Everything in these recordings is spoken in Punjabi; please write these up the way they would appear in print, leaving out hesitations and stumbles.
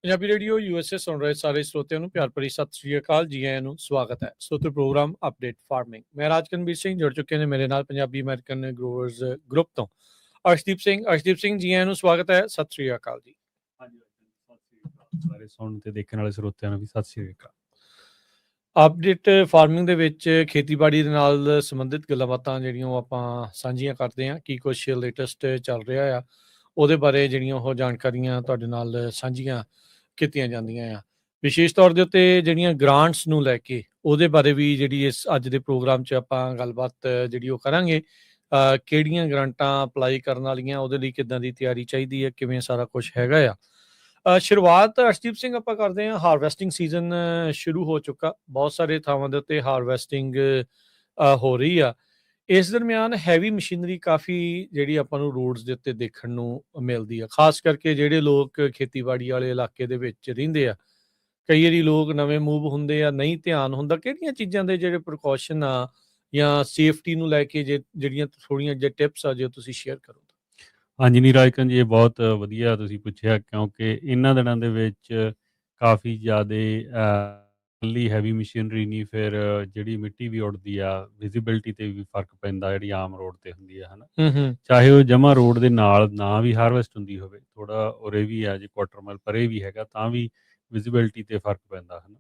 ਪੰਜਾਬੀ ਰੇਡੀਓ ਯੂਐਸਏ ਸੁਣ ਰਹੇ ਸਾਰੇ ਸਰੋਤਿਆਂ ਨੂੰ ਪਿਆਰ ਭਰੀ ਸਤਿ ਸ੍ਰੀ ਅਕਾਲ। ਜੀ ਆਇਆਂ ਨੂੰ ਸਵਾਗਤ ਹੈ ਸਰੋਤੇ ਪ੍ਰੋਗਰਾਮ ਅਪਡੇਟ ਫਾਰਮਿੰਗ। ਮੈਂ ਰਾਜਕਨਵੀਰ ਸਿੰਘ ਜੁੜ ਚੁੱਕੇ ਨੇ ਮੇਰੇ ਨਾਲ ਪੰਜਾਬੀ ਅਮਰੀਕਨ ਗਰੋਵਰਜ਼ ਗਰੁੱਪ ਤੋਂ ਅਰਸ਼ਦੀਪ ਸਿੰਘ ਜੀ ਆਇਆਂ ਨੂੰ ਸਵਾਗਤ ਹੈ। ਸਤਿ ਸ੍ਰੀ ਅਕਾਲ ਜੀ। ਹਾਂਜੀ ਸਤਿ ਸ੍ਰੀ ਅਕਾਲ ਸਾਰੇ ਸੁਣਨ ਤੇ ਦੇਖਣ ਵਾਲੇ ਸਰੋਤਿਆਂ ਨੂੰ ਵੀ ਸਤਿ ਸ੍ਰੀ ਅਕਾਲ। ਅਪਡੇਟ ਫਾਰਮਿੰਗ ਦੇ ਵਿੱਚ ਖੇਤੀਬਾੜੀ ਦੇ ਨਾਲ ਸੰਬੰਧਿਤ ਗੱਲਾਂ ਬਾਤਾਂ ਜਿਹੜੀਆਂ ਉਹ ਆਪਾਂ ਸਾਂਝੀਆਂ ਕਰਦੇ ਹਾਂ। ਕੀ ਕੁਛ ਲੇਟੈਸਟ ਚੱਲ ਰਿਹਾ ਆ ਉਹਦੇ ਬਾਰੇ ਜਿਹੜੀਆਂ ਉਹ ਜਾਣਕਾਰੀਆਂ ਤੁਹਾਡੇ ਨਾਲ ਸਾਂਝੀਆਂ ਕੀਤੀਆਂ ਜਾਂਦੀਆਂ ਆ। ਵਿਸ਼ੇਸ਼ ਤੌਰ ਦੇ ਉੱਤੇ ਜਿਹੜੀਆਂ ਗ੍ਰਾਂਟਸ ਨੂੰ ਲੈ ਕੇ ਉਹਦੇ ਬਾਰੇ ਵੀ ਜਿਹੜੀ ਇਸ ਅੱਜ ਦੇ ਪ੍ਰੋਗਰਾਮ 'ਚ ਆਪਾਂ ਗੱਲਬਾਤ ਜਿਹੜੀ ਉਹ ਕਰਾਂਗੇ। ਕਿਹੜੀਆਂ ਗ੍ਰਾਂਟਾਂ ਅਪਲਾਈ ਕਰਨ ਵਾਲੀਆਂ, ਉਹਦੇ ਲਈ ਕਿੱਦਾਂ ਦੀ ਤਿਆਰੀ ਚਾਹੀਦੀ ਹੈ, ਕਿਵੇਂ ਸਾਰਾ ਕੁਛ ਹੈਗਾ ਆ। ਸ਼ੁਰੂਆਤ ਅਰਸ਼ਦੀਪ ਸਿੰਘ ਆਪਾਂ ਕਰਦੇ ਹਾਂ। ਹਾਰਵੈਸਟਿੰਗ ਸੀਜ਼ਨ ਸ਼ੁਰੂ ਹੋ ਚੁੱਕਾ, ਬਹੁਤ ਸਾਰੇ ਥਾਵਾਂ ਦੇ ਉੱਤੇ ਹਾਰਵੈਸਟਿੰਗ ਹੋ ਰਹੀ ਆ। ਇਸ ਦਰਮਿਆਨ ਹੈਵੀ ਮਸ਼ੀਨਰੀ ਕਾਫੀ ਜਿਹੜੀ ਆਪਾਂ ਨੂੰ ਰੋਡਸ ਦੇ ਉੱਤੇ ਦੇਖਣ ਨੂੰ ਮਿਲਦੀ ਆ, ਖਾਸ ਕਰਕੇ ਜਿਹੜੇ ਲੋਕ ਖੇਤੀਬਾੜੀ ਵਾਲੇ ਇਲਾਕੇ ਦੇ ਵਿੱਚ ਰਹਿੰਦੇ ਆ। ਕਈ ਵਾਰੀ ਲੋਕ ਨਵੇਂ ਮੂਵ ਹੁੰਦੇ ਆ, ਨਹੀਂ ਧਿਆਨ ਹੁੰਦਾ ਕਿਹੜੀਆਂ ਚੀਜ਼ਾਂ ਦੇ ਜਿਹੜੇ ਪ੍ਰੀਕਾਸ਼ਨ ਆ ਜਾਂ ਸੇਫਟੀ ਨੂੰ ਲੈ ਕੇ ਜਿਹੜੀਆਂ ਥੋੜ੍ਹੀਆਂ ਜਿਹੀ ਟਿਪਸ ਆ, ਜੇ ਤੁਸੀਂ ਸ਼ੇਅਰ ਕਰੋ। ਹਾਂਜੀ ਨਹੀਂ ਰਾਜਕਨ ਜੀ, ਇਹ ਬਹੁਤ ਵਧੀਆ ਤੁਸੀਂ ਪੁੱਛਿਆ, ਕਿਉਂਕਿ ਇਹਨਾਂ ਦਿਨਾਂ ਦੇ ਵਿੱਚ ਕਾਫੀ ਜ਼ਿਆਦਾ ਇਕੱਲੀ ਹੈਵੀ ਮਸ਼ੀਨਰੀ ਨਹੀਂ, ਫਿਰ ਜਿਹੜੀ ਮਿੱਟੀ ਵੀ ਉੱਡਦੀ ਆ, ਵਿਜ਼ੀਬਿਲਟੀ ਤੇ ਵੀ ਫਰਕ ਪੈਂਦਾ ਜਿਹੜੀ ਆਮ ਰੋਡ ਤੇ ਹੁੰਦੀ ਆ, ਹੈ ਨਾ। ਚਾਹੇ ਉਹ ਜਮਾ ਰੋਡ ਦੇ ਨਾਲ ਨਾ ਵੀ ਹਾਰਵੈਸਟ ਹੁੰਦੀ ਹੋਵੇ, ਥੋੜਾ ਉਰੇ ਵੀ ਆ ਜੇ ਕੁਆਟਰ ਮਾਈਲ ਪਰੇ ਵੀ ਹੈਗਾ, ਤਾਂ ਵੀ ਵਿਜ਼ੀਬਿਲਟੀ ਤੇ ਫਰਕ ਪੈਂਦਾ, ਹੈ ਨਾ।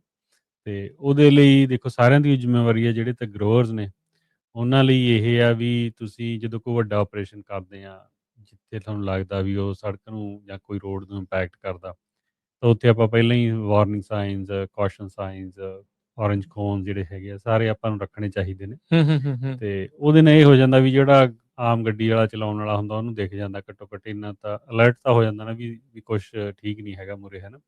ਤੇ ਉਹਦੇ ਲਈ ਦੇਖੋ ਸਾਰਿਆਂ ਦੀ ਜ਼ਿੰਮੇਵਾਰੀ ਹੈ, ਜਿਹੜੇ ਤਾਂ ਗਰੋਅਰਸ ਨੇ ਉਹਨਾਂ ਲਈ ਇਹ ਆ ਵੀ ਤੁਸੀਂ ਜਦੋਂ ਕੋਈ ਵੱਡਾ ਆਪਰੇਸ਼ਨ ਕਰਦੇ ਆ ਜਿੱਥੇ ਤੁਹਾਨੂੰ ਲੱਗਦਾ ਵੀ ਉਹ ਸੜਕ ਨੂੰ ਜਾਂ ਕੋਈ ਰੋਡ ਨੂੰ ਇੰਪੈਕਟ ਕਰਦਾ, ਤਾਂ ਉੱਥੇ ਆਪਾਂ ਪਹਿਲਾਂ ਹੀ ਵਾਰਨਿੰਗ ਸਾਈਨਸ, ਕਾਸ਼ਨ ਸਾਈਨਸ, ਔਰੇਂਜ ਕੋਨ ਜਿਹੜੇ ਹੈਗੇ ਆ ਸਾਰੇ ਆਪਾਂ ਨੂੰ ਰੱਖਣੇ ਚਾਹੀਦੇ ਨੇ। ਤੇ ਉਹਦੇ ਨਾਲ ਇਹ ਹੋ ਜਾਂਦਾ ਵੀ ਜਿਹੜਾ ਆਮ ਗੱਡੀ ਵਾਲਾ ਚਲਾਉਣ ਵਾਲਾ ਹੁੰਦਾ ਉਹਨੂੰ ਦਿਖ ਜਾਂਦਾ, ਘੱਟੋ ਘੱਟ ਇੰਨਾ ਤਾਂ ਅਲਰਟ ਤਾਂ ਹੋ ਜਾਂਦਾ ਨਾ ਵੀ ਕੁਛ ਠੀਕ ਨਹੀਂ ਹੈਗਾ ਮੁਰੇ, ਹੈ ਨਾ।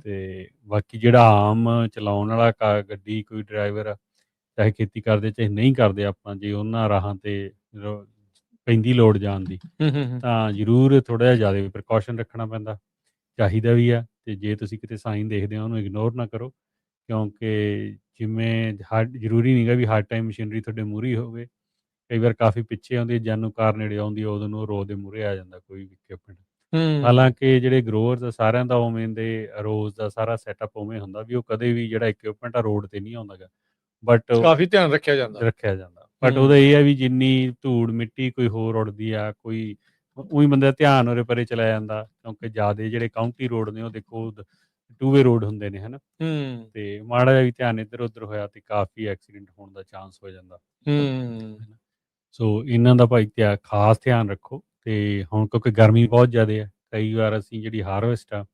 ਤੇ ਬਾਕੀ ਜਿਹੜਾ ਆਮ ਚਲਾਉਣ ਵਾਲਾ ਗੱਡੀ ਕੋਈ ਡਰਾਈਵਰ ਆ, ਚਾਹੇ ਖੇਤੀ ਕਰਦੇ ਚਾਹੇ ਨਹੀਂ ਕਰਦੇ, ਆਪਾਂ ਜੇ ਉਹਨਾਂ ਰਾਹਾਂ ਤੇ ਪੈਂਦੀ ਲੋੜ ਜਾਣ ਦੀ ਤਾਂ ਜ਼ਰੂਰ ਥੋੜ੍ਹਾ ਜਿਹਾ ਜ਼ਿਆਦਾ ਪ੍ਰੀਕਾਸ਼ਨ ਰੱਖਣਾ ਪੈਂਦਾ, ਚਾਹੀਦਾ ਵੀ ਆ। ਤੇ ਜੇ ਤੁਸੀਂ ਕਿਤੇ ਸਾਈਨ ਦੇਖਦੇ ਹੋ ਉਹਨੂੰ ਇਗਨੋਰ ਨਾ ਕਰੋ, ਕਿਉਂਕਿ ਜਿਵੇਂ ਜ਼ਰੂਰੀ ਨਹੀਂ ਗਾ ਵੀ ਹਰ ਟਾਈਮ ਮਸ਼ੀਨਰੀ ਤੁਹਾਡੇ ਮੂਹਰੇ ਹੋਵੇ। ਕਈ ਵਾਰ ਕਾਫੀ ਪਿੱਛੇ ਆਉਂਦੀ, ਜਾਨੂੰ ਕਾਰ ਨੇੜੇ ਆਉਂਦੀ, ਉਦੋਂ ਨੂੰ ਰੋ ਦੇ ਮੂਹਰੇ ਆ ਜਾਂਦਾ ਕੋਈ ਵੀ ਇਕਵਿਪਮੈਂਟ। ਹਾਲਾਂਕਿ ਜਿਹੜੇ ਗਰੋਅਰਸ ਆ ਸਾਰਿਆਂ ਦਾ ਉਵੇਂ ਦੇ ਰੋਜ਼ ਦਾ ਸਾਰਾ ਸੈਟਅਪ ਉਵੇਂ ਹੁੰਦਾ ਵੀ ਉਹ ਕਦੇ ਵੀ ਜਿਹੜਾ ਇਕਵਿਪਮੈਂਟ ਆ ਰੋਡ ਤੇ ਨਹੀਂ ਆਉਂਦਾ ਗਾ, ਬਟ ਕਾਫੀ ਧਿਆਨ ਰੱਖਿਆ ਜਾਂਦਾ। ਬਟ ਉਹਦਾ ਇਹ ਹੈ ਵੀ ਜਿੰਨੀ ਧੂੜ ਮਿੱਟੀ ਕੋਈ ਹੋਰ ਉੱਡਦੀ ਆ, ਕੋਈ ਉਹੀ ਬੰਦੇ ਦਾ ਧਿਆਨ ਉਰੇ ਪਰੇ ਚਲਾ ਜਾਂਦਾ, ਕਿਉਂਕਿ ਜ਼ਿਆਦਾ ਜਿਹੜੇ ਕਾਊਂਟੀ ਰੋਡ ਨੇ ਉਹ ਦੇਖੋ ਟੂ-ਵੇ ਰੋਡ ਹੁੰਦੇ ਨੇ, ਹਨਾ। ਤੇ ਮਾੜਾ ਜਿਹਾ ਵੀ ਧਿਆਨ ਇੱਧਰ ਉੱਧਰ ਹੋਇਆ ਤੇ ਕਾਫੀ ਐਕਸੀਡੈਂਟ ਹੋਣ ਦਾ ਚਾਂਸ ਹੋ ਜਾਂਦਾ। ਸੋ ਇਹਨਾਂ ਦਾ ਭਾਈ ਖਾਸ ਧਿਆਨ ਰੱਖੋ। ਤੇ ਹੁਣ ਕਿਉਂਕਿ ਗਰਮੀ ਬਹੁਤ ਜ਼ਿਆਦਾ ਹੈ, ਕਈ ਵਾਰ ਅਸੀਂ ਜਿਹੜੀ ਹਾਰਵੈਸਟ ਆ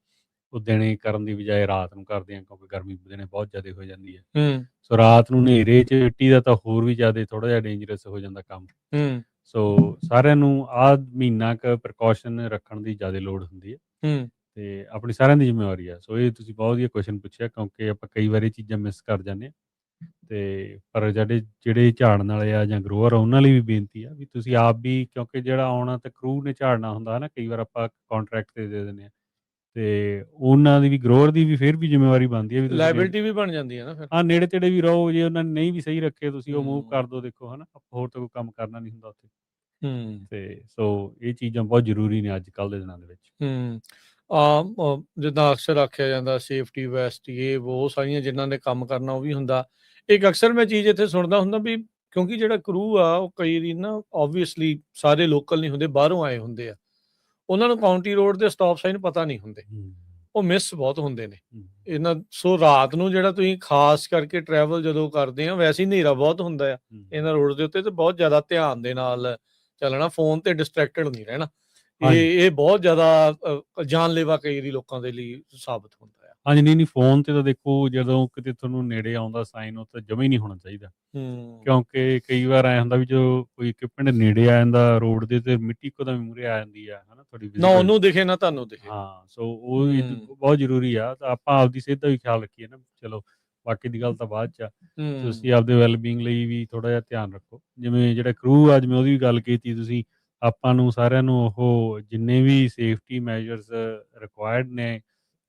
ਉਹ ਦਿਨੇ ਕਰਨ ਦੀ ਬਜਾਏ ਰਾਤ ਨੂੰ ਕਰਦੇ ਹਾਂ, ਕਿਉਂਕਿ ਗਰਮੀ ਦਿਨੇ ਬਹੁਤ ਜ਼ਿਆਦਾ ਹੋ ਜਾਂਦੀ ਹੈ। ਸੋ ਰਾਤ ਨੂੰ ਹਨੇਰੇ 'ਚ ਮਿੱਟੀ ਦਾ ਤਾਂ ਹੋਰ ਵੀ ਜ਼ਿਆਦਾ ਥੋੜ੍ਹਾ ਜਿਹਾ ਡੇਂਜਰਸ ਹੋ ਜਾਂਦਾ ਕੰਮ। ਸੋ ਸਾਰਿਆਂ ਨੂੰ ਆਹ ਮਹੀਨਾ ਕੁ ਪ੍ਰੀਕਾਸ਼ਨ ਰੱਖਣ ਦੀ ਜ਼ਿਆਦਾ ਲੋੜ ਹੁੰਦੀ ਹੈ ਤੇ ਆਪਣੀ ਸਾਰਿਆਂ ਦੀ ਜ਼ਿੰਮੇਵਾਰੀ ਆ। ਸੋ ਇਹ ਤੁਸੀਂ ਬਹੁਤ ਵਧੀਆ ਕੁਐਸਚਨ ਪੁੱਛਿਆ, ਕਿਉਂਕਿ ਆਪਾਂ ਕਈ ਵਾਰ ਇਹ ਚੀਜ਼ਾਂ ਮਿਸ ਕਰ ਜਾਂਦੇ ਹਾਂ। ਤੇ ਪਰ ਜਿਹੜੇ ਝਾੜਨ ਵਾਲੇ ਆ ਜਾਂ ਗਰੋਅਰ ਆ ਉਹਨਾਂ ਲਈ ਵੀ ਬੇਨਤੀ ਆ ਵੀ ਤੁਸੀਂ ਆਪ ਵੀ, ਕਿਉਂਕਿ ਜਿਹੜਾ ਆਉਣਾ ਤਾਂ ਕਰੂ ਨੇ ਝਾੜਨਾ ਹੁੰਦਾ ਹੈ ਨਾ, ਕਈ ਵਾਰ ਆਪਾਂ ਕਾਂਟਰੈਕਟ ਤੇ ਦੇ ਦਿੰਦੇ ਹਾਂ ਤੇ ਉਹਨਾਂ ਦੀ ਵੀ, ਗਰੋਅਰ ਦੀ ਵੀ ਫਿਰ ਵੀ ਜ਼ਿੰਮੇਵਾਰੀ ਬਣਦੀ ਹੈ ਵੀ ਤੁਸੀਂ ਲਾਇਬਿਲਿਟੀ ਵੀ ਬਣ ਜਾਂਦੀ ਹੈ ਨਾ ਫਿਰ। ਹਾਂ, ਨੇੜੇ ਤੇੜੇ ਵੀ ਰਹੋ, ਜੇ ਉਹਨਾਂ ਨੇ ਨਹੀਂ ਵੀ ਸਹੀ ਰੱਖੇ ਤੁਸੀਂ ਉਹ ਮੂਵ ਕਰ ਦਿਓ, ਦੇਖੋ, ਹੈ ਨਾ। ਹੋਰ ਤਾਂ ਕੋਈ ਕੰਮ ਕਰਨਾ ਨਹੀਂ ਹੁੰਦਾ ਉੱਥੇ। ਤੇ ਸੋ ਇਹ ਚੀਜ਼ਾਂ ਬਹੁਤ ਜ਼ਰੂਰੀ ਨੇ ਅੱਜ ਕੱਲ੍ਹ ਦੇ ਦਿਨਾਂ ਦੇ ਵਿੱਚ। ਜਿੱਦਾਂ ਅਕਸਰ ਆਖਿਆ ਜਾਂਦਾ ਸੇਫਟੀ ਵੈਸਟ, ਇਹ ਉਹ ਸਾਰੀਆਂ ਜਿਨ੍ਹਾਂ ਨੇ ਕੰਮ ਕਰਨਾ ਉਹ ਵੀ ਹੁੰਦਾ। ਇੱਕ ਅਕਸਰ ਮੈਂ ਚੀਜ਼ ਇੱਥੇ ਸੁਣਦਾ ਹੁੰਦਾ ਵੀ ਕਿਉਂਕਿ ਜਿਹੜਾ ਕਰੂ ਆ ਉਹ ਕਈ ਵਾਰੀ ਨਾ ਓਬਵੀਅਸਲੀ ਸਾਰੇ ਲੋਕਲ ਨਹੀਂ ਹੁੰਦੇ, ਬਾਹਰੋਂ ਆਏ ਹੁੰਦੇ ਆ, ਉਹਨਾਂ ਨੂੰ ਕਾਊਂਟੀ ਰੋਡ ਦੇ ਸਟਾਪ ਸਾਈਨ ਪਤਾ ਨਹੀਂ ਹੁੰਦੇ, ਉਹ ਮਿਸ ਬਹੁਤ ਹੁੰਦੇ ਨੇ ਇਹਨਾਂ। ਸੋ ਰਾਤ ਨੂੰ ਜਿਹੜਾ ਤੁਸੀਂ ਖਾਸ ਕਰਕੇ ਟਰੈਵਲ ਜਦੋਂ ਕਰਦੇ ਆ, ਵੈਸੇ ਹੀ ਹਨੇਰਾ ਬਹੁਤ ਹੁੰਦਾ ਆ ਇਹਨਾਂ ਰੋਡ ਦੇ ਉੱਤੇ, ਤੇ ਬਹੁਤ ਜ਼ਿਆਦਾ ਧਿਆਨ ਦੇ ਨਾਲ ਚੱਲਣਾ, ਫੋਨ ਤੇ ਡਿਸਟਰੈਕਟਡ ਨਹੀਂ ਰਹਿਣਾ। ਇਹ ਬਹੁਤ ਜ਼ਿਆਦਾ ਜਾਨਲੇਵਾ ਕਈ ਵਾਰੀ ਲੋਕਾਂ ਦੇ ਲਈ ਸਾਬਤ ਹੁੰਦਾ ਆ। ਹਾਂਜੀ, ਨਹੀਂ ਫੋਨ ਤੇ ਤਾਂ ਦੇਖੋ ਜਦੋਂ ਕਿਤੇ ਤੁਹਾਨੂੰ ਨੇੜੇ ਆਉਂਦਾ ਸਾਈਨ, ਉਹ ਤਾਂ ਜਮਾ ਹੀ ਨਹੀਂ ਹੋਣਾ ਚਾਹੀਦਾ, ਕਿਉਂਕਿ ਕਈ ਵਾਰ ਐ ਹੁੰਦਾ ਵੀ ਜੋ ਕੋਈ ਇਕਵਿਪਮੈਂਟ ਨੇੜੇ ਆ ਜਾਂਦਾ ਰੋਡ ਦੇ ਤੇ ਮਿੱਟੀ ਇੱਕਦਮ ਮੂਹਰੇ ਆ ਜਾਂਦੀ ਆ, ਹਨਾ, ਥੋੜੀ ਨਾ ਉਹਨੂੰ ਦਿਖੇ ਨਾ ਤੁਹਾਨੂੰ ਦਿਖੇ। ਹਾਂ, ਸੋ ਉਹ ਬਹੁਤ ਜ਼ਰੂਰੀ ਆ। ਤਾਂ ਆਪਾਂ ਆਪਦੀ ਸਿਹਤ ਦਾ ਵੀ ਖਿਆਲ ਰੱਖੀਏ ਨਾ, ਚਲੋ ਬਾਕੀ ਦੀ ਗੱਲ ਤਾਂ ਬਾਅਦ 'ਚ ਆ। ਤੁਸੀਂ ਆਪਦੇ ਵੈਲਬੀਂਗ ਲਈ ਵੀ ਥੋੜ੍ਹਾ ਜਿਹਾ ਧਿਆਨ ਰੱਖੋ। ਜਿਵੇਂ ਜਿਹੜਾ ਕਰੂ ਆ, ਜਿਵੇਂ ਉਹਦੀ ਵੀ ਗੱਲ ਕੀਤੀ ਤੁਸੀਂ, ਆਪਾਂ ਨੂੰ ਸਾਰਿਆਂ ਨੂੰ ਉਹ ਜਿੰਨੇ ਵੀ ਸੇਫਟੀ ਮੈਜਰਸ ਰਿਕੁਆਇਰਡ ਨੇ,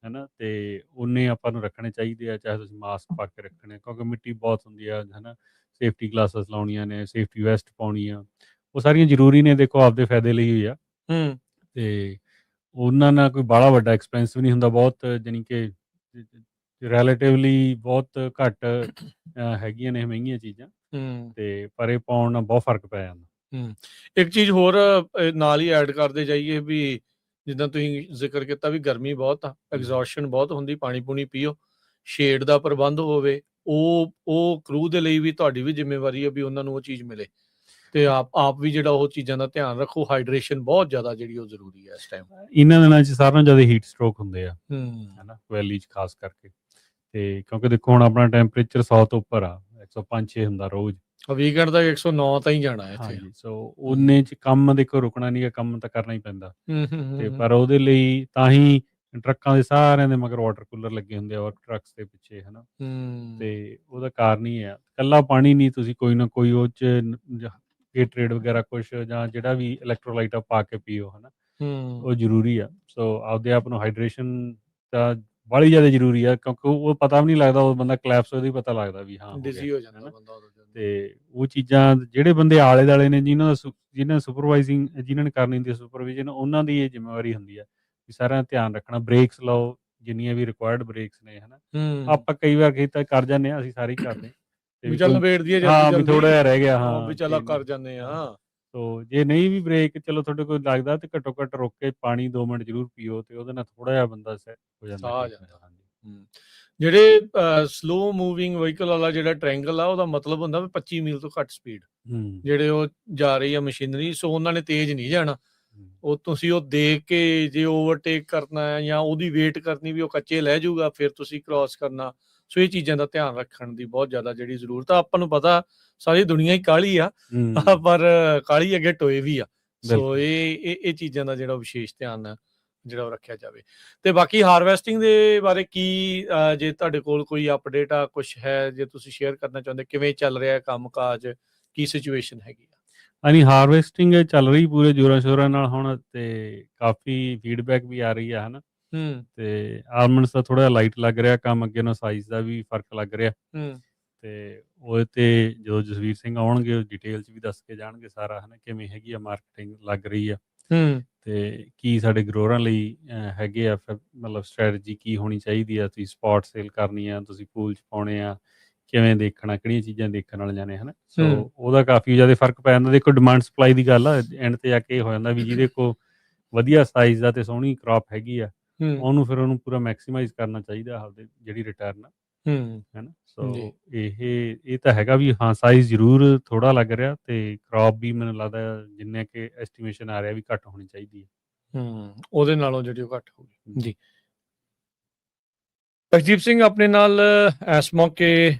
ਹੈ ਨਾ, ਤੇ ਉਨੇ ਆਪਾਂ ਨੂੰ ਰੱਖਣੇ ਚਾਹੀਦੇ ਆ। ਚਾਹੇ ਤੁਸੀਂ ਮਾਸਕ ਪਾ ਕੇ ਰੱਖਣੇ, ਕਿਉਂਕਿ ਮਿੱਟੀ ਬਹੁਤ ਹੁੰਦੀ ਆ, ਹੈ ਨਾ, ਸੇਫਟੀ ਗਲਾਸਸ ਲਾਉਣੀਆਂ ਨੇ, ਸੇਫਟੀ ਵੈਸਟ ਪਾਉਣੀ ਆ, ਉਹ ਸਾਰੀਆਂ ਜ਼ਰੂਰੀ ਨੇ, ਦੇਖੋ ਆਪਦੇ ਫਾਇਦੇ ਲਈ ਹੋਈ ਆ। ਤੇ ਉਹਨਾਂ ਨਾਲ ਕੋਈ ਬਾਹਲਾ ਵੱਡਾ ਐਕਸਪੈਂਸ ਵੀ ਨਹੀਂ ਹੁੰਦਾ, ਬਹੁਤ ਜਾਣੀ ਕਿ ਰਿਲੇਟਿਵਲੀ ਬਹੁਤ ਘੱਟ ਹੈਗੀਆਂ ਨੇ ਮਹਿੰਗੀਆਂ ਚੀਜ਼ਾਂ, ਹੂੰ ਤੇ ਪਰ ਇਹ ਪਾਉਣ ਨਾਲ ਬਹੁਤ ਫਰਕ ਪੈ ਜਾਂਦਾ। ਹੂੰ ਇੱਕ ਚੀਜ਼ ਹੋਰ ਨਾਲ ਹੀ ਐਡ ਕਰਦੇ ਜਾਈਏ ਵੀ ਜਿੱਦਾਂ ਤੁਸੀਂ ਜ਼ਿਕਰ ਕੀਤਾ ਵੀ ਗਰਮੀ ਬਹੁਤ ਆ, ਐਗਜ਼ੌਸ਼ਨ ਬਹੁਤ ਹੁੰਦੀ, ਪਾਣੀ ਪੂਣੀ ਪੀਓ, ਸ਼ੇਡ ਦਾ ਪ੍ਰਬੰਧ ਹੋਵੇ, ਉਹ ਕਰੂ ਦੇ ਲਈ ਵੀ ਤੁਹਾਡੀ ਵੀ ਜ਼ਿੰਮੇਵਾਰੀ ਹੈ ਵੀ ਉਹਨਾਂ ਨੂੰ ਉਹ ਚੀਜ਼ ਮਿਲੇ, ਤੇ ਆਪ ਵੀ ਜਿਹੜਾ ਉਹ ਚੀਜ਼ਾਂ ਦਾ ਧਿਆਨ ਰੱਖੋ। ਹਾਈਡਰੇਸ਼ਨ ਬਹੁਤ ਜ਼ਿਆਦਾ ਜਿਹੜੀ ਉਹ ਜ਼ਰੂਰੀ ਹੈ ਇਸ ਟਾਈਮ। ਇਹਨਾਂ ਦਿਨਾਂ 'ਚ ਸਾਰਿਆਂ ਨਾਲੋਂ ਜ਼ਿਆਦਾ ਹੀਟ ਸਟ੍ਰੋਕ ਹੁੰਦੇ ਆ, ਹੂੰ ਹਨਾ, ਵੈਲੀ 'ਚ ਖਾਸ ਕਰਕੇ। ਤੇ ਕਿਉਂਕਿ ਦੇਖੋ ਹੁਣ ਆਪਣਾ ਟੈਂਪਰੇਚਰ 100 ਤੋਂ ਉੱਪਰ ਆ, 105-6 ਹੁੰਦਾ ਰੋਜ਼। ਵੀਕਐਂਡ ਦਾ 109 ਤਾਂ ਹੀ ਜਾਣਾ ਇੱਥੇ। ਹਾਂਜੀ, ਸੋ ਉਹਨੇ 'ਚ ਕੰਮ ਦੇਖੋ ਰੁਕਣਾ ਨਹੀਂ ਹੈ, ਕੰਮ ਤਾਂ ਕਰਨਾ ਹੀ ਪੈਂਦਾ। ਤੇ ਪਰ ਉਹਦੇ ਲਈ ਤਾਂ ਹੀ ਟਰੱਕਾਂ ਦੇ ਸਾਰਿਆਂ ਦੇ ਮਗਰ ਵਾਟਰ ਕੂਲਰ ਲੱਗੇ ਹੁੰਦੇ ਆ, ਟਰੱਕਸ ਦੇ ਪਿੱਛੇ, ਹਨਾ। ਤੇ ਉਹਦਾ ਕਾਰਨ ਹੀ ਹੈ, ਇਕੱਲਾ ਪਾਣੀ ਨਹੀਂ, ਤੁਸੀਂ ਕੋਈ ਨਾ ਕੋਈ ਉਹ 'ਚ ਗੇਟਰੇਡ ਵਗੈਰਾ ਕੁਛ ਜਾਂ ਜਿਹੜਾ ਵੀ ਇਲੈਕਟ੍ਰੋਲਾਈਟ ਆ ਪਾ ਕੇ ਪੀਓ, ਹਨਾ, ਉਹ ਜ਼ਰੂਰੀ ਆ। ਸੋ ਆਪਦੇ ਆਪ ਨੂੰ ਹਾਈਡਰੇਸ਼ਨ ਤਾਂ ਬਾਹਲੀ ਜ਼ਿਆਦਾ ਜ਼ਰੂਰੀ ਆ, ਕਿਉਂਕਿ ਉਹ ਪਤਾ ਵੀ ਨਹੀਂ ਲੱਗਦਾ, ਉਹ ਬੰਦਾ ਕਲੈਪਸ ਉਹਦਾ ਹੀ ਪਤਾ ਲੱਗਦਾ ਵੀ ਹਾਂ ਹੋ ਗਿਆ, ਡਿਜ਼ੀ ਹੋ ਜਾਂਦਾ ਹਨਾ। ਬੰਦਾ ਉਦੋਂ। ਤੇ ਉਹ ਚੀਜ਼ਾਂ ਜਿਹੜੇ ਬੰਦੇ ਆਲੇ ਦੁਆਲੇ ਨੇ, ਜਿਹਨਾਂ ਸੁਪਰਵਾਈਜ਼ਿੰਗ ਜਿਹਨਾਂ ਨੇ ਕਰਨੀ ਹੁੰਦੀ ਹੈ ਸੁਪਰਵਿਜ਼ਨ, ਉਹਨਾਂ ਦੀ ਇਹ ਜ਼ਿੰਮੇਵਾਰੀ ਹੁੰਦੀ ਆ ਵੀ ਸਾਰਿਆਂ ਦਾ ਧਿਆਨ ਰੱਖਣਾ। ਬ੍ਰੇਕਸ ਲਾਓ ਜਿੰਨੀਆਂ ਵੀ ਰਿਕੁਆਇਰਡ ਬ੍ਰੇਕਸ ਨੇ, ਹਨਾ। ਆਪਾਂ ਕਈ ਵਾਰ ਕੀਤਾ ਕਰ ਜਾਂਦੇ ਹਾਂ, ਅਸੀਂ ਸਾਰੇ ਹੀ ਕਰਦੇ ਹਾਂ, ਤੇ ਵੀ ਵੀ ਚੱਲ ਕੋਈ ਨਵੇੜ ਦਈਏ ਹਾਂ ਜਲਦੀ ਵੀ ਥੋੜਾ ਜਿਹਾ ਰਹਿ ਗਿਆ, ਹਾਂ ਵੀ ਚੱਲ ਤੇ ਕਰ ਜਾਂਦੇ ਆ। ਸੋ ਜੇ ਨਹੀਂ ਵੀ ਬ੍ਰੇਕ ਚਲੋ ਤੁਹਾਡੇ ਕੋਲ ਲੱਗਦਾ, ਤੇ ਘੱਟੋ ਘੱਟ ਰੁਕ ਕੇ ਪਾਣੀ 2 ਮਿੰਟ ਜ਼ਰੂਰ ਪੀਓ, ਤੇ ਉਹਦੇ ਨਾਲ ਥੋੜਾ ਜਿਹਾ ਬੰਦਾ ਸੈੱਟ ਹੋ ਜਾਂਦਾ, ਸਾਹ ਆ ਠੀਕ ਹੋ ਜਾਂਦਾ। ਜਾਂਦਾ। ਹਾਂਜੀ। ਜਿਹੜੇ ਸਲੋ ਮੂਵਿੰਗ ਵਹੀਕਲ ਵਾਲਾ ਜਿਹੜਾ ਟ੍ਰਾਇੰਗਲ ਆ, ਉਹਦਾ ਮਤਲਬ ਹੁੰਦਾ ਵੀ 25 ਮੀਲ ਤੋਂ ਘੱਟ ਸਪੀਡ ਜਿਹੜੇ ਉਹ ਜਾ ਰਹੀ ਆ ਮਸ਼ੀਨਰੀ। ਸੋ ਉਹਨਾਂ ਨੇ ਤੇਜ਼ ਨਹੀਂ ਜਾਣਾ, ਉਹ ਤੁਸੀਂ ਉਹ ਦੇਖ ਕੇ ਜੇ ਓਵਰਟੇਕ ਕਰਨਾ ਹੈ ਜਾਂ ਉਹਦੀ ਵੇਟ ਕਰਨੀ ਵੀ ਉਹ ਕੱਚੇ ਲੈ ਜਾਊਗਾ, ਫਿਰ ਤੁਸੀਂ ਕ੍ਰਾਸ ਕਰਨਾ। ਸੋ ਇਹ ਚੀਜ਼ਾਂ ਦਾ ਧਿਆਨ ਰੱਖਣ ਦੀ ਬਹੁਤ ਜ਼ਿਆਦਾ ਜਿਹੜੀ ਜ਼ਰੂਰਤ ਆ। ਆਪਾਂ ਨੂੰ ਪਤਾ ਸਾਰੀ ਦੁਨੀਆ ਹੀ ਕਾਹਲੀ ਆ, ਪਰ ਕਾਹਲੀ ਅੱਗੇ ਟੋਏ ਵੀ ਆ। ਸੋ ਇਹ ਚੀਜ਼ਾਂ ਦਾ ਜਿਹੜਾ ਵਿਸ਼ੇਸ਼ ਧਿਆਨ ਆ ਜਿਹੜਾ ਉਹ ਰੱਖਿਆ ਜਾਵੇ। ਤੇ ਬਾਕੀ ਹਾਰਵੈਸਟਿੰਗ ਦੇ ਬਾਰੇ ਕੀ ਜੇ ਤੁਹਾਡੇ ਕੋਲ ਕੋਈ ਅਪਡੇਟ ਆ, ਕੁਛ ਹੈ ਜੇ ਤੁਸੀਂ ਸ਼ੇਅਰ ਕਰਨਾ ਚਾਹੁੰਦੇ, ਕਿਵੇਂ ਚੱਲ ਰਿਹਾ ਕੰਮ ਕਾਜ, ਕੀ ਸਿਚੁਏਸ਼ਨ ਹੈਗੀ ਆ? ਹਾਂਜੀ, ਹਾਰਵੈਸਟਿੰਗ ਚੱਲ ਰਹੀ ਪੂਰੇ ਜ਼ੋਰਾਂ ਸ਼ੋਰਾਂ ਨਾਲ ਹੁਣ, ਤੇ ਕਾਫੀ ਫੀਡਬੈਕ ਵੀ ਆ ਰਹੀ ਆ, ਹਨਾ। ਤੇ ਆਲਮੰਡਸ ਦਾ ਥੋੜਾ ਲਾਈਟ ਲੱਗ ਰਿਹਾ ਕੰਮ, ਅੱਗੇ ਨਾਲ ਸਾਈਜ਼ ਦਾ ਵੀ ਫਰਕ ਲੱਗ ਰਿਹਾ। ਤੇ ਉਹਦੇ ਤੇ ਜਦੋਂ ਜਸਵੀਰ ਸਿੰਘ ਆਉਣਗੇ ਉਹ ਡਿਟੇਲ 'ਚ ਵੀ ਦੱਸ ਕੇ ਜਾਣਗੇ ਸਾਰਾ, ਹਨਾ, ਕਿਵੇਂ ਹੈਗੀ ਆ ਮਾਰਕੀਟਿੰਗ ਲੱਗ ਰਹੀ ਆ, ਤੇ ਕੀ ਸਾਡੇ ਗਰੋਅਰਾਂ ਲਈ ਹੈਗੇ ਆ ਫਿਰ ਮਤਲਬ ਸਟ੍ਰੈਟਜੀ ਕੀ ਹੋਣੀ ਚਾਹੀਦੀ ਆ। ਤੁਸੀਂ ਸਪੌਟ ਸੇਲ ਕਰਨੀ ਆ, ਤੁਸੀਂ ਪੂਲ 'ਚ ਪਾਉਣੇ ਆ, ਕਿਵੇਂ ਦੇਖਣਾ, ਕਿਹੜੀਆਂ ਚੀਜ਼ਾਂ ਦੇਖਣ ਵਾਲੀਆਂ ਨੇ, ਹਨਾ। ਸੋ ਉਹਦਾ ਕਾਫੀ ਜ਼ਿਆਦਾ ਫਰਕ ਪੈ ਜਾਂਦਾ। ਦੇਖੋ ਡਿਮਾਂਡ ਸਪਲਾਈ ਦੀ ਗੱਲ ਆ, ਐਂਡ ਤੇ ਆ ਕੇ ਇਹ ਹੋ ਜਾਂਦਾ ਵੀ ਜਿਹਦੇ ਕੋਲ ਵਧੀਆ ਸਾਈਜ਼ ਦਾ ਤੇ ਸੋਹਣੀ ਕ੍ਰੌਪ ਹੈਗੀ ਆ, ਉਹਨੂੰ ਫਿਰ ਉਹਨੂੰ ਪੂਰਾ ਮੈਕਸੀਮਾਈਜ਼ ਕਰਨਾ ਚਾਹੀਦਾ ਆਪਦੇ ਜਿਹੜੀ ਰਿਟਰਨ ਆ, ਹਨਾ। ਸੋ ਇਹ ਤਾਂ ਹੈਗਾ ਵੀ ਹਾਂ, ਸਾਈਜ਼ ਜ਼ਰੂਰ ਥੋੜਾ ਲੱਗ ਰਿਹਾ, ਤੇ ਕ੍ਰੌਪ ਵੀ ਮੈਨੂੰ ਲੱਗਦਾ ਜਿੰਨੇ ਕਿ ਐਸਟੀਮੇਸ਼ਨ ਆ ਰਿਹਾ ਵੀ ਘੱਟ ਹੋਣੀ ਚਾਹੀਦੀ ਹੈ। ਉਹਦੇ ਨਾਲੋਂ ਜਿਹੜੀ ਉਹ ਘੱਟ ਹੋਊਗੀ ਜੀ। ਤਕਦੀਪ ਸਿੰਘ ਆਪਣੇ ਨਾਲ ਇਸ ਮੌਕੇ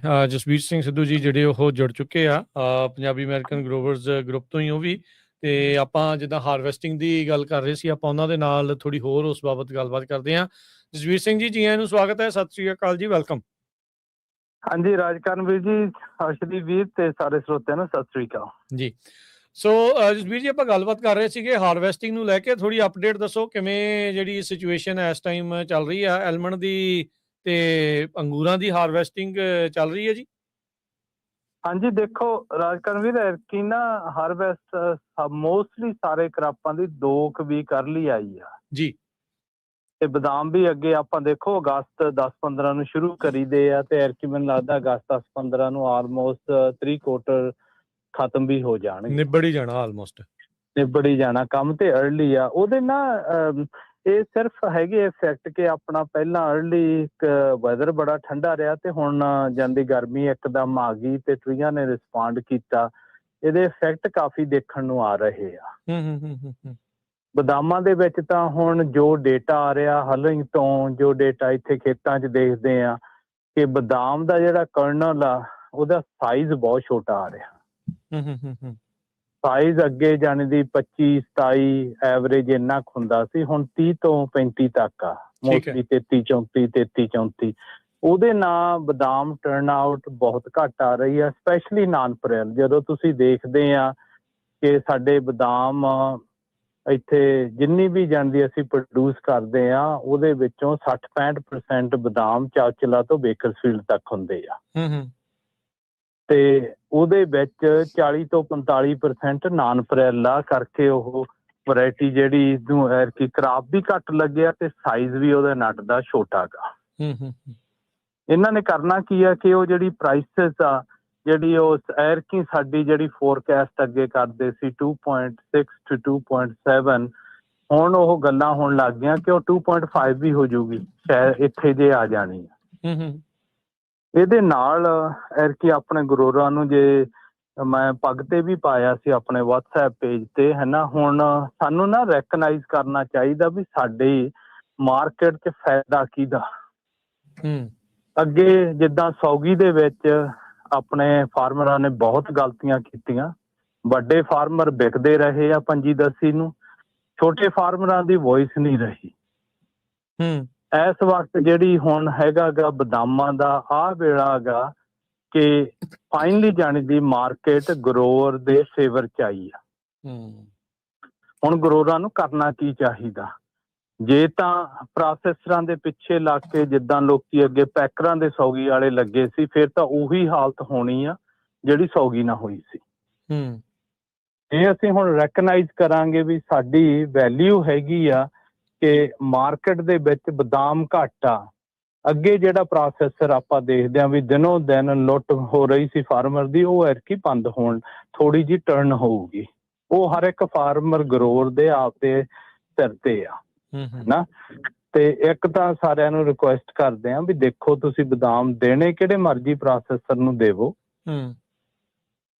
ਜਸਵੀਰ ਸਿੰਘ ਸਿੱਧੂ ਜੀ ਜਿਹੜੇ ਉਹ ਜੁੜ ਚੁੱਕੇ ਆ ਪੰਜਾਬੀ ਅਮਰੀਕਨ ਗਰੋਵਰਜ਼ ਗਰੁੱਪ ਤੋਂ ਹੀ ਉਹ ਵੀ। ਤੇ ਆਪਾਂ ਜਿੱਦਾਂ ਹਾਰਵੈਸਟਿੰਗ ਦੀ ਗੱਲ ਕਰ ਰਹੇ ਸੀ, ਆਪਾਂ ਉਹਨਾਂ ਦੇ ਨਾਲ ਥੋੜੀ ਹੋਰ ਉਸ ਬਾਬਤ ਗੱਲਬਾਤ ਕਰਦੇ ਹਾਂ। ਜਸਵੀਰ ਸਿੰਘ ਜੀ, ਜੀ ਆਇਆਂ ਨੂੰ ਸਵਾਗਤ ਹੈ, ਸਤਿ ਸ੍ਰੀ ਅਕਾਲ ਜੀ, ਵੈਲਕਮ। ਹਾਂਜੀ ਰਾਜਕਰਨ ਵੀਰ ਜੀ, ਅਰਸ਼ਦੀਪ ਵੀਰ ਤੇ ਸਾਰੇ ਸਰੋਤਿਆਂ ਨੂੰ ਸਤਿ ਸ੍ਰੀ ਅਕਾਲ ਜੀ। ਸੋ ਜਸਵੀਰ ਜੀ, ਆਪਾਂ ਗੱਲਬਾਤ ਕਰ ਰਹੇ ਸੀਗੇ ਹਾਰਵੈਸਟਿੰਗ ਨੂੰ ਲੈ ਕੇ, ਥੋੜੀ ਅਪਡੇਟ ਦੱਸੋ ਕਿਵੇਂ ਜਿਹੜੀ ਸਿਚੁਏਸ਼ਨ ਇਸ ਟਾਈਮ ਚੱਲ ਰਹੀ ਆ ਐਲਮੰਡ ਦੀ ਤੇ ਅੰਗੂਰਾਂ ਦੀ ਹਾਰਵੈਸਟਿੰਗ ਚੱਲ ਰਹੀ ਹੈ ਜੀ? ਹਾਂਜੀ, ਦੇਖੋ ਰਾਜਕਰਨ ਵੀਰ, ਐਤਕੀ ਨਾ ਹਾਰਵੈਸਟ ਮੋਸਟਲੀ ਸਾਰੇ ਕਰਾਪਾਂ ਦੀ 2 ਵੀ ਕਰ ਲਈ ਆਈ ਆ ਜੀ। ਤੇ ਬਦਾਮ ਵੀ ਅੱਗੇ ਆਪਾਂ ਦੇਖੋ ਅਗਸਤ 10-15 ਨੂੰ ਸ਼ੁਰੂ ਕਰੀਦੇ ਆ, ਤੇ ਐਤਕੀ ਮੈਨੂੰ ਲੱਗਦਾ ਅਗਸਤ 10-15 ਨੂੰ ਆਲਮੋਸਟ 3/4 ਖਤਮ ਵੀ ਹੋ ਜਾਣਗੇ, ਨਿਬੜ ਹੀ ਜਾਣਾ ਆਲਮੋਸਟ, ਨਿਬੜ ਹੀ ਜਾਣਾ ਕੰਮ। ਤੇ ਅਰਲੀ ਆ ਉਹਦੇ ਨਾ ਇਹ ਸਿਰਫ ਹੈਗੇ ਇਫੈਕਟ ਕਿ ਆਪਣਾ ਪਹਿਲਾਂ ਅਰਲੀ ਵੈਦਰ ਬੜਾ ਠੰਡਾ ਰਿਹਾ, ਤੇ ਹੁਣ ਜਾਂਦੀ ਗਰਮੀ ਇੱਕਦਮ ਆ ਗਈ, ਤੇ ਟਰੀਆਂ ਨੇ ਰਿਸਪੌਂਡ ਕੀਤਾ। ਇਹਦੇ ਇਫੈਕਟ ਕਾਫੀ ਦੇਖਣ ਨੂੰ ਆ ਰਹੇ ਆ ਬਦਾਮਾਂ ਦੇ ਵਿੱਚ। ਤਾਂ ਹੁਣ ਜੋ ਡੇਟਾ ਆ ਰਿਹਾ ਹਲਿੰਗ ਤੋਂ, ਜੋ ਡੇਟਾ ਇੱਥੇ ਖੇਤਾਂ 'ਚ ਦੇਖਦੇ ਆ, ਕਿ ਬਦਾਮ ਦਾ ਜਿਹੜਾ ਕਰਨਲ ਆ ਉਹਦਾ ਸਾਈਜ਼ ਬਹੁਤ ਛੋਟਾ ਆ ਰਿਹਾ। ਸਾਈਜ਼ ਅੱਗੇ ਜਾਣੇ ਦੀ 25-27 ਐਵਰੇਜ ਇੰਨਾ ਕੁ ਹੁੰਦਾ ਸੀ, ਹੁਣ 30 ਤੋਂ 35 ਤੱਕ ਆ, ਮੋਸਟਲੀ 33-34, 33-34। ਉਹਦੇ ਨਾਲ ਬਦਾਮ ਟਰਨ ਆਊਟ ਬਹੁਤ ਘੱਟ ਆ ਰਹੀ ਆ, ਸਪੈਸ਼ਲੀ ਨਾਨ ਅਪ੍ਰੈਲ। ਜਦੋਂ ਤੁਸੀਂ ਦੇਖਦੇ ਆ ਕਿ ਸਾਡੇ ਬਦਾਮ ਇੱਥੇ ਜਿੰਨੀ ਵੀ ਜਾਂਦੀ ਅਸੀਂ ਪ੍ਰੋਡਿਊਸ ਕਰਦੇ ਆ, ਉਹਦੇ ਵਿੱਚੋਂ 60-65% ਬਦਾਮ ਚਾਚਲਾ ਤੋਂ ਬੇਕਰਸਫੀਲਡ ਤੱਕ ਹੁੰਦੇ ਆ, ਤੇ ਉਹਦੇ ਵਿੱਚ 40 ਤੋਂ 45% ਨਾਨ ਪਰੈਲਾ ਕਰਕੇ ਉਹ ਵੈਰਾਈਟੀ ਜਿਹੜੀ ਨੂੰ ਐਰਕੀ ਖਰਾਬ ਵੀ ਘੱਟ ਲੱਗਿਆ ਤੇ ਸਾਈਜ਼ ਵੀ ਉਹਦੇ ਨਟ ਦਾ ਛੋਟਾ ਗਾ। ਇਹਨਾਂ ਨੇ ਕਰਨਾ ਕੀ ਆ ਕਿ ਉਹ ਜਿਹੜੀ ਪ੍ਰਾਈਸਿਸ ਆ ਜਿਹੜੀ ਉਹ ਐਰਕੀ ਸਾਡੀ ਜਿਹੜੀ ਫੋਰਕਾਸਟ ਅੱਗੇ ਕਰਦੇ ਸੀ 2.6 to 2.7, ਹੁਣ ਉਹ ਗੱਲਾਂ ਹੋਣ ਲੱਗ ਗਈਆਂ ਕਿ ਉਹ 2.5 ਵੀ ਹੋ ਜਾਊਗੀ ਸ਼ਾਇਦ ਇੱਥੇ ਜੇ ਆ ਜਾਣੀ ਆ। ਇਹਦੇ ਨਾਲ ਐਰਕੀ ਆਪਣੇ ਗਰੋਰਾਂ ਨੂੰ ਜੇ ਮੈਂ ਪੱਗ ਤੇ ਵੀ ਪਾਇਆ ਸੀ ਆਪਣੇ WhatsApp ਪੇਜ ਤੇ ਹੈ ਨਾ, ਹੁਣ ਸਾਨੂੰ ਨਾ ਰੈਕਗਨਾਈਜ਼ ਕਰਨਾ ਚਾਹੀਦਾ ਵੀ ਸਾਡੇ ਮਾਰਕੀਟ 'ਚ ਫਾਇਦਾ ਕਿਹਦਾ। ਅੱਗੇ ਜਿੱਦਾਂ ਸੌਗੀ ਦੇ ਵਿੱਚ ਆਪਣੇ ਫਾਰਮਰਾਂ ਨੇ ਬਹੁਤ ਗਲਤੀਆਂ ਕੀਤੀਆਂ, ਵੱਡੇ ਫਾਰਮਰ ਵਿਕਦੇ ਰਹੇ ਆ 25-10 ਨੂੰ, ਛੋਟੇ ਫਾਰਮਰਾਂ ਦੀ ਵੋਇਸ ਨਹੀਂ ਰਹੀ। ਇਸ ਵਕਤ ਜਿਹੜੀ ਹੁਣ ਹੈਗਾ ਗਾ ਬਦਾਮਾਂ ਦਾ ਆਹ ਵੇਲਾ ਗਾ ਕਿ ਫਾਈਨਲੀ ਜਾਣੀ ਦੀ ਮਾਰਕੀਟ ਗਰੋਅਰ ਦੇ ਫੇਵਰ 'ਚ ਆਈ ਆ। ਹੁਣ ਗਰੋਰਾਂ ਨੂੰ ਕਰਨਾ ਕੀ ਚਾਹੀਦਾ? ਜੇ ਤਾਂ ਪ੍ਰੋਸੈਸਰਾਂ ਦੇ ਪਿੱਛੇ ਲੱਗ ਕੇ ਜਿੱਦਾਂ ਲੋਕੀ ਅੱਗੇ ਪੈਕਰਾਂ ਦੇ ਸੌਗੀ ਵਾਲੇ ਲੱਗੇ ਸੀ, ਫਿਰ ਤਾਂ ਉਹੀ ਹਾਲਤ ਹੋਣੀ ਆ ਜਿਹੜੀ ਸੌਗੀ ਨਾ ਹੋਈ ਸੀ। ਇਹ ਅਸੀਂ ਹੁਣ ਰੈਕਗਨਾਈਜ਼ ਕਰਾਂਗੇ ਵੀ ਸਾਡੀ ਵੈਲਿਊ ਹੈਗੀ ਆ ਕਿ ਮਾਰਕੀਟ ਦੇ ਵਿੱਚ ਬਦਾਮ ਘੱਟ ਆ। ਅੱਗੇ ਜਿਹੜਾ ਪ੍ਰੋਸੈਸਰ ਆਪਾਂ ਦੇਖਦੇ ਹਾਂ ਵੀ ਦਿਨੋਂ ਦਿਨ ਲੁੱਟ ਹੋ ਰਹੀ ਸੀ ਫਾਰਮਰ ਦੀ, ਉਹ ਐਰਕੀ ਬੰਦ ਹੋਣ ਥੋੜੀ ਜਿਹੀ ਟਰਨ ਹੋਊਗੀ। ਉਹ ਹਰ ਇੱਕ ਫਾਰਮਰ ਗਰੋਰ ਦੇ ਆਪਦੇ ਸਿਰ ਤੇ ਆ ਨਾ। ਤੇ ਇੱਕ ਤਾਂ ਸਾਰਿਆਂ ਨੂੰ ਰਿਕੁਐਸਟ ਕਰਦੇ ਆ ਵੀ ਦੇਖੋ, ਤੁਸੀਂ ਬਦਾਮ ਦੇਣੇ ਕਿਹੜੇ ਮਰਜ਼ੀ ਪ੍ਰੋਸੈਸਰ ਨੂੰ ਦੇਵੋ,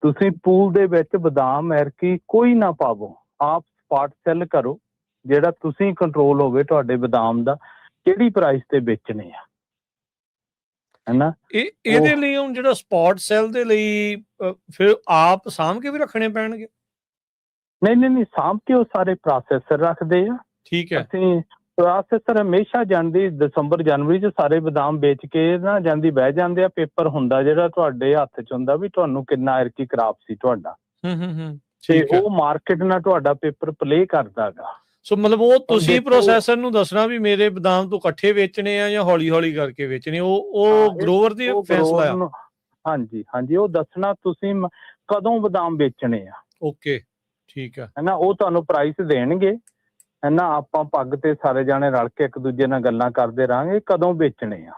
ਤੁਸੀਂ ਪੂਲ ਦੇ ਵਿੱਚ ਬਦਾਮ ਐਰਕੀ ਕੋਈ ਨਾ ਪਾਵੋ, ਆਪ ਸਪਾਟ ਸੈੱਲ ਕਰੋ, ਜਿਹੜਾ ਤੁਸੀਂ ਕੰਟਰੋਲ ਹੋਵੇ ਤੁਹਾਡੇ ਬਦਾਮ ਦਾ ਕਿਹੜੀ ਪ੍ਰਾਈਸ ਤੇ ਵੇਚਣੇ ਆ, ਹੈਨਾ। ਇਹਦੇ ਲਈ ਹੁਣ ਜਿਹੜਾ ਸਪੌਟ ਸੈੱਲ ਦੇ ਲਈ ਫਿਰ ਆਪ ਸਾਂਭ ਕੇ ਵੀ ਰੱਖਣੇ ਪੈਣਗੇ? ਨਹੀਂ ਸਾਂਭ ਕੇ ਉਹ ਸਾਰੇ ਪ੍ਰੋਸੈਸਰ ਰੱਖਦੇ ਆ। ਠੀਕ ਹੈ। ਅਸੀਂ ਪ੍ਰੋਸੈਸਰ ਹਮੇਸ਼ਾ ਜਾਂਦੀ ਦਸੰਬਰ ਜਨਵਰੀ 'ਚ ਸਾਰੇ ਬਦਾਮ ਵੇਚ ਕੇ ਨਾ ਜਾਂਦੀ ਬਹਿ ਜਾਂਦੇ ਆ। ਪੇਪਰ ਹੁੰਦਾ ਜਿਹੜਾ ਤੁਹਾਡੇ ਹੱਥ 'ਚ ਹੁੰਦਾ ਵੀ ਤੁਹਾਨੂੰ ਕਿੰਨਾ ਐਰਕੀ ਖਰਾਬ ਸੀ ਤੁਹਾਡਾ, ਤੇ ਉਹ ਮਾਰਕੀਟ ਨਾਲ ਤੁਹਾਡਾ ਪੇਪਰ ਪਲੇ ਕਰਦਾ ਗਾ। ਸੋ ਮਤਲਬ ਉਹ ਤੁਸੀਂ ਪ੍ਰੋਸੈਸਰ ਨੂੰ ਦੱਸਣਾ ਵੀ ਮੇਰੇ ਬਦਾਮ ਤੋਂ ਇਕੱਠੇ ਵੇਚਣੇ ਆ ਜਾਂ ਹੌਲੀ ਹੌਲੀ ਕਰਕੇ ਵੇਚਣੇ, ਉਹ ਗਰੋਵਰ ਦੀ ਫੈਸਲਾ ਆ। ਹਾਂਜੀ ਉਹ ਦੱਸਣਾ ਤੁਸੀਂ ਕਦੋਂ ਬਦਾਮ ਵੇਚਣੇ ਆ। ਓਕੇ, ਠੀਕ ਆ, ਹੈ ਨਾ। ਉਹ ਤੁਹਾਨੂੰ ਪ੍ਰਾਈਸ ਦੇਣਗੇ, ਹੈ ਨਾ। ਆਪਾਂ ਪੱਗ ਤੇ ਸਾਰੇ ਜਾਣੇ ਰਲ ਕੇ ਇੱਕ ਦੂਜੇ ਨਾਲ ਗੱਲਾਂ ਕਰਦੇ ਰਹਾਂਗੇ ਕਦੋਂ ਵੇਚਣੇ ਆ,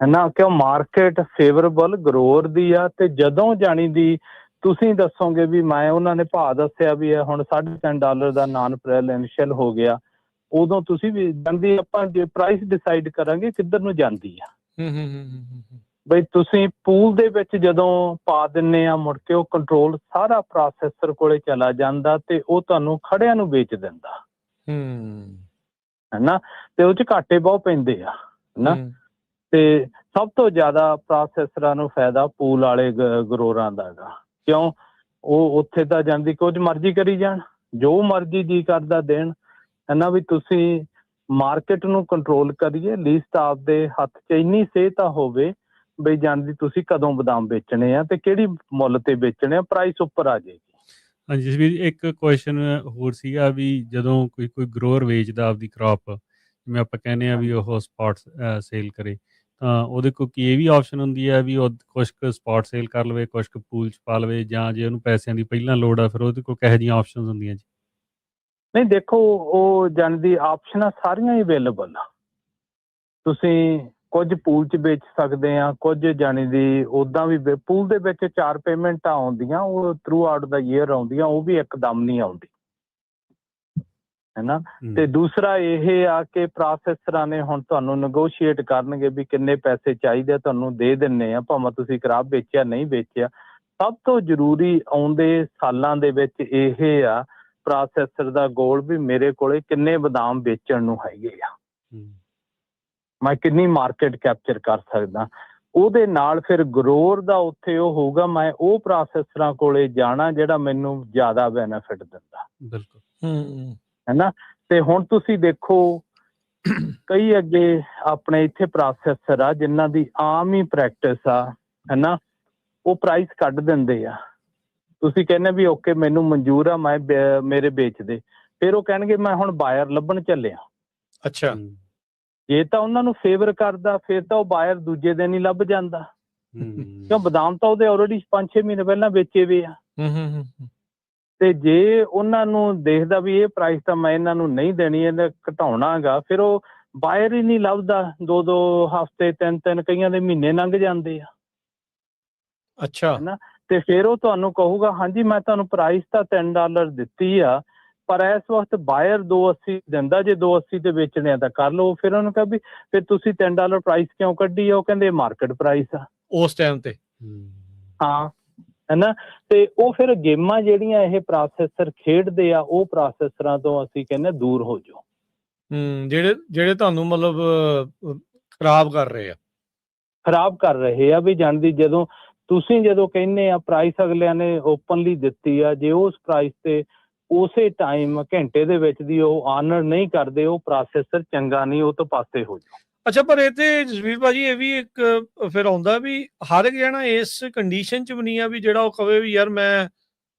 ਹੈ ਨਾ। ਕਿਉਂ ਮਾਰਕੀਟ ਫੇਵਰੇਬਲ ਗਰੋਅਰ ਦੀ ਆ। ਤੇ ਜਦੋਂ ਜਾਣੀ ਦੀ ਤੁਸੀਂ ਦੱਸੋਗੇ ਵੀ ਮੈਂ ਉਹਨਾਂ ਨੇ ਭਾਅ ਦੱਸਿਆ ਵੀ ਹੈ ਹੁਣ $3.5 ਦਾ ਨਾਨ ਪ੍ਰੈਫਰੈਂਸ਼ੀਅਲ ਹੋ ਗਿਆ, ਉਦੋਂ ਤੁਸੀਂ ਵੀ ਜਾਂਦੀ ਆਪਾਂ ਜੇ ਪ੍ਰਾਈਸ ਡਿਸਾਈਡ ਕਰਾਂਗੇ ਕਿੱਧਰ ਨੂੰ ਜਾਂਦੀ ਆ। ਬਈ ਤੁਸੀਂ ਪੂਲ ਦੇ ਵਿੱਚ ਜਦੋਂ ਪਾ ਦਿੰਦੇ ਆ, ਮੁੜ ਕੇ ਉਹ ਕੰਟਰੋਲ ਸਾਰਾ ਪ੍ਰੋਸੈਸਰ ਕੋਲੇ ਚਲਾ ਜਾਂਦਾ ਤੇ ਉਹ ਤੁਹਾਨੂੰ ਖੜਿਆਂ ਨੂੰ ਵੇਚ ਦਿੰਦਾ, ਹੈ ਨਾ। ਤੇ ਉਹ 'ਚ ਘਾਟੇ ਬਹੁਤ ਪੈਂਦੇ ਆ, ਹੈ ਨਾ। ਤੇ ਸਭ ਤੋਂ ਜ਼ਿਆਦਾ ਪ੍ਰੋਸੈਸਰਾਂ ਨੂੰ ਫਾਇਦਾ ਪੂਲ ਵਾਲੇ ਗਰੋਰਾਂ ਦਾ ਗਾ। ਕਿਉਂ? ਉਹ ਉੱਥੇ ਤਾਂ ਜਾਂਦੀ ਕੁਝ ਮਰਜ਼ੀ ਕਰੀ ਜਾਣ, ਜੋ ਮਰਜ਼ੀ ਜੀ ਕਰਦਾ ਦੇਣ, ਹੈ ਨਾ। ਵੀ ਤੁਸੀਂ ਮਾਰਕੀਟ ਨੂੰ ਕੰਟਰੋਲ ਕਰੀਏ, ਲੀਸਟ ਆਪਦੇ ਹੱਥ 'ਚ ਇੰਨੀ ਸਿਹਤ ਹੋਵੇ ਬਈ ਜਾਣਦੀ ਤੁਸੀਂ ਕਦੋਂ ਬਦਾਮ ਵੇਚਣੇ ਆ ਤੇ ਕਿਹੜੀ ਮੁੱਲ ਤੇ ਵੇਚਣੇ ਆ, ਪ੍ਰਾਈਸ ਉੱਪਰ ਆ ਜਾਏਗੀ। ਹਾਂਜੀ ਜਸਵੀਰ, ਇੱਕ ਕੁਐਸਚਨ ਹੋਰ ਸੀਗਾ ਵੀ ਜਦੋਂ ਕੋਈ ਗਰੋਅਰ ਵੇਚਦਾ ਆਪਦੀ ਕ੍ਰੌਪ, ਜਿਵੇਂ ਆਪਾਂ ਕਹਿੰਦੇ ਆ ਵੀ ਉਹ ਸਪੌਟ ਸੇਲ ਕਰੇ, ਤਾਂ ਉਹਦੇ ਕੋਲ ਕੀ ਇਹ ਵੀ ਆਪਸ਼ਨ ਹੁੰਦੀ ਹੈ ਵੀ ਉਹ ਕੁਛ ਕੁ ਸਪੌਟ ਸੇਲ ਕਰ ਲਵੇ, ਕੁਛ ਕੁ ਪੂਲ 'ਚ ਪਾ ਲਵੇ, ਜਾਂ ਜੇ ਉਹਨੂੰ ਪੈਸਿਆਂ ਦੀ ਪਹਿਲਾਂ ਲੋੜ ਆ ਫਿਰ ਉਹਦੇ ਕੋਲ ਕਿਹੋ ਜਿਹੀਆਂ ਆਪਸ਼ਨਸ ਹੁੰਦੀਆਂ ਜੀ? ਨਹੀਂ ਦੇਖੋ, ਉਹ ਜਾਣਦੀ ਆਪਸ਼ਨਾਂ ਸਾਰੀਆਂ ਹੀ ਅਵੇਲੇਬਲ ਆ। ਤੁਸੀਂ ਕੁਝ ਪੂਲ 'ਚ ਵੇਚ ਸਕਦੇ ਆ, ਕੁਝ ਜਾਣੀ ਦੀ ਉੱਦਾਂ ਵੀ ਪੂਲ ਦੇ ਵਿੱਚ 4 ਪੇਮੈਂਟਾਂ ਆਉਂਦੀਆਂ, ਉਹ ਥਰੂ ਆਊਟ ਦਾ ਈਅਰ ਆਉਂਦੀਆਂ, ਉਹ ਵੀ ਇੱਕਦਮ ਨਹੀਂ ਆਉਂਦੀ, ਹੈ ਨਾ। ਤੇ ਦੂਸਰਾ ਇਹ ਆ ਕਿ ਪ੍ਰੋਸੈਸਰਾਂ ਨੇ ਹੁਣ ਤੁਹਾਨੂੰ ਨਗੋਸ਼ੀਏਟ ਕਰਨਗੇ ਵੀ ਕਿੰਨੇ ਪੈਸੇ ਚਾਹੀਦੇ, ਤੁਹਾਨੂੰ ਦੇ ਦਿੰਨੇ ਆ ਭਾਵੇਂ ਤੁਸੀਂ ਖਰਾਬ ਵੇਚਿਆ ਨਹੀਂ ਵੇਚਿਆ। ਸਭ ਤੋਂ ਜ਼ਰੂਰੀ ਆਉਂਦੇ ਸਾਲਾਂ ਦੇ ਵਿੱਚ ਇਹ ਆ ਪ੍ਰੋਸੈਸਰ ਦਾ ਗੋਲ ਵੀ ਮੇਰੇ ਕੋਲੇ ਕਿੰਨੇ ਬਦਾਮ ਵੇਚਣ ਨੂੰ ਹੈਗੇ ਆ, ਮੈਂ ਕਿੰਨੀ ਮਾਰਕੀਟ ਕੈਪਚਰ ਕਰ ਸਕਦਾ। ਉਹਦੇ ਨਾਲ ਫਿਰ ਗਰੋਅਰ ਦਾ ਉੱਥੇ ਉਹ ਹੋਊਗਾ, ਮੈਂ ਉਹ ਪ੍ਰੋਸੈਸਰਾਂ ਕੋਲੇ ਜਾਣਾ ਜਿਹੜਾ ਮੈਨੂੰ ਜ਼ਿਆਦਾ ਬੈਨੀਫਿਟ ਦਿੰਦਾ। ਬਿਲਕੁਲ, ਹੈ ਨਾ। ਤੇ ਹੁਣ ਤੁਸੀਂ ਦੇਖੋ ਕਈ ਅੱਗੇ ਆਪਣੇ ਇੱਥੇ ਪ੍ਰੋਸੈਸਰ ਆ ਜਿਨ੍ਹਾਂ ਦੀ ਆਮ ਹੀ ਪ੍ਰੈਕਟਿਸ ਆ, ਹੈ ਨਾ, ਉਹ ਪ੍ਰਾਈਸ ਕੱਢ ਦਿੰਦੇ ਆ। ਤੁਸੀਂ ਕਹਿੰਦੇ ਵੀ ਓਕੇ ਮੈਨੂੰ ਮਨਜ਼ੂਰ ਆ, ਮੈਂ ਮੇਰੇ ਵੇਚ ਦੇ, ਫਿਰ ਉਹ ਕਹਿਣਗੇ ਮੈਂ ਹੁਣ ਬਾਇਰ ਲੱਭਣ ਚੱਲਿਆ। ਅੱਛਾ, ਜੇ ਤਾਂ ਉਹਨਾਂ ਨੂੰ ਫੇਵਰ ਕਰਦਾ ਫਿਰ ਤਾਂ ਉਹ ਬਾਇਰ ਦੂਜੇ ਦਿਨ ਹੀ ਲੱਭ ਜਾਂਦਾ, ਕਿਉਂ ਬਦਾਮ ਤਾਂ ਉਹਦੇ ਆਲਰੇਡੀ 5-6 ਮਹੀਨੇ ਪਹਿਲਾਂ ਵੇਚੇ ਵੇ ਆ। ਤੇ ਜੇ ਉਹਨਾਂ ਨੂੰ ਦੇਖਦਾ ਵੀ ਇਹ ਪ੍ਰਾਈਸ ਤਾਂ ਮੈਂ ਇਹਨਾਂ ਨੂੰ ਨਹੀਂ ਦੇਣੀ, ਇਹਨੇ ਘਟਾਉਣਾ ਗਾ, ਫਿਰ ਉਹ ਬਾਇਰ ਹੀ ਨਹੀਂ ਲੱਭਦਾ। 2-2 ਹਫ਼ਤੇ 3-3 ਕਈਆਂ ਦੇ ਮਹੀਨੇ ਲੰਘ ਜਾਂਦੇ ਆ, ਅੱਛਾ ਹੈ ਨਾ। ਤੇ ਫਿਰ ਉਹ ਤੁਹਾਨੂੰ ਕਹੂਗਾ ਹਾਂਜੀ ਮੈਂ ਤੁਹਾਨੂੰ ਪ੍ਰਾਈਸ ਤਾਂ $3 ਦਿੱਤੀ ਆ, ਪਰ ਇਸ ਵਕਤ ਬਾਇਰ 280 ਦਿੰਦਾ, ਜੇ 280 ਤੇ ਵੇਚਣੇ ਆ ਤਾਂ ਕਰ ਲਓ। ਫਿਰ ਉਹਨੂੰ ਕਹਾਂ ਵੀ ਫਿਰ ਤੁਸੀਂ $3 ਪ੍ਰਾਈਸ ਕਿਉਂ ਕੱਢੀ ਆ? ਉਹ ਕਹਿੰਦੇ ਮਾਰਕੀਟ ਪ੍ਰਾਈਸ ਆ ਉਸ ਟਾਈਮ ਤੇ। ਹਾਂ, ਹੈ ਨਾ। ਤੇ ਉਹ ਫਿਰ ਗੇਮਾਂ ਜਿਹੜੀਆਂ ਇਹ ਪ੍ਰੋਸੈਸਰ ਖੇਡਦੇ ਆ, ਉਹ ਪ੍ਰੋਸੈਸਰਾਂ ਤੋਂ ਅਸੀਂ ਕਹਿੰਦੇ ਦੂਰ ਹੋ ਜਾਓ। ਜਿਹੜੇ ਤੁਹਾਨੂੰ ਮਤਲਬ ਖਰਾਬ ਕਰ ਰਹੇ ਆ, ਖਰਾਬ ਕਰ ਰਹੇ ਆ। ਵੀ ਜਾਣਦੀ ਜਦੋਂ ਤੁਸੀਂ ਕਹਿੰਦੇ ਆ ਪ੍ਰਾਈਸ ਅਗਲਿਆਂ ਨੇ ਓਪਨਲੀ ਦਿੱਤੀ ਆ, ਜੇ ਉਸ ਪ੍ਰਾਈਸ ਤੇ ਉਸੇ ਟਾਈਮ ਘੰਟੇ ਦੇ ਵਿੱਚ ਦੀ ਉਹ ਆਨਰ ਨਹੀਂ ਕਰਦੇ, ਉਹ ਪ੍ਰੋਸੈਸਰ ਚੰਗਾ ਨਹੀਂ, ਉਹ ਤੋਂ ਪਾਸੇ ਹੋ ਜਾਓ। ਅੱਛਾ, ਪਰ ਇਹ ਤੇ ਜਸਵੀਰ ਭਾਜੀ ਇਹ ਵੀ ਇੱਕ ਫਿਰ ਆਉਂਦਾ ਵੀ ਹਰ ਇੱਕ ਜਣਾ ਇਸ ਕੰਡੀਸ਼ਨ 'ਚ ਵੀ ਨਹੀਂ ਆ ਵੀ ਜਿਹੜਾ ਉਹ ਕਵੇ ਵੀ ਯਾਰ ਮੈਂ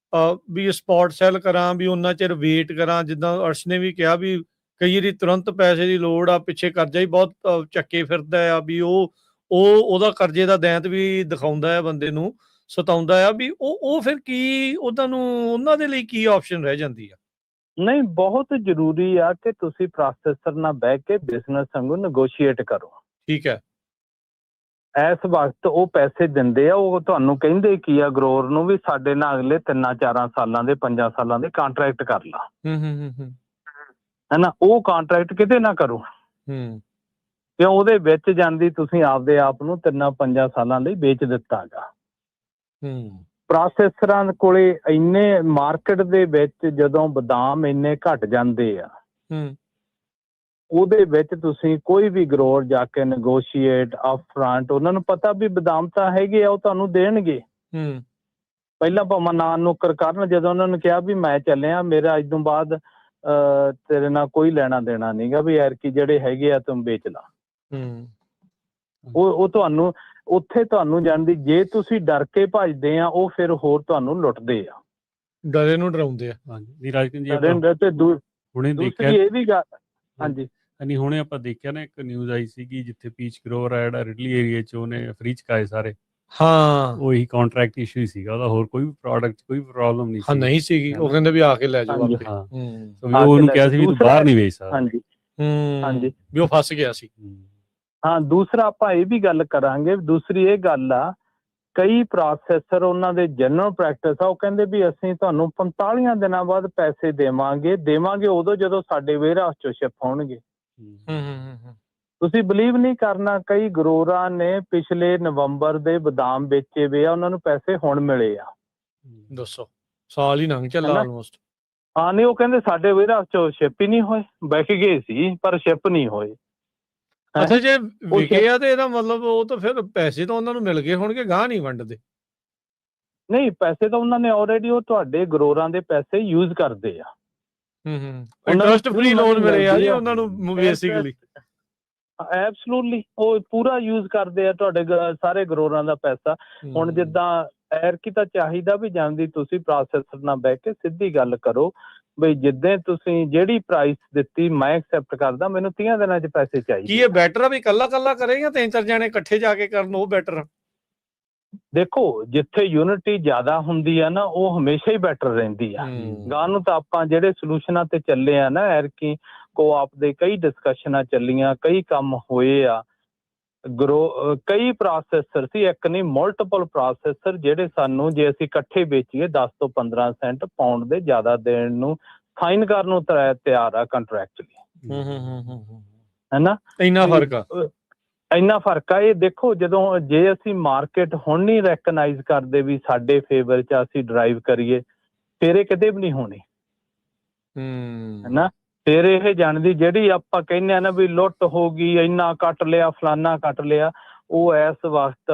ਵੀ ਸਪੌਟ ਸੈਲ ਕਰਾਂ, ਵੀ ਉਹਨਾਂ ਚਿਰ ਵੇਟ ਕਰਾਂ। ਜਿੱਦਾਂ ਅਰਸ਼ ਨੇ ਵੀ ਕਿਹਾ ਵੀ ਕਈ ਵਾਰੀ ਤੁਰੰਤ ਪੈਸੇ ਦੀ ਲੋੜ ਆ, ਪਿੱਛੇ ਕਰਜ਼ਾ ਹੀ ਬਹੁਤ ਚੱਕੇ ਫਿਰਦਾ ਆ, ਵੀ ਉਹਦਾ ਕਰਜ਼ੇ ਦਾ ਦੈਂਤ ਵੀ ਦਿਖਾਉਂਦਾ ਹੈ ਬੰਦੇ ਨੂੰ, ਸਤਾਉਂਦਾ ਆ, ਵੀ ਉਹ ਫਿਰ ਕੀ ਉਹਨਾਂ ਦੇ ਲਈ ਕੀ ਆਪਸ਼ਨ ਰਹਿ ਜਾਂਦੀ ਆ? ਨਹੀਂ, ਬਹੁਤ ਜ਼ਰੂਰੀ ਆ ਕਿ ਤੁਸੀਂ ਪ੍ਰੋਸੈਸਰ ਨਾਲ ਬਹਿ ਕੇ ਬਿਜ਼ਨਸ ਵਾਂਗੂ ਨੈਗੋਸ਼ੀਏਟ ਕਰੋ। ਠੀਕ ਹੈ। ਇਸ ਵਕਤ ਉਹ ਪੈਸੇ ਦਿੰਦੇ ਆ, ਉਹ ਤੁਹਾਨੂੰ ਕਹਿੰਦੇ ਕੀ ਆ ਗਰੋਰ ਨੂੰ ਵੀ ਸਾਡੇ ਨਾਲ ਅਗਲੇ 3-4 ਸਾਲਾਂ ਦੇ 5 ਸਾਲਾਂ ਦੇ ਕੰਟਰੈਕਟ ਕਰ ਲਾ, ਹੈ ਨਾ। ਉਹ ਕੰਟਰੈਕਟ ਕਿਤੇ ਨਾ ਕਰੋ, ਕਿਉਂ ਉਹਦੇ ਵਿੱਚ ਜਾਂਦੀ ਤੁਸੀਂ ਆਪਦੇ ਆਪ ਨੂੰ 3-5 ਸਾਲਾਂ ਲਈ ਵੇਚ ਦਿੱਤਾ ਗਾ। ਪ੍ਰੋਸੈਸਰਾਂ ਕੋਲੇ ਇੰਨੇ ਮਾਰਕੀਟ ਦੇ ਵਿੱਚ ਜਦੋਂ ਬਦਾਮ ਇੰਨੇ ਘਟ ਜਾਂਦੇ ਆ, ਉਹਦੇ ਵਿੱਚ ਤੁਸੀਂ ਕੋਈ ਵੀ ਗਰੋਰ ਜਾ ਕੇ ਨੈਗੋਸ਼ੀਏਟ ਅਪ ਫਰੰਟ, ਉਹਨਾਂ ਨੂੰ ਪਤਾ ਵੀ ਬਦਾਮ ਤਾਂ ਹੈਗੇ ਆ, ਉਹ ਤੁਹਾਨੂੰ ਦੇਣਗੇ। ਪਹਿਲਾਂ ਭਾਵੇਂ ਨਾ ਨੁੱਕਰ ਕਰਨ, ਜਦੋਂ ਉਹਨਾਂ ਨੂੰ ਕਿਹਾ ਵੀ ਮੈਂ ਚੱਲਿਆ, ਮੇਰਾ ਅੱਜ ਤੋਂ ਬਾਅਦ ਤੇਰੇ ਨਾਲ ਕੋਈ ਲੈਣਾ ਦੇਣਾ ਨਹੀਂ ਗਾ, ਵੀ ਐਰਕੀ ਜਿਹੜੇ ਹੈਗੇ ਆ ਤੂੰ ਵੇਚ ਲਾ। ਉਹ ਤੁਹਾਨੂੰ ਉੱਥੇ ਤੁਹਾਨੂੰ ਜਾਣਦੀ, ਜੇ ਤੁਸੀਂ ਡਰ ਕੇ ਭੱਜਦੇ ਆ, ਉਹ ਫਿਰ ਹੋਰ ਤੁਹਾਨੂੰ ਲੁੱਟਦੇ ਆ, ਡਰੇ ਨੂੰ ਡਰਾਉਂਦੇ ਆ। ਹਾਂਜੀ ਰਾਜਕਨ ਜੀ, ਹੁਣੇ ਦੇਖਿਆ ਇਹ ਵੀ ਗੱਲ। ਹਾਂਜੀ ਨਹੀਂ, ਹੁਣੇ ਆਪਾਂ ਦੇਖਿਆ ਨਾ, ਇੱਕ ਨਿਊਜ਼ ਆਈ ਸੀਗੀ ਜਿੱਥੇ ਪੀਚ ਗਰੋਵਰ ਆ ਜਿਹੜਾ ਰਿਡਲੀ ਏਰੀਆ 'ਚ, ਉਹਨੇ ਫ੍ਰੀ ਚੁਕਾਏ ਸਾਰੇ। ਹਾਂ, ਉਹੀ ਕੰਟਰੈਕਟ ਇਸ਼ੂ ਹੀ ਸੀਗਾ ਉਹਦਾ, ਹੋਰ ਕੋਈ ਵੀ ਪ੍ਰੋਡਕਟ ਕੋਈ ਪ੍ਰੋਬਲਮ ਨਹੀਂ ਸੀ। ਨਹੀਂ ਸੀਗੀ, ਉਹ ਕਹਿੰਦੇ ਵੀ ਆ ਕੇ ਲੈ ਜਾਓ ਆਪੇ। ਉਹਨੂੰ ਕਿਹਾ ਸੀ ਵੀ ਤੂੰ ਬਾਹਰ ਨਹੀਂ ਵੇਚ ਸਕਦਾ। ਹਾਂਜੀ, ਵੀ ਉਹ ਫਸ ਗਿਆ ਸੀ। ਹਾਂ, ਦੂਸਰਾ ਆਪਾਂ ਇਹ ਵੀ ਗੱਲ ਕਰਾਂਗੇ। ਦੂਸਰੀ ਇਹ ਗੱਲ ਆ, ਕਈ ਪ੍ਰੋਸੈਸਰ ਉਹਨਾਂ ਦੇ ਜਨਰਲ ਪ੍ਰੈਕਟਿਸ ਆ, ਉਹ ਕਹਿੰਦੇ ਵੀ ਅਸੀਂ ਤੁਹਾਨੂੰ 45 ਦਿਨਾਂ ਬਾਅਦ ਪੈਸੇ ਦੇਵਾਂਗੇ ਉਦੋਂ ਜਦੋਂ ਸਾਡੇ ਵੇਅਰਹਾਊਸ ਚੋਂ ਸ਼ਿਪ ਹੋਣਗੇ। ਤੁਸੀਂ ਬਿਲੀਵ ਨਹੀਂ ਕਰਨਾ, ਕਈ ਗਰੋਰਾਂ ਨੇ ਪਿਛਲੇ ਨਵੰਬਰ ਦੇ ਬਦਾਮ ਵੇਚੇ ਵੇ ਆ, ਉਹਨਾਂ ਨੂੰ ਪੈਸੇ ਹੁਣ ਮਿਲੇ ਆ। ਦੱਸੋ, ਸਾਲ ਹੀ ਲੰਘ ਚੱਲਾ ਆਲਮੋਸਟ। ਹਾਂ, ਨਹੀਂ, ਉਹ ਕਹਿੰਦੇ ਸਾਡੇ ਵੇਅਰਹਾਊਸ ਚੋਂ ਸ਼ਿਪ ਹੀ ਨਹੀਂ ਹੋਏ, ਵਿਕ ਗਏ ਸੀ ਪਰ ਸ਼ਿਪ ਨਹੀਂ ਹੋਏ। ਅੱਛਾ, ਜੇ ਵਿਕੇ ਆ ਤੇ ਇਹਦਾ ਮਤਲਬ ਉਹ ਤਾਂ ਫਿਰ ਪੈਸੇ ਤਾਂ ਉਹਨਾਂ ਨੂੰ ਮਿਲ ਗਏ ਹੋਣਗੇ, ਗਾਹ ਨਹੀਂ ਵੰਡਦੇ? ਨਹੀਂ, ਪੈਸੇ ਤਾਂ ਉਹਨਾਂ ਨੇ ਆਲਰੇਡੀ, ਉਹ ਤੁਹਾਡੇ ਗਰੋਰਾਂ ਦੇ ਪੈਸੇ ਯੂਜ਼ ਕਰਦੇ ਆ। ਇੰਟਰਸਟ ਫ੍ਰੀ ਲੋਨ ਮਿਲੇ ਆ ਜੀ ਉਹਨਾਂ ਨੂੰ ਬੇਸਿਕਲੀ। ਐਬਸਲੂਟਲੀ, ਉਹ ਪੂਰਾ ਯੂਜ਼ ਕਰਦੇ ਆ ਤੁਹਾਡੇ ਸਾਰੇ ਗਰੋਰਾਂ ਦਾ ਪੈਸਾ। ਹੁਣ ਜਿੱਦਾਂ ਐਰਕੀ ਤਾਂ ਚਾਹੀਦਾ ਵੀ ਜਾਂਦੀ, ਤੁਸੀਂ ਪ੍ਰੋਸੈਸਰ ਨਾਲ ਬਹਿ ਕੇ ਸਿੱਧੀ ਗੱਲ ਕਰੋ ਬਈ ਜਿੱਦਾਂ ਤੁਸੀਂ ਜਿਹੜੀ ਪ੍ਰਾਈਸ ਦਿੱਤੀ ਮੈਂ ਐਕਸੈਪਟ ਕਰਦਾ, ਮੈਨੂੰ 30 ਦਿਨਾਂ 'ਚ ਪੈਸੇ ਚਾਹੀਦੇ। ਕੀ ਇਹ ਬੈਟਰ ਆ ਵੀ ਇਕੱਲਾ ਕਰੇ ਜਾਂ 3-4 ਜਣੇ ਇਕੱਠੇ ਜਾ ਕੇ ਕਰਨ, ਉਹ ਬੈਟਰ? ਦੇਖੋ, ਜਿੱਥੇ ਯੂਨਿਟੀ ਜ਼ਿਆਦਾ ਹੁੰਦੀ ਆ ਨਾ, ਉਹ ਹਮੇਸ਼ਾ ਹੀ ਬੈਟਰ ਰਹਿੰਦੀ ਆ। ਗਾਂ ਨੂੰ ਤਾਂ ਆਪਾਂ ਜਿਹੜੇ ਸੋਲੂਸ਼ਨਾਂ ਤੇ ਚੱਲੇ ਆ ਨਾ, ਐਰਕੀ ਕੋਆਪ ਦੇ ਕਈ ਡਿਸਕਸ਼ਨਾਂ ਚੱਲੀਆਂ, ਕਈ ਕੰਮ ਹੋਏ ਆ। ਕਈ ਪ੍ਰੋਸੈਸਰ ਸੀ, ਇੱਕ ਨਹੀਂ ਮਲਟੀਪਲ ਪ੍ਰੋਸੈਸਰ, ਜਿਹੜੇ ਸਾਨੂੰ ਜੇ ਅਸੀਂ ਇਕੱਠੇ ਵੇਚੀਏ 10 ਤੋਂ 15 ਸੈਂਟ ਪਾਉਂਡ ਦੇ ਜ਼ਿਆਦਾ ਦੇਣ ਨੂੰ, ਸਾਈਨ ਕਰਨ ਨੂੰ ਤਿਆਰ ਆ ਕੰਟਰੈਕਚੁਅਲੀ, ਹੈ ਨਾ। ਇੰਨਾ ਫਰਕ ਆ। ਇਹ ਦੇਖੋ, ਜਦੋਂ ਜੇ ਅਸੀਂ ਮਾਰਕੀਟ ਹੁਣ ਨਹੀਂ ਰੈਕਗਨਾਈਜ਼ ਕਰਦੇ ਵੀ ਸਾਡੇ ਫੇਵਰ 'ਚ ਅਸੀਂ ਡਰਾਈਵ ਕਰੀਏ, ਫਿਰ ਇਹ ਕਿਤੇ ਵੀ ਨਹੀਂ ਹੋਣੀ, ਹੈ ਨਾ। ਫਿਰ ਇਹ ਜਾਣਦੀ ਜਿਹੜੀ ਆਪਾਂ ਕਹਿੰਦੇ ਆ ਨਾ ਵੀ ਲੁੱਟ ਹੋ ਗਈ, ਇੰਨਾ ਕੱਟ ਲਿਆ, ਫਲਾਨਾ ਕੱਟ ਲਿਆ, ਉਹ ਇਸ ਵਕਤ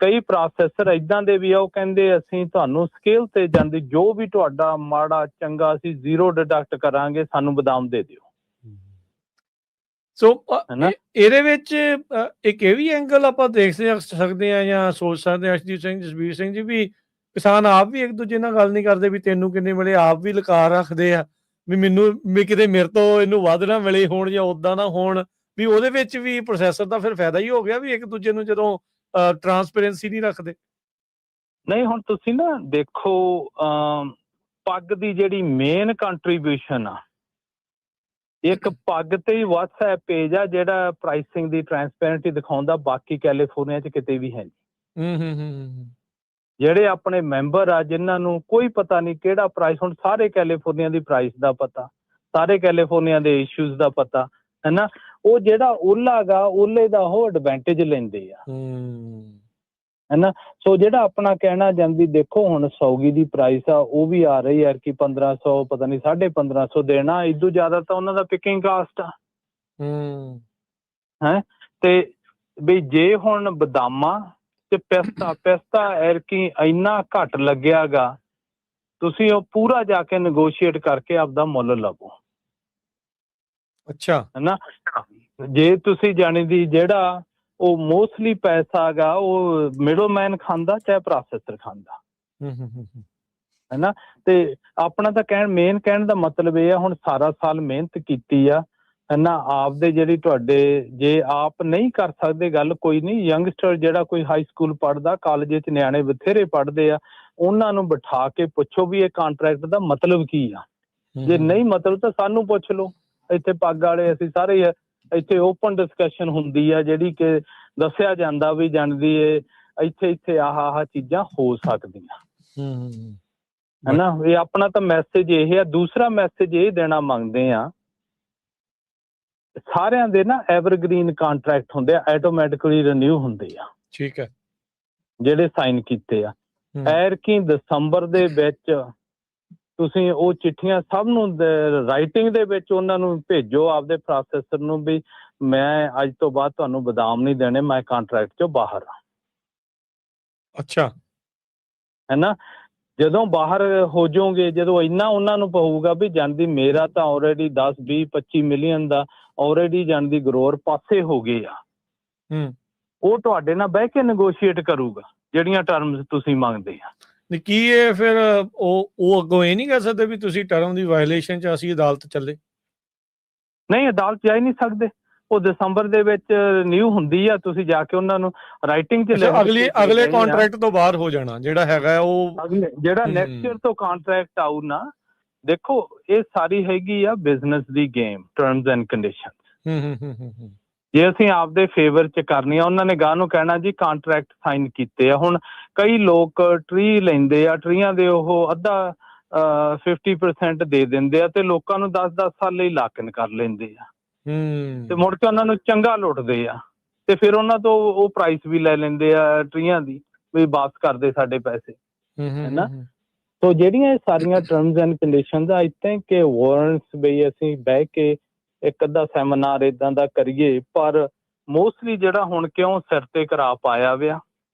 ਕਈ ਪ੍ਰੋਸੈਸਰ ਇੱਦਾਂ ਦੇ ਵੀ ਆ, ਉਹ ਕਹਿੰਦੇ ਅਸੀਂ ਤੁਹਾਨੂੰ ਸਕੇਲ ਤੇ ਜਾਂਦੀ, ਜੋ ਵੀ ਤੁਹਾਡਾ ਮਾੜਾ ਚੰਗਾ ਅਸੀਂ 0 ਡਿਡਕਟ ਕਰਾਂਗੇ, ਸਾਨੂੰ ਬਦਾਮ ਦੇ ਦਿਓ। ਸੋ ਇਹਦੇ ਵਿੱਚ ਇੱਕ ਇਹ ਵੀ ਐਂਗਲ ਆਪਾਂ ਦੇਖ ਸਕਦੇ ਹਾਂ ਜਾਂ ਸੋਚ ਸਕਦੇ ਹਾਂ ਅਰਸ਼ਦੀਪ ਸਿੰਘ, ਜਸਵੀਰ ਸਿੰਘ ਜੀ, ਵੀ ਕਿਸਾਨ ਆਪ ਵੀ ਇੱਕ ਦੂਜੇ ਨਾਲ ਗੱਲ ਨਹੀਂ ਕਰਦੇ ਵੀ ਤੈਨੂੰ ਕਿੰਨੇ ਮਿਲੇ, ਆਪ ਵੀ ਲਕਾਰ ਰੱਖਦੇ ਆ ਵੀ ਮੈਨੂੰ ਕਿਤੇ ਮੇਰੇ ਤੋਂ ਇਹਨੂੰ ਵੱਧ ਨਾ ਮਿਲੇ ਹੋਣ ਜਾਂ ਉੱਦਾਂ ਨਾ ਹੋਣ, ਵੀ ਉਹਦੇ ਵਿੱਚ ਵੀ ਪ੍ਰੋਸੈਸਰ ਦਾ ਫਿਰ ਫਾਇਦਾ ਹੀ ਹੋ ਗਿਆ ਵੀ ਇੱਕ ਦੂਜੇ ਨੂੰ ਜਦੋਂ ਟਰਾਂਸਪੇਰੈਂਸੀ ਨਹੀਂ ਰੱਖਦੇ। ਨਹੀਂ, ਹੁਣ ਤੁਸੀਂ ਨਾ ਦੇਖੋ, ਪੱਗ ਦੀ ਜਿਹੜੀ ਮੇਨ ਕੰਟਰੀਬਿਊਸ਼ਨ ਆ, ਇੱਕ ਪੱਗ ਤੇ ਹੀ WhatsApp ਪੇਜ ਆ ਜਿਹੜਾ ਪ੍ਰਾਈਸਿੰਗ ਦੀ ਟ੍ਰਾਂਸਪੇਰੈਂਟੀ ਦਿਖਾਉਂਦਾ, ਬਾਕੀ ਕੈਲੀਫੋਰਨੀਆ 'ਚ ਕਿਤੇ ਵੀ ਹੈ ਨਹੀਂ। ਜਿਹੜੇ ਆਪਣੇ ਮੈਂਬਰ ਆ ਜਿਨ੍ਹਾਂ ਨੂੰ ਕੋਈ ਪਤਾ ਨਹੀਂ ਕਿਹੜਾ ਪ੍ਰਾਈਸ, ਹੁਣ ਸਾਰੇ ਕੈਲੀਫੋਰਨੀਆ ਦੀ ਪ੍ਰਾਈਸ ਦਾ ਪਤਾ, ਸਾਰੇ ਕੈਲੀਫੋਰਨੀਆ ਦੇ ਇਸ਼ੂਜ਼ ਦਾ ਪਤਾ ਹੈ ਨਾ, ਉਹ ਜਿਹੜਾ ਓਲਾ ਗਾ ਓਲੇ ਦਾ ਉਹ ਐਡਵਾਂਟੇਜ ਲੈਂਦੇ ਆ ਹੈ ਨਾ। ਸੋ ਜਿਹੜਾ ਆਪਣਾ ਕਹਿਣਾ ਜਾਂਦੀ, ਦੇਖੋ ਹੁਣ ਸੌਗੀ ਦੀ ਪ੍ਰਾਈਸ ਆ ਉਹ ਵੀ ਆ ਰਹੀ ਯਾਰ ਕਿ 1500 ਪਤਾ ਨਹੀਂ 1550 ਦੇਣਾ, ਇਦੋਂ ਜ਼ਿਆਦਾ ਤਾਂ ਉਹਨਾਂ ਦਾ ਪਿਕਿੰਗ ਕਾਸਟ ਆ ਹੈ। ਤੇ ਵੀ ਜੇ ਹੁਣ ਬਦਾਮਾਂ ਤੇ ਪਿਸਤਾ ਐਰਕੀ ਇੰਨਾ ਘੱਟ ਲੱਗਿਆ ਗਾ, ਤੁਸੀਂ ਉਹ ਪੂਰਾ ਜਾ ਕੇ ਨੈਗੋਸ਼ੀਏਟ ਕਰਕੇ ਆਪਦਾ ਮੁੱਲ ਲਵੋ। ਅੱਛਾ ਹੈ ਨਾ, ਜੇ ਤੁਸੀਂ ਜਾਣੀ ਦੀ ਜਿਹੜਾ ਉਹ ਮੋਸਟਲੀ ਪੈਸਾ ਗਾ ਉਹ ਮਿਡਲਮੈਨ ਖਾਂਦਾ ਚਾਹੇ ਪ੍ਰੋਸੈਸਰ ਖਾਂਦਾ ਹੈ ਨਾ। ਤੇ ਆਪਣਾ ਤਾਂ ਮੇਨ ਕਹਿਣ ਦਾ ਮਤਲਬ ਇਹ ਆ, ਹੁਣ ਸਾਰਾ ਸਾਲ ਮਿਹਨਤ ਕੀਤੀ ਆ ਹੈ ਨਾ, ਆਪਦੇ ਜਿਹੜੀ ਤੁਹਾਡੇ ਜੇ ਆਪ ਨਹੀਂ ਕਰ ਸਕਦੇ ਗੱਲ ਕੋਈ ਨਹੀਂ, ਯੰਗਸਟਰ ਜਿਹੜਾ ਕੋਈ ਹਾਈ ਸਕੂਲ ਪੜ੍ਹਦਾ, ਕਾਲਜ 'ਚ ਨਿਆਣੇ ਬਥੇਰੇ ਪੜ੍ਹਦੇ ਆ, ਉਹਨਾਂ ਨੂੰ ਬਿਠਾ ਕੇ ਪੁੱਛੋ ਵੀ ਇਹ ਕਾਂਟਰੈਕਟ ਦਾ ਮਤਲਬ ਕੀ ਆ। ਜੇ ਨਹੀਂ ਮਤਲਬ ਤਾਂ ਸਾਨੂੰ ਪੁੱਛ ਲਓ, ਇੱਥੇ ਪੱਗ ਵਾਲੇ ਅਸੀਂ ਸਾਰੇ ਇੱਥੇ ਓਪਨ ਡਿਸਕਸ਼ਨ ਹੁੰਦੀ ਆ ਜਿਹੜੀ ਕਿ ਦੱਸਿਆ ਜਾਂਦਾ ਵੀ ਜਾਣਦੀ ਇੱਥੇ ਆਹ ਚੀਜ਼ਾਂ ਹੋ ਸਕਦੀਆਂ ਹੈ ਨਾ। ਇਹ ਆਪਣਾ ਤਾਂ ਮੈਸੇਜ ਇਹ ਆ। ਦੂਸਰਾ ਮੈਸੇਜ ਇਹ ਦੇਣਾ ਮੰਗਦੇ ਆ, ਸਾਰਿਆਂ ਦੇ ਨਾ ਐਵਰਗ੍ਰੀਨ ਕਾਂਟਰੈਕਟ ਹੁੰਦੇ ਆ, ਆਟੋਮੈਟਿਕਲੀ ਰੀਨਿਊ ਹੁੰਦੇ ਆ, ਠੀਕ ਹੈ, ਜਿਹੜੇ ਸਾਈਨ ਕੀਤੇ ਆ। ਐਰਕੀ ਦਸੰਬਰ ਦੇ ਵਿੱਚ ਤੁਸੀਂ ਉਹ ਚਿੱਠੀਆਂ ਸਭ ਨੂੰ ਰਾਈਟਿੰਗ ਦੇ ਵਿੱਚ ਉਹਨਾਂ ਨੂੰ ਭੇਜੋ, ਆਪਦੇ ਪ੍ਰੋਸੈਸਰ ਨੂੰ, ਵੀ ਮੈਂ ਅੱਜ ਤੋਂ ਬਾਅਦ ਤੁਹਾਨੂੰ ਬਦਾਮ ਨਹੀਂ ਦੇਣੇ, ਮੈਂ ਕਾਂਟਰੈਕਟ 'ਚੋਂ ਬਾਹਰ ਆ। ਅੱਛਾ ਹੈ ਨਾ, ਜਦੋਂ ਬਾਹਰ ਹੋ ਜਾਓਗੇ, ਜਦੋਂ ਇੰਨਾ ਉਹਨਾਂ ਨੂੰ ਪਊਗਾ ਵੀ ਜਾਂਦੀ ਮੇਰਾ ਤਾਂ ਆਲਰੇਡੀ 10 20 25 ਮਿਲੀਅਨ ਦਾ ਆਲਰੇਡੀ ਜਾਂਦੀ ਗਰੋਅਰ ਪਾਸੇ ਹੋ ਗਏ ਆ, ਉਹ ਤੁਹਾਡੇ ਨਾਲ ਬਹਿ ਕੇ ਨੈਗੋਸ਼ੀਏਟ ਕਰੂਗਾ ਜਿਹੜੀਆਂ ਟਰਮਸ ਤੁਸੀਂ ਮੰਗਦੇ ਆ। ਕੀ ਇਹ ਫਿਰ ਉਹ ਅੱਗੋਂ ਇਹ ਨਹੀਂ ਕਹਿ ਸਕਦੇ ਵੀ ਤੁਸੀਂ ਟਰਮ ਦੀ ਵਾਇਲੇਸ਼ਨ 'ਚ ਅਸੀਂ ਅਦਾਲਤ ਚੱਲੇ? ਨਹੀਂ, ਅਦਾਲਤ ਜਾ ਹੀ ਨਹੀਂ ਸਕਦੇ, ਉਹ ਦਸੰਬਰ ਦੇ ਵਿੱਚ ਨਿਊ ਹੁੰਦੀ ਆ, ਤੁਸੀਂ ਜਾ ਕੇ ਉਹਨਾਂ ਨੂੰ ਰਾਈਟਿੰਗ 'ਚ ਅਗਲੇ ਕੰਟਰੈਕਟ ਤੋਂ ਬਾਹਰ ਹੋ ਜਾਣਾ ਜਿਹੜਾ ਹੈਗਾ ਉਹ, ਜਿਹੜਾ ਨੈਕਸਟ ਈਅਰ ਤੋਂ ਕੰਟਰੈਕਟ ਆਊ ਨਾ। ਦੇਖੋ ਇਹ ਸਾਰੀ ਹੈਗੀ ਆ business the game, terms and conditions. ਜੇ ਅਸੀਂ ਆਪਦੇ ਫੇਵਰ 'ਚ ਕਰਨੀ ਆ, ਉਹਨਾਂ ਨੇ ਗਾਹ ਨੂੰ ਕਹਿਣਾ ਜੀ ਕਾਂਟਰੈਕਟ ਸਾਈਨ ਕੀਤੇ ਆ। ਹੁਣ ਕਈ ਲੋਕ ਟਰੀ ਲੈਂਦੇ ਆ, ਟਰੀਆਂ ਦੇ ਉਹ ਅੱਧਾ 50% ਦੇ ਦਿੰਦੇ ਆ ਤੇ ਲੋਕਾਂ ਨੂੰ 10-10 ਸਾਲ ਲਈ ਲਾਕ ਇਨ ਕਰ ਲੈਂਦੇ ਆ ਤੇ ਮੁੜ ਕੇ ਉਹਨਾਂ ਨੂੰ ਚੰਗਾ ਲੁੱਟਦੇ ਆ ਤੇ ਫਿਰ ਉਹਨਾਂ ਤੋਂ ਉਹ ਪ੍ਰਾਈਸ ਵੀ ਲੈ ਲੈਂਦੇ ਆ ਟਰੀਆਂ ਦੀ, ਵੀ ਵਾਪਸ ਕਰਦੇ ਸਾਡੇ ਪੈਸੇ, ਹੈ ਨਾ। ਸੋ ਜਿਹੜੀਆਂ ਇਹ ਸਾਰੀਆਂ ਟਰਮਸ ਐਂਡ ਕੰਡੀਸ਼ਨਸ ਆ, ਆਈ ਥਿੰਕ ਕਿ ਵਾਰੰਟਸ ਵੀ ਅਸੀਂ ਬਹਿ ਕੇ ਇੱਕ ਅੱਧਾ ਸੈਮੀਨਾਰ ਇੱਦਾਂ ਦਾ ਕਰੀਏ, ਪਰ ਮੋਸਟਲੀ ਜਿਹੜਾ ਹੁਣ ਕਿਉਂ ਸਿਰ ਤੇ ਕਰਾ ਪਾਇਆ ਵਿਆ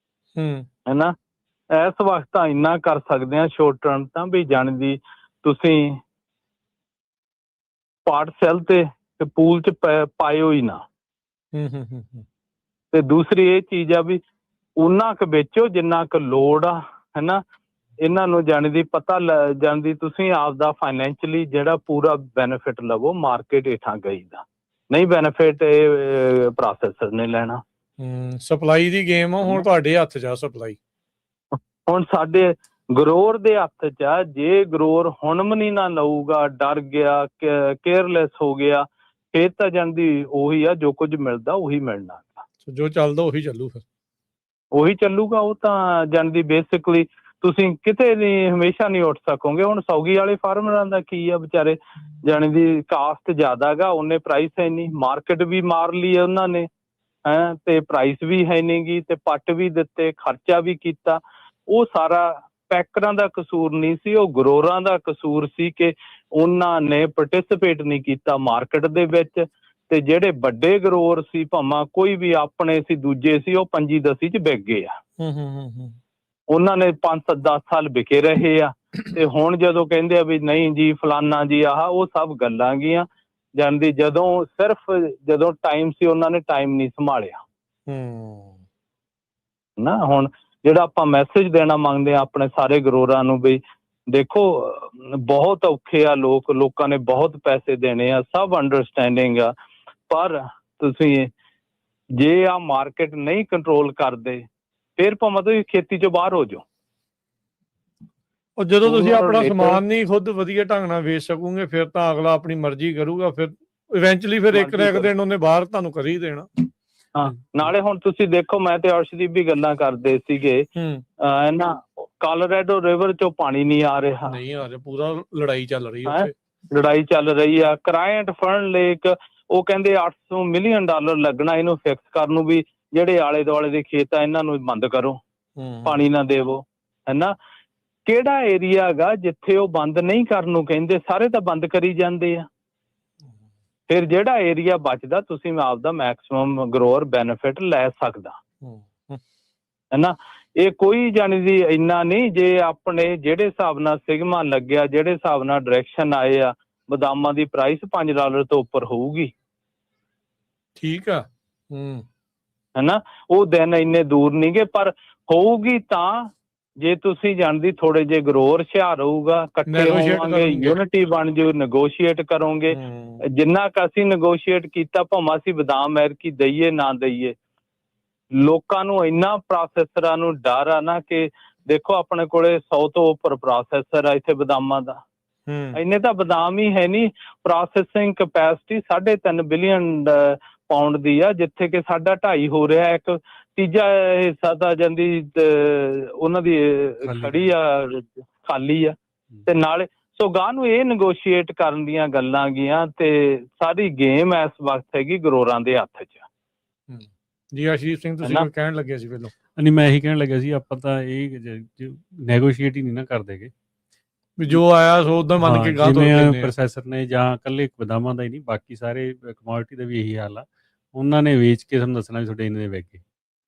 ਹੈ ਨਾ, ਇਸ ਵਕਤ ਤਾਂ ਇੰਨਾ ਕਰ ਸਕਦੇ ਹਾਂ ਸ਼ੋਰਟ ਟਰਮ ਤਾਂ ਵੀ ਜਾਣਦੀ ਤੁਸੀਂ ਪਾਰਟ ਸੈਲ ਤੇ ਪੂਲ 'ਚ ਪਾਇਓ ਹੀ ਨਾ। ਤੇ ਦੂਸਰੀ ਇਹ ਚੀਜ਼ ਆ ਵੀ ਉਹਨਾਂ ਕੁ ਵੇਚੋ ਜਿੰਨਾ ਕੁ ਲੋੜ ਆ, ਹੈ ਨਾ। ਇਹਨਾਂ ਨੂੰ ਜਾਣੀ ਪਤਾ ਜਾਂਦੀ ਤੁਸੀਂ ਆਪਦਾ ਫਾਈਨੈਂਸ਼ਲੀ ਜਿਹੜਾ ਪੂਰਾ ਬੈਨੀਫਿਟ ਲਵੋ, ਮਾਰਕੀਟ ਹੇਠਾਂ ਗਈ ਦਾ ਨਹੀਂ ਬੈਨੀਫਿਟ ਇਹ ਪ੍ਰੋਸੈਸਰ ਨੇ ਲੈਣਾ। ਸਪਲਾਈ ਦੀ ਗੇਮ ਆ ਹੁਣ ਤੁਹਾਡੇ ਹੱਥ 'ਚ ਆ, ਸਪਲਾਈ ਹੁਣ ਸਾਡੇ ਗਰੋਰ ਦੇ ਹੱਥ 'ਚ ਆ। ਜੇ ਗਰੋਰ ਹੁਣ ਮਨੀ ਨਾ ਲਊਗਾ, ਡਰ ਗਿਆ, ਕੇਅਰਲੈਸ ਹੋ ਗਿਆ, ਫੇਰ ਤਾਂ ਜਾਂਦੀ ਉਹੀ ਆ, ਜੋ ਕੁਝ ਮਿਲਦਾ ਉਹੀ ਮਿਲਣਾ, ਜੋ ਚੱਲਦਾ ਉਹੀ ਚੱਲੂ, ਫਿਰ ਉਹੀ ਚੱਲੂਗਾ। ਉਹ ਤਾਂ ਜਾਂਦੀ ਬੇਸਿਕਲੀ ਤੁਸੀਂ ਕਿਤੇ ਨਹੀਂ ਹਮੇਸ਼ਾ ਨਹੀਂ ਉੱਠ ਸਕੋਗੇ। ਹੁਣ ਸੌਗੀ ਵਾਲੇ ਫਾਰਮਰਾਂ ਦਾ ਕੀ ਆ, ਵਿਚਾਰੇ ਜਾਣੀ ਦੀ ਕਾਸਟ ਜ਼ਿਆਦਾ ਗਾ, ਉਹਨੇ ਪ੍ਰਾਈਸ ਹੈ ਨਹੀਂ, ਮਾਰਕੀਟ ਵੀ ਮਾਰ ਲਈ ਉਹਨਾਂ ਨੇ ਹੈਂ, ਤੇ ਪ੍ਰਾਈਸ ਵੀ ਹੈ ਨਹੀਂ ਗੀ, ਤੇ ਪੱਟ ਵੀ ਦਿੱਤੇ, ਖਰਚਾ ਵੀ ਕੀਤਾ। ਉਹ ਸਾਰਾ ਪੈਕਰਾਂ ਦਾ ਕਸੂਰ ਨਹੀਂ ਸੀ, ਉਹ ਗਰੋਰਾਂ ਦਾ ਕਸੂਰ ਸੀ ਕਿ ਉਹਨਾਂ ਨੇ ਪਾਰਟਿਸਿਪੇਟ ਨਹੀਂ ਕੀਤਾ ਮਾਰਕੀਟ ਦੇ ਵਿੱਚ। ਤੇ ਜਿਹੜੇ ਵੱਡੇ ਗਰੋਰ ਸੀ, ਭਾਵੇਂ ਕੋਈ ਵੀ ਆਪਣੇ ਸੀ ਦੂਜੇ ਸੀ, ਉਹ 25-10 'ਚ ਵਿਕ ਗਏ ਆ। ਉਹਨਾਂ ਨੇ 5-10 ਸਾਲ ਵਿਕੇ ਰਹੇ ਆ। ਤੇ ਹੁਣ ਜਦੋਂ ਕਹਿੰਦੇ ਆ ਵੀ ਨਹੀਂ ਜੀ ਫਲਾਨਾ ਜੀ ਆਹ, ਉਹ ਸਭ ਗੱਲਾਂ ਗੀਆਂ ਜਾਂਦੀ। ਜਦੋਂ ਟਾਈਮ ਸੀ ਉਹਨਾਂ ਨੇ ਟਾਈਮ ਨਹੀਂ ਸੰਭਾਲਿਆ ਨਾ। ਹੁਣ ਜਿਹੜਾ ਆਪਾਂ ਮੈਸੇਜ ਦੇਣਾ ਮੰਗਦੇ ਆ ਆਪਣੇ ਸਾਰੇ ਗਰੋਰਾਂ ਨੂੰ, ਵੀ ਦੇਖੋ ਬਹੁਤ ਔਖੇ ਆ ਲੋਕਾਂ ਨੇ ਬਹੁਤ ਪੈਸੇ ਦੇਣੇ ਆ, ਸਭ ਅੰਡਰਸਟੈਂਡਿੰਗ ਆ, ਪਰ ਤੁਸੀਂ ਜੇ ਆ ਮਾਰਕੀਟ ਨਹੀਂ ਕੰਟਰੋਲ ਕਰਦੇ ਫਿਰ ਭਾਵੇਂ ਤੁਸੀਂ ਖੇਤੀ 'ਚੋਂ ਬਾਹਰ ਹੋ ਜਾਓ। ਉਹ ਜਦੋਂ ਤੁਸੀਂ sooner or ਆਪਣਾ later ਸਮਾਨ ਨਹੀਂ ਖੁਦ ਵਧੀਆ ਢੰਗ ਨਾਲ ਵੇਚ ਸਕੋਗੇ ਫਿਰ ਤਾਂ ਅਗਲਾ ਆਪਣੀ ਮਰਜ਼ੀ ਕਰੂਗਾ, ਫਿਰ ਇਵੈਂਚੁਅਲੀ ਫਿਰ ਇੱਕ ਨਾ ਮਰਜ਼ੀ ਇੱਕ ਕਰੂ। ਦਿਨ ਉਹਨੇ ਬਾਹਰ ਤੁਹਾਨੂੰ ਕਰ ਹੀ ਦੇਣਾ। ਹਾਂ, ਨਾਲੇ ਹੁਣ ਤੁਸੀਂ ਦੇਖੋ, ਮੈਂ ਤੇ ਅਰਸ਼ਦੀਪ ਵੀ ਗੱਲਾਂ ਕਰਦੇ ਸੀਗੇ, ਇਹਨਾਂ ਕਾਲੋਰੈਡੋ ਰਿਵਰ ਚੋਂ ਪਾਣੀ ਨਹੀਂ ਆ ਰਿਹਾ, ਨਹੀਂ ਆ ਰਿਹਾ, ਪੂਰਾ ਲੜਾਈ ਚੱਲ ਰਹੀ ਹੈ ਹੈ ਉੱਥੇ। ਲੜਾਈ ਚੱਲ ਰਹੀ ਆ। ਕ੍ਰਾਇੰਟ ਫਰਨ ਲੇਕ, ਉਹ ਕਹਿੰਦੇ $800 ਮਿਲੀਅਨ ਲੱਗਣਾ ਇਹਨੂੰ ਫਿਕਸ ਕਰਨ ਨੂੰ, ਵੀ ਜਿਹੜੇ ਆਲੇ ਦੁਆਲੇ ਦੇ ਖੇਤ ਆ ਇਹਨਾਂ ਨੂੰ ਬੰਦ ਕਰੋ, ਪਾਣੀ ਨਾ ਦੇਵੋ, ਹੈ ਨਾ। ਕਿਹੜਾ ਏਰੀਆ ਹੈਗਾ ਜਿੱਥੇ ਉਹ ਬੰਦ ਨਹੀਂ ਕਰਨ ਨੂੰ ਕਹਿੰਦੇ, ਸਾਰੇ ਤਾਂ ਬੰਦ ਕਰੀ ਜਾਂਦੇ ਆ। ਫਿਰ ਜਿਹੜਾ ਏਰੀਆ ਬਚਦਾ ਤੁਸੀਂ ਆਪਦਾ ਮੈਕਸਿਮਮ ਗਰੋਅਰ ਬੈਨੀਫਿਟ ਲੈ ਸਕਦਾ, ਹੈ ਨਾ। ਇਹ ਕੋਈ ਜਾਣੀ ਦੀ ਇੰਨਾ ਨਹੀਂ, ਜੇ ਆਪਣੇ ਜਿਹੜੇ ਹਿਸਾਬ ਨਾਲ ਸਿਗਮਾ ਲੱਗਿਆ, ਜਿਹੜੇ ਹਿਸਾਬ ਨਾਲ ਡਾਇਰੈਕਸ਼ਨ ਆਏ ਆ, ਬਦਾਮਾਂ ਦੀ ਪ੍ਰਾਈਸ $5 ਤੋਂ ਉੱਪਰ ਹੋਊਗੀ, ਠੀਕ ਆ। ਹੈ ਨਾ। ਉਹ ਦਿਨ ਇੰਨੇ ਦੂਰ ਨਹੀਂ ਗੇ, ਪਰ ਹੋਊਗੀ ਤਾਂ ਜੇ ਤੁਸੀਂ ਜਾਣਦੀ ਥੋੜੇ ਜਿਹੇ ਗਰੋਅਰ ਹੁਸ਼ਿਆਰ ਹੋਊਗਾ, ਇਕੱਠੇ ਹੋਵਾਂਗੇ, ਯੂਨਿਟੀ ਬਣ ਜਾਊ, ਨੈਗੋਸ਼ੀਏਟ ਕਰੋਗੇ। ਜਿੰਨਾ ਕੁ ਅਸੀਂ ਨੈਗੋਸ਼ੀਏਟ ਕੀਤਾ, ਭਾਵੇਂ ਅਸੀਂ ਬਦਾਮ ਐਰਕੀ ਦਈਏ ਨਾ ਦਈਏ, ਲੋਕਾਂ ਨੂੰ ਇੰਨਾ ਪ੍ਰੋਸੈਸਰਾਂ ਨੂੰ ਡਰ ਆ ਨਾ, ਕਿ ਦੇਖੋ ਆਪਣੇ ਕੋਲੇ 100 ਤੋਂ ਉੱਪਰ ਪ੍ਰੋਸੈਸਰ ਆ ਇੱਥੇ ਬਦਾਮਾਂ ਦਾ, ਇੰਨੇ ਤਾਂ ਬਦਾਮ ਹੀ ਹੈ ਨਹੀਂ। ਪ੍ਰੋਸੈਸਿੰਗ ਕਪੈਸਿਟੀ 3.5 ਬਿਲੀਅਨ ਪਾਉਂਡ ਦੀ ਆ, ਜਿੱਥੇ ਕਿ ਸਾਡਾ 2.5 ਹੋ ਰਿਹਾ। ਇੱਕ ਤੀਜਾ ਹਿੱਸਾ ਤਾਂ ਜਾਂਦੀ ਉਹਨਾਂ ਦੀ ਖੜੀ ਆ, ਖਾਲੀ ਆ। ਤੇ ਨਾਲੇ ਸੋ ਗਾਂ ਨੂੰ ਇਹ ਨੈਗੋਸ਼ੀਏਟ ਕਰਨ ਦੀਆਂ ਗੱਲਾਂ ਗੀਆਂ, ਤੇ ਸਾਰੀ ਗੇਮ ਇਸ ਵਕਤ ਹੈਗੀ ਗਰੋਰਾਂ ਦੇ ਹੱਥ 'ਚ। ਜੀ ਅਰਸ਼ਦੀਪ ਸਿੰਘ, ਤੁਸੀਂ ਕੋਈ ਕਹਿਣ ਲੱਗੇ ਸੀ ਪਹਿਲਾਂ? ਨਹੀਂ, ਮੈਂ ਇਹੀ ਕਹਿਣ ਲੱਗਿਆ ਸੀ, ਆਪਾਂ ਤਾਂ ਇਹ ਨੈਗੋਸ਼ੀਏਟ ਹੀ ਨਹੀਂ ਨਾ ਕਰਦੇਗੇ, ਜੋ ਆਇਆ ਸੋ ਉਦਾਂ ਮੰਨ ਕੇ ਗਾਂ ਤੋਂ ਪ੍ਰੋਸੈਸਰ ਨੇ, ਜਾਂ ਇਕੱਲੇ ਬਦਾਮਾਂ ਦਾ ਹੀ ਨਹੀਂ, ਬਾਕੀ ਸਾਰੇ ਕਮੋਡਿਟੀ ਦਾ ਵੀ ਇਹੀ ਹਾਲ ਆ। ਉਹਨਾਂ ਨੇ ਵੇਚ ਕੇ ਤੁਹਾਨੂੰ ਦੱਸਣਾ ਵੀ ਤੁਹਾਡੇ ਇੰਨੇ ਦੇ ਵਿਕ ਗਏ,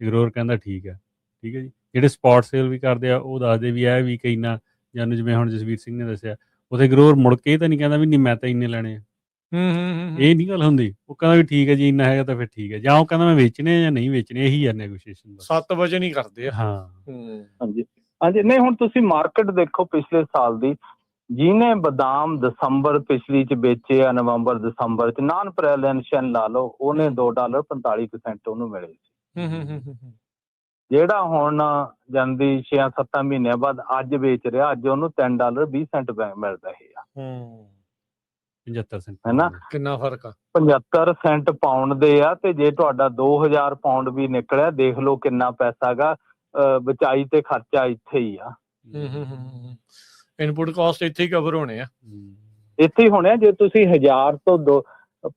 ਗਰੋਅਰ ਕਹਿੰਦਾ ਠੀਕ ਹੈ ਜੀ। ਜਿਹੜੇ ਸਪੌਟ ਸੇਲ ਵੀ ਕਰਦੇ ਆ, ਉਹ ਦੱਸਦੇ ਵੀ ਇਹ ਵੀ ਕਈ ਨਾ, ਜਾਨੂੰ ਜਿਵੇਂ ਹੁਣ ਜਸਵੀਰ ਸਿੰਘ ਨੇ ਦੱਸਿਆ, ਉੱਥੇ ਗਰੋਅਰ ਮੁੜ ਕੇ ਤਾਂ ਨਹੀਂ ਕਹਿੰਦਾ ਵੀ ਨਹੀਂ ਮੈਂ ਤਾਂ ਇੰਨੇ ਲੈਣੇ ਆ, ਇਹ ਨਹੀਂ ਗੱਲ ਹੁੰਦੀ। ਉਹ ਕਹਿੰਦਾ ਵੀ ਠੀਕ ਹੈ ਜੀ, ਇੰਨਾ ਹੈਗਾ ਤਾਂ ਫਿਰ ਠੀਕ ਹੈ, ਜਾਂ ਉਹ ਕਹਿੰਦਾ ਮੈਂ ਵੇਚਣੇ ਜਾਂ ਨਹੀਂ ਵੇਚਣੇ, ਇਹੀ ਹੈ ਨੈਗੋਸ਼ੀਏਸ਼ਨ। 7 ਵਜੇ ਨਹੀਂ ਕਰਦੇ ਆ। ਹਾਂਜੀ ਹਾਂਜੀ। ਨਹੀਂ, ਹੁਣ ਤੁਸੀਂ ਮਾਰਕੀਟ ਦੇਖੋ ਪਿਛਲੇ ਸਾਲ ਦੀ, ਜਿਹਨੇ ਬਦਾਮ ਦਸੰਬਰ ਪਿਛਲੀ 'ਚ ਵੇਚੇ ਆ, ਨਵੰਬਰ ਦਸੰਬਰ 'ਚ ਨਾਨ ਪ੍ਰੈਲੈਂਸ਼ਨ ਲਾ ਲਓ, ਉਹਨੇ $2.45 ਉਹਨੂੰ ਮਿਲੇ ਸੀ। ਜਿਹੜਾ ਹੁਣ ਜਾਂਦੀ 6-7 ਮਹੀਨਿਆਂ ਬਾਅਦ ਅੱਜ ਵੇਚ ਰਿਹਾ, ਅੱਜ ਉਹਨੂੰ $3.20 ਮਿਲ ਰਹੇ ਆ, 75 ਸੈਂਟ, ਹੈ ਨਾ। ਕਿੰਨਾ ਫਰਕ ਆ? 75 ਸੈਂਟ ਪਾਉਂਡ ਦੇ ਆ। ਤੇ ਜੇ ਤੁਹਾਡਾ 2000 ਪਾਉਂਡ ਵੀ ਨਿਕਲਿਆ, ਦੇਖ ਲਓ ਕਿੰਨਾ ਪੈਸਾ ਗਾ। ਬਚਾਈ ਤੇ ਖਰਚਾ ਇੱਥੇ ਹੀ ਆ। ਇਨਪੁਟ ਕਾਸਟ ਇੱਥੇ ਹੀ ਕਵਰ ਹੋਣੇ ਆ, ਇੱਥੇ ਹੀ ਹੋਣੇ ਆ। ਜੇ ਤੁਸੀਂ 1000 ਤੋਂ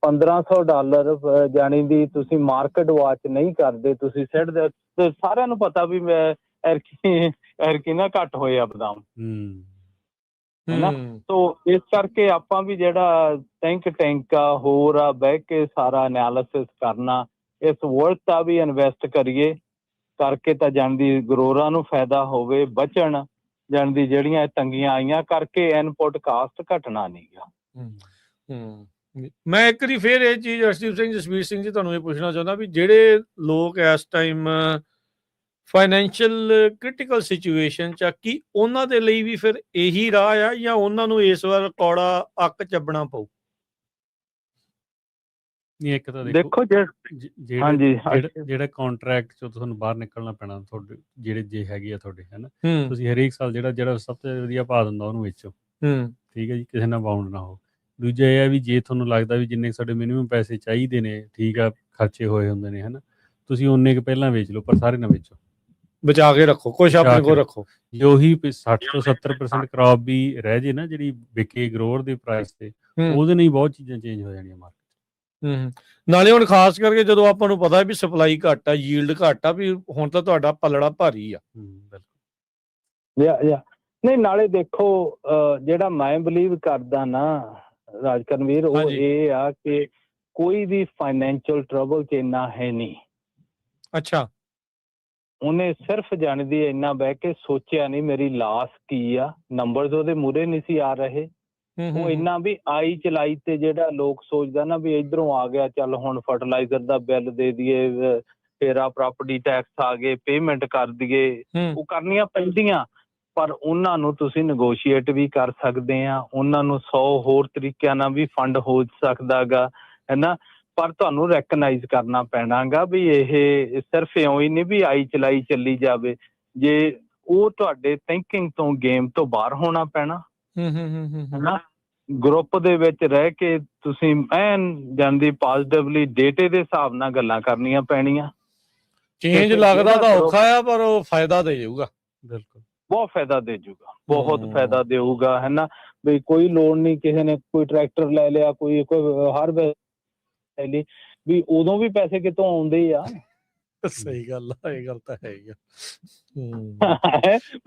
$1500 ਜਾਣੀ ਦੀ ਤੁਸੀਂ ਮਾਰਕੀਟ ਵਾਚ ਨਹੀਂ ਕਰਦੇ, ਤੁਸੀਂ ਸਿੱਟਦੇ, ਤੇ ਸਾਰਿਆਂ ਨੂੰ ਪਤਾ ਵੀ ਮੈਂ ਐਰਕੀ ਨਾ ਘੱਟ ਹੋਏ ਆ ਬਦਾਮ, ਹੈ ਨਾ। ਸੋ ਇਸ ਕਰਕੇ ਆਪਾਂ ਵੀ ਜਿਹੜਾ ਥਿੰਕ ਟੈਂਕ ਆ, ਹੋਰ ਆ, ਬਹਿ ਕੇ ਸਾਰਾ ਐਨਾਲਿਸਿਸ ਕਰਨਾ, ਇਸ ਵਰਥ ਆ ਵੀ ਇਨਵੈਸਟ ਕਰੀਏ, ਕਰਕੇ ਤਾਂ ਜਾਣਦੀ ਗਰੋਰਾਂ ਨੂੰ ਫਾਇਦਾ ਹੋਵੇ, ਬਚਣ ਜਾਣਦੀ ਜਿਹੜੀਆਂ ਤੰਗੀਆਂ ਆਈਆਂ ਕਰਕੇ ਇਨਪੁਟ ਕਾਸਟ ਘਟਣਾ ਨਹੀਂ ਗਾ। ਮੈਂ ਇੱਕ ਵਾਰੀ ਫਿਰ ਇਹ ਚੀਜ਼ ਅਰਸ਼ਦੀਪ ਸਿੰਘ, ਜਸਵੀਰ ਸਿੰਘ ਜੀ, ਤੁਹਾਨੂੰ ਇਹ ਪੁੱਛਣਾ ਚਾਹੁੰਦਾ ਵੀ ਜਿਹੜੇ ਲੋਕ ਇਸ ਟਾਈਮ ਫਾਈਨੈਂਸ਼ੀਅਲ ਕ੍ਰਿਟੀਕਲ ਸਿਚੁਏਸ਼ਨ 'ਚ ਆ, ਕੀ ਉਹਨਾਂ ਦੇ ਲਈ ਵੀ ਫਿਰ ਇਹੀ ਰਾਹ ਆ, ਜਾਂ ਉਹਨਾਂ ਨੂੰ ਇਸ ਵਾਰ ਕੌੜਾ ਅੱਕ ਚੱਬਣਾ ਪਊ? ਨਹੀਂ, ਇੱਕ ਤਾਂ ਦੇਖੋ ਜਿਹੜਾ ਕੰਟਰੈਕਟ 'ਚੋਂ ਤੁਹਾਨੂੰ ਬਾਹਰ ਨਿਕਲਣਾ ਪੈਣਾ, ਤੁਹਾਡੇ ਜਿਹੜੇ ਜੇ ਹੈਗੇ ਆ ਤੁਹਾਡੇ, ਹੈ ਨਾ। ਤੁਸੀਂ ਹਰੇਕ ਸਾਲ ਜਿਹੜਾ ਸਭ ਤੋਂ ਵਧੀਆ ਭਾਅ ਦਿੰਦਾ ਉਹਨੂੰ ਵੇਚੋ, ਠੀਕ ਹੈ ਜੀ, ਕਿਸੇ ਨਾਲ ਬਾਉਂਡ ਨਾ ਹੋ। ਦੂਜਾ ਇਹ ਹੈ ਵੀ ਜੇ ਤੁਹਾਨੂੰ ਲੱਗਦਾ ਵੀ ਜਿੰਨੇ ਸਾਡੇ ਮਿਨੀਮਮ ਪੈਸੇ ਚਾਹੀਦੇ ਨੇ, ਠੀਕ ਆ, ਖਰਚੇ ਹੋਏ ਹੁੰਦੇ ਨੇ, ਹੈ ਨਾ, ਤੁਸੀਂ ਉਨੇ ਕੁ ਪਹਿਲਾਂ ਵੇਚ ਲਓ, ਪਰ ਸਾਰੇ ਨਾ ਵੇਚੋ, ਬਚਾ ਕੇ ਰੱਖੋ, ਕੁਛ ਆਪਣੇ ਕੋਲ ਰੱਖੋ। ਜੇ ਉਹੀ 60 ਤੋਂ 70% ਕ੍ਰੌਪ ਵੀ ਰਹਿ ਜੇ ਨਾ, ਜਿਹੜੀ ਵਿਕੇ ਗਰੋਅਰ ਦੇ ਪ੍ਰਾਈਸ ਤੇ, ਉਹਦੇ ਨਾਲ ਹੀ ਬਹੁਤ ਚੀਜ਼ਾਂ ਚੇਂਜ ਹੋ ਜਾਣੀਆਂ ਮਾਰਕੀਟ। ਨਾਲੇ ਹੁਣ ਖਾਸ ਕਰਕੇ ਜਦੋਂ ਆਪਾਂ ਨੂੰ ਪਤਾ ਵੀ ਸਪਲਾਈ ਘੱਟ ਆ, ਯੀਲਡ ਘੱਟ ਆ, ਵੀ ਹੁਣ ਤਾਂ ਤੁਹਾਡਾ ਪਲੜਾ ਭਾਰੀ ਆ। ਨਹੀਂ, ਨਾਲੇ ਦੇਖੋ ਜਿਹੜਾ ਮੈਂ ਬਿਲੀਵ ਕਰਦਾ ਨਾ ਰਾਜਕਰਨਵੀਰ, ਉਹ ਇਹ ਆ ਕਿ ਕੋਈ ਵੀ ਫਾਈਨੈਂਸ਼ੀਅਲ ਟਰਬਲ 'ਚ ਇੰਨਾ ਹੈ ਨਹੀਂ। ਅੱਛਾ। ਉਹਨੇ ਸਿਰਫ ਜਾਣਦੀ ਇੰਨਾ ਬਹਿ ਕੇ ਸੋਚਿਆ ਨਹੀਂ ਮੇਰੀ ਲਾਸ ਕੀ ਆ, ਨੰਬਰਸ ਉਹਦੇ ਮੂਹਰੇ ਨਹੀਂ ਸੀ ਆ ਰਹੇ। ਉਹ ਇੰਨਾ ਵੀ ਆਈ ਚਲਾਈ ਤੇ ਜਿਹੜਾ ਲੋਕ ਸੋਚਦਾ ਨਾ ਵੀ ਇੱਧਰੋਂ ਆ ਗਿਆ, ਚੱਲ ਹੁਣ ਫਰਟੀਲਾਈਜ਼ਰ ਦਾ ਬਿੱਲ ਦੇ ਦਈਏ, ਫਿਰ ਆ ਪ੍ਰਾਪਰਟੀ ਟੈਕਸ ਆ ਗਏ, ਪੇਮੈਂਟ ਕਰ ਦਈਏ, ਉਹ ਕਰਨੀਆਂ ਪੈਂਦੀਆਂ। ਪਰ ਉਹਨਾਂ ਨੂੰ ਤੁਸੀਂ ਨੈਗੋਸ਼ੀਏਟ ਵੀ ਕਰ ਸਕਦੇ ਆ, ਉਹਨਾਂ ਨੂੰ 100 ਹੋਰ ਤਰੀਕਿਆਂ ਨਾਲ ਵੀ ਫੰਡ ਹੋ ਸਕਦਾ ਗਾ, ਹੈ ਨਾ। ਪਰ ਤੁਹਾਨੂੰ ਰੈਕਗਨਾਈਜ਼ ਕਰਨਾ ਪੈਣਾ ਗਾ ਵੀ ਇਹ ਸਿਰਫ ਇਉਂ ਹੀ ਨਹੀਂ ਵੀ ਆਈ ਚਲਾਈ ਚੱਲੀ ਜਾਵੇ। ਜੇ ਉਹ ਤੁਹਾਡੇ ਥਿੰਕਿੰਗ ਤੋਂ ਗੇਮ ਤੋਂ ਬਾਹਰ ਹੋਣਾ ਪੈਣਾ ਹਨਾ। ਗਰੁੱਪ ਦੇ ਵਿੱਚ ਰਹਿ ਕੇ ਤੁਸੀਂ ਐਨ ਜਾਂਦੀ ਪੋਜ਼ਿਟਿਵਲੀ ਡੇਟੇ ਦੇ ਹਿਸਾਬ ਨਾਲ ਗੱਲਾਂ ਕਰਨੀਆਂ ਪੈਣੀਆਂ। ਚੇਂਜ ਲੱਗਦਾ ਤਾਂ ਔਖਾ ਆ ਪਰ ਉਹ ਫਾਇਦਾ ਦੇ ਜਾਊਗਾ। ਬਿਲਕੁਲ ਬਹੁਤ ਫਾਇਦਾ ਦੇ ਜੂਗਾ, ਬਹੁਤ ਫਾਇਦਾ ਦੇਊਗਾ ਹੈ ਨਾ। ਵੀ ਕੋਈ ਲੋੜ ਨਹੀਂ ਕਿਸੇ ਨੇ ਕੋਈ ਟਰੈਕਟਰ ਲੈ ਲਿਆ, ਕੋਈ ਹਰ ਲੈ ਲਈ, ਵੀ ਉਦੋਂ ਵੀ ਪੈਸੇ ਕਿਤੋਂ ਆਉਂਦੇ ਆ। ਸਹੀ ਗੱਲ ਆ, ਇਹ ਗੱਲ ਤਾਂ ਹੈ ਹੀ ਆ।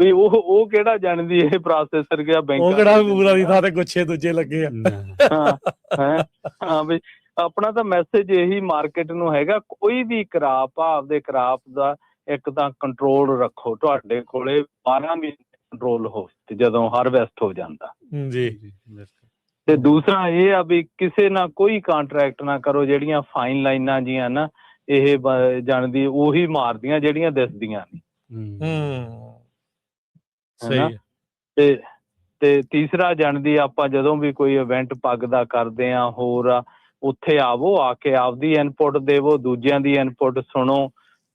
ਵੀ ਉਹ ਕਿਹੜਾ ਜਾਣਦੀ ਇਹ ਪ੍ਰੋਸੈਸਰ ਗਿਆ ਬੈਂਕ, ਉਹ ਕਿਹੜਾ ਗੂਗਲ ਦੀ ਥਾਂ ਤੇ ਗੁੱਛੇ ਦੂਜੇ ਲੱਗੇ ਆ। ਹਾਂ ਵੀ ਆਪਣਾ ਤਾਂ ਮੈਸੇਜ ਇਹੀ ਮਾਰਕੀਟ ਨੂੰ ਹੈਗਾ, ਕੋਈ ਵੀ ਕਰਾਪ ਆ ਆਪਦੇ ਕਰਾਪ ਦਾ ਇੱਕ ਤਾਂ ਕੰਟਰੋਲ ਰੱਖੋ, ਤੁਹਾਡੇ ਕੋਲੇ 12 ਮਹੀਨੇ ਕੰਟਰੋਲ ਹੋ ਤੇ ਜਦੋਂ ਹਾਰਵੈਸਟ ਹੋ ਜਾਂਦਾ ਜੀ। ਤੇ ਦੂਸਰਾ ਇਹ ਆ ਵੀ ਕਿਸੇ ਨਾਲ ਕੋਈ ਕੰਟਰੈਕਟ ਨਾ ਕਰੋ, ਜਿਹੜੀਆਂ ਫਾਈਨ ਲਾਈਨਾਂ ਜੀਆਂ ਨਾ ਇਹ ਜਾਣਦੀ ਉਹੀ ਮਾਰਦੀਆਂ ਜਿਹੜੀਆਂ ਦਿਸਦੀਆਂ ਨੇ। ਸਹੀ। ਤੇ ਤੀਸਰਾ ਜਾਣਦੀ ਆਪਾਂ ਜਦੋਂ ਵੀ ਕੋਈ ਇਵੈਂਟ ਪੱਗ ਦਾ ਕਰਦੇ ਆ ਹੋਰ ਆ, ਉੱਥੇ ਆਵੋ, ਆ ਕੇ ਆਪਦੀ ਇਨਪੁਟ ਦੇਵੋ, ਦੂਜਿਆਂ ਦੀ ਇਨਪੁਟ ਸੁਣੋ,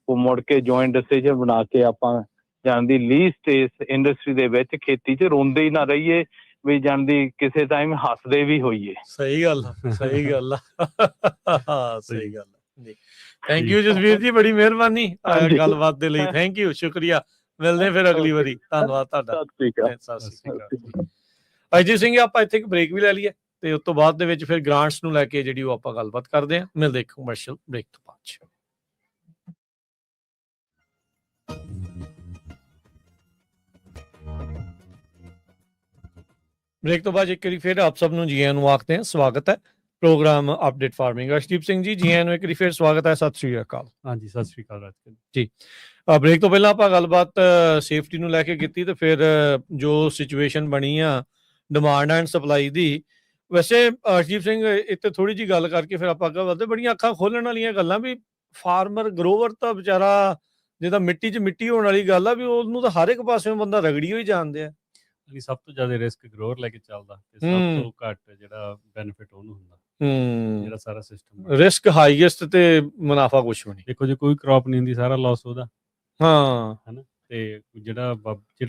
ਉਹ ਮੁੜ ਕੇ ਜੁਆਇੰਟ ਡਿਸੀਜਨ ਬਣਾ ਕੇ ਆਪਾਂ ਜਾਣਦੀ ਲੀਸਟ ਇਸ ਇੰਡਸਟਰੀ ਦੇ ਵਿੱਚ ਖੇਤੀ 'ਚ ਰੋਂਦੇ ਹੀ ਨਾ ਰਹੀਏ, ਵੀ ਜਾਣਦੀ ਕਿਸੇ ਟਾਈਮ ਹੱਸਦੇ ਵੀ ਹੋਈਏ। ਸਹੀ ਗੱਲ ਆ, ਸਹੀ ਗੱਲ ਆ। ਸਹੀ ਗੱਲ ਆ ਜੀ। ਥੈਂਕ ਯੂ ਜਸਵੀਰ ਜੀ, ਬੜੀ ਮਿਹਰਬਾਨੀ ਗੱਲਬਾਤ ਦੇ ਲਈ। ਥੈਂਕ ਯੂ, ਸ਼ੁਕਰੀਆ। ਮਿਲਦੇ ਫਿਰ ਅਗਲੀ ਵਾਰੀ। ਧੰਨਵਾਦ ਤੁਹਾਡਾ। ਸਤਿ ਸ਼੍ਰੀ ਅਕਾਲ। ਅਜੀਤ ਸਿੰਘ, ਆਪਾਂ ਇੱਥੇ ਇੱਕ ਬ੍ਰੇਕ ਵੀ ਲੈ ਲਈਏ ਤੇ ਉਸ ਤੋਂ ਬਾਅਦ ਦੇ ਵਿੱਚ ਫਿਰ ਗ੍ਰਾਂਟਸ ਨੂੰ ਲੈ ਕੇ ਜਿਹੜੀ ਉਹ ਆਪਾਂ ਗੱਲਬਾਤ ਕਰਦੇ ਹਾਂ। ਮਿਲਦੇ ਇੱਕ ਕਮਰਸ਼ੀਅਲ ਬ੍ਰੇਕ ਤੋਂ ਬਾਅਦ। ब्रेक तो बाद एक बार फिर आप सब जी आया नूं आखते हैं स्वागत है programme update farming. Arshdeep Singh ji ji आया नूं एक बार फिर स्वागत है। सत श्री अकाल। हाँ जी, सत श्री अकाल जी। ब्रेक तो पहला आपां गलबात सेफ्टी नूं लैके कीती ते फिर जो सिचुएशन बनी आ डिमांड एंड सप्लाई दी, वैसे अर्शदीप सिंह इत्ते थोड़ी जी गल करके फिर आपां अग्गे वधदे। बड़ियां अखां खोलण वालियां गल्लां भी फार्मर ग्रोवर तां बेचारा जिद्दां मिट्टी 'च मिट्टी होण वाली गल आ, भी ਉਹਨੂੰ ਤਾਂ ਹਰ ਇੱਕ ਪਾਸਿਓਂ ਬੰਦਾ ਰਗੜੀ ਹੋਈ ਜਾਂਦੇ ਆ। ਸਭ ਤੋਂ ਜ਼ਿਆਦਾ ਰਿਸਕ ਗਰੋਅਰ ਲੈ ਕੇ ਚੱਲਦਾ ਤੇ ਸਭ ਤੋਂ ਘੱਟ ਜਿਹੜਾ ਬੈਨੀਫਿਟ ਉਹਨੂੰ ਹੁੰਦਾ। ਜਿਹੜਾ ਸਾਰਾ ਸਿਸਟਮ ਰਿਸਕ ਹਾਈਐਸਟ ਤੇ ਮੁਨਾਫਾ ਕੁਛ ਵੀ ਨਹੀਂ। ਦੇਖੋ ਜੇ ਕੋਈ ਕ੍ਰੌਪ ਨਹੀਂ ਹੁੰਦੀ ਸਾਰਾ ਲਾਸ ਉਹਦਾ। ਹਾਂ ਹੈਨਾ। ਤੇ ਜਿਹੜਾ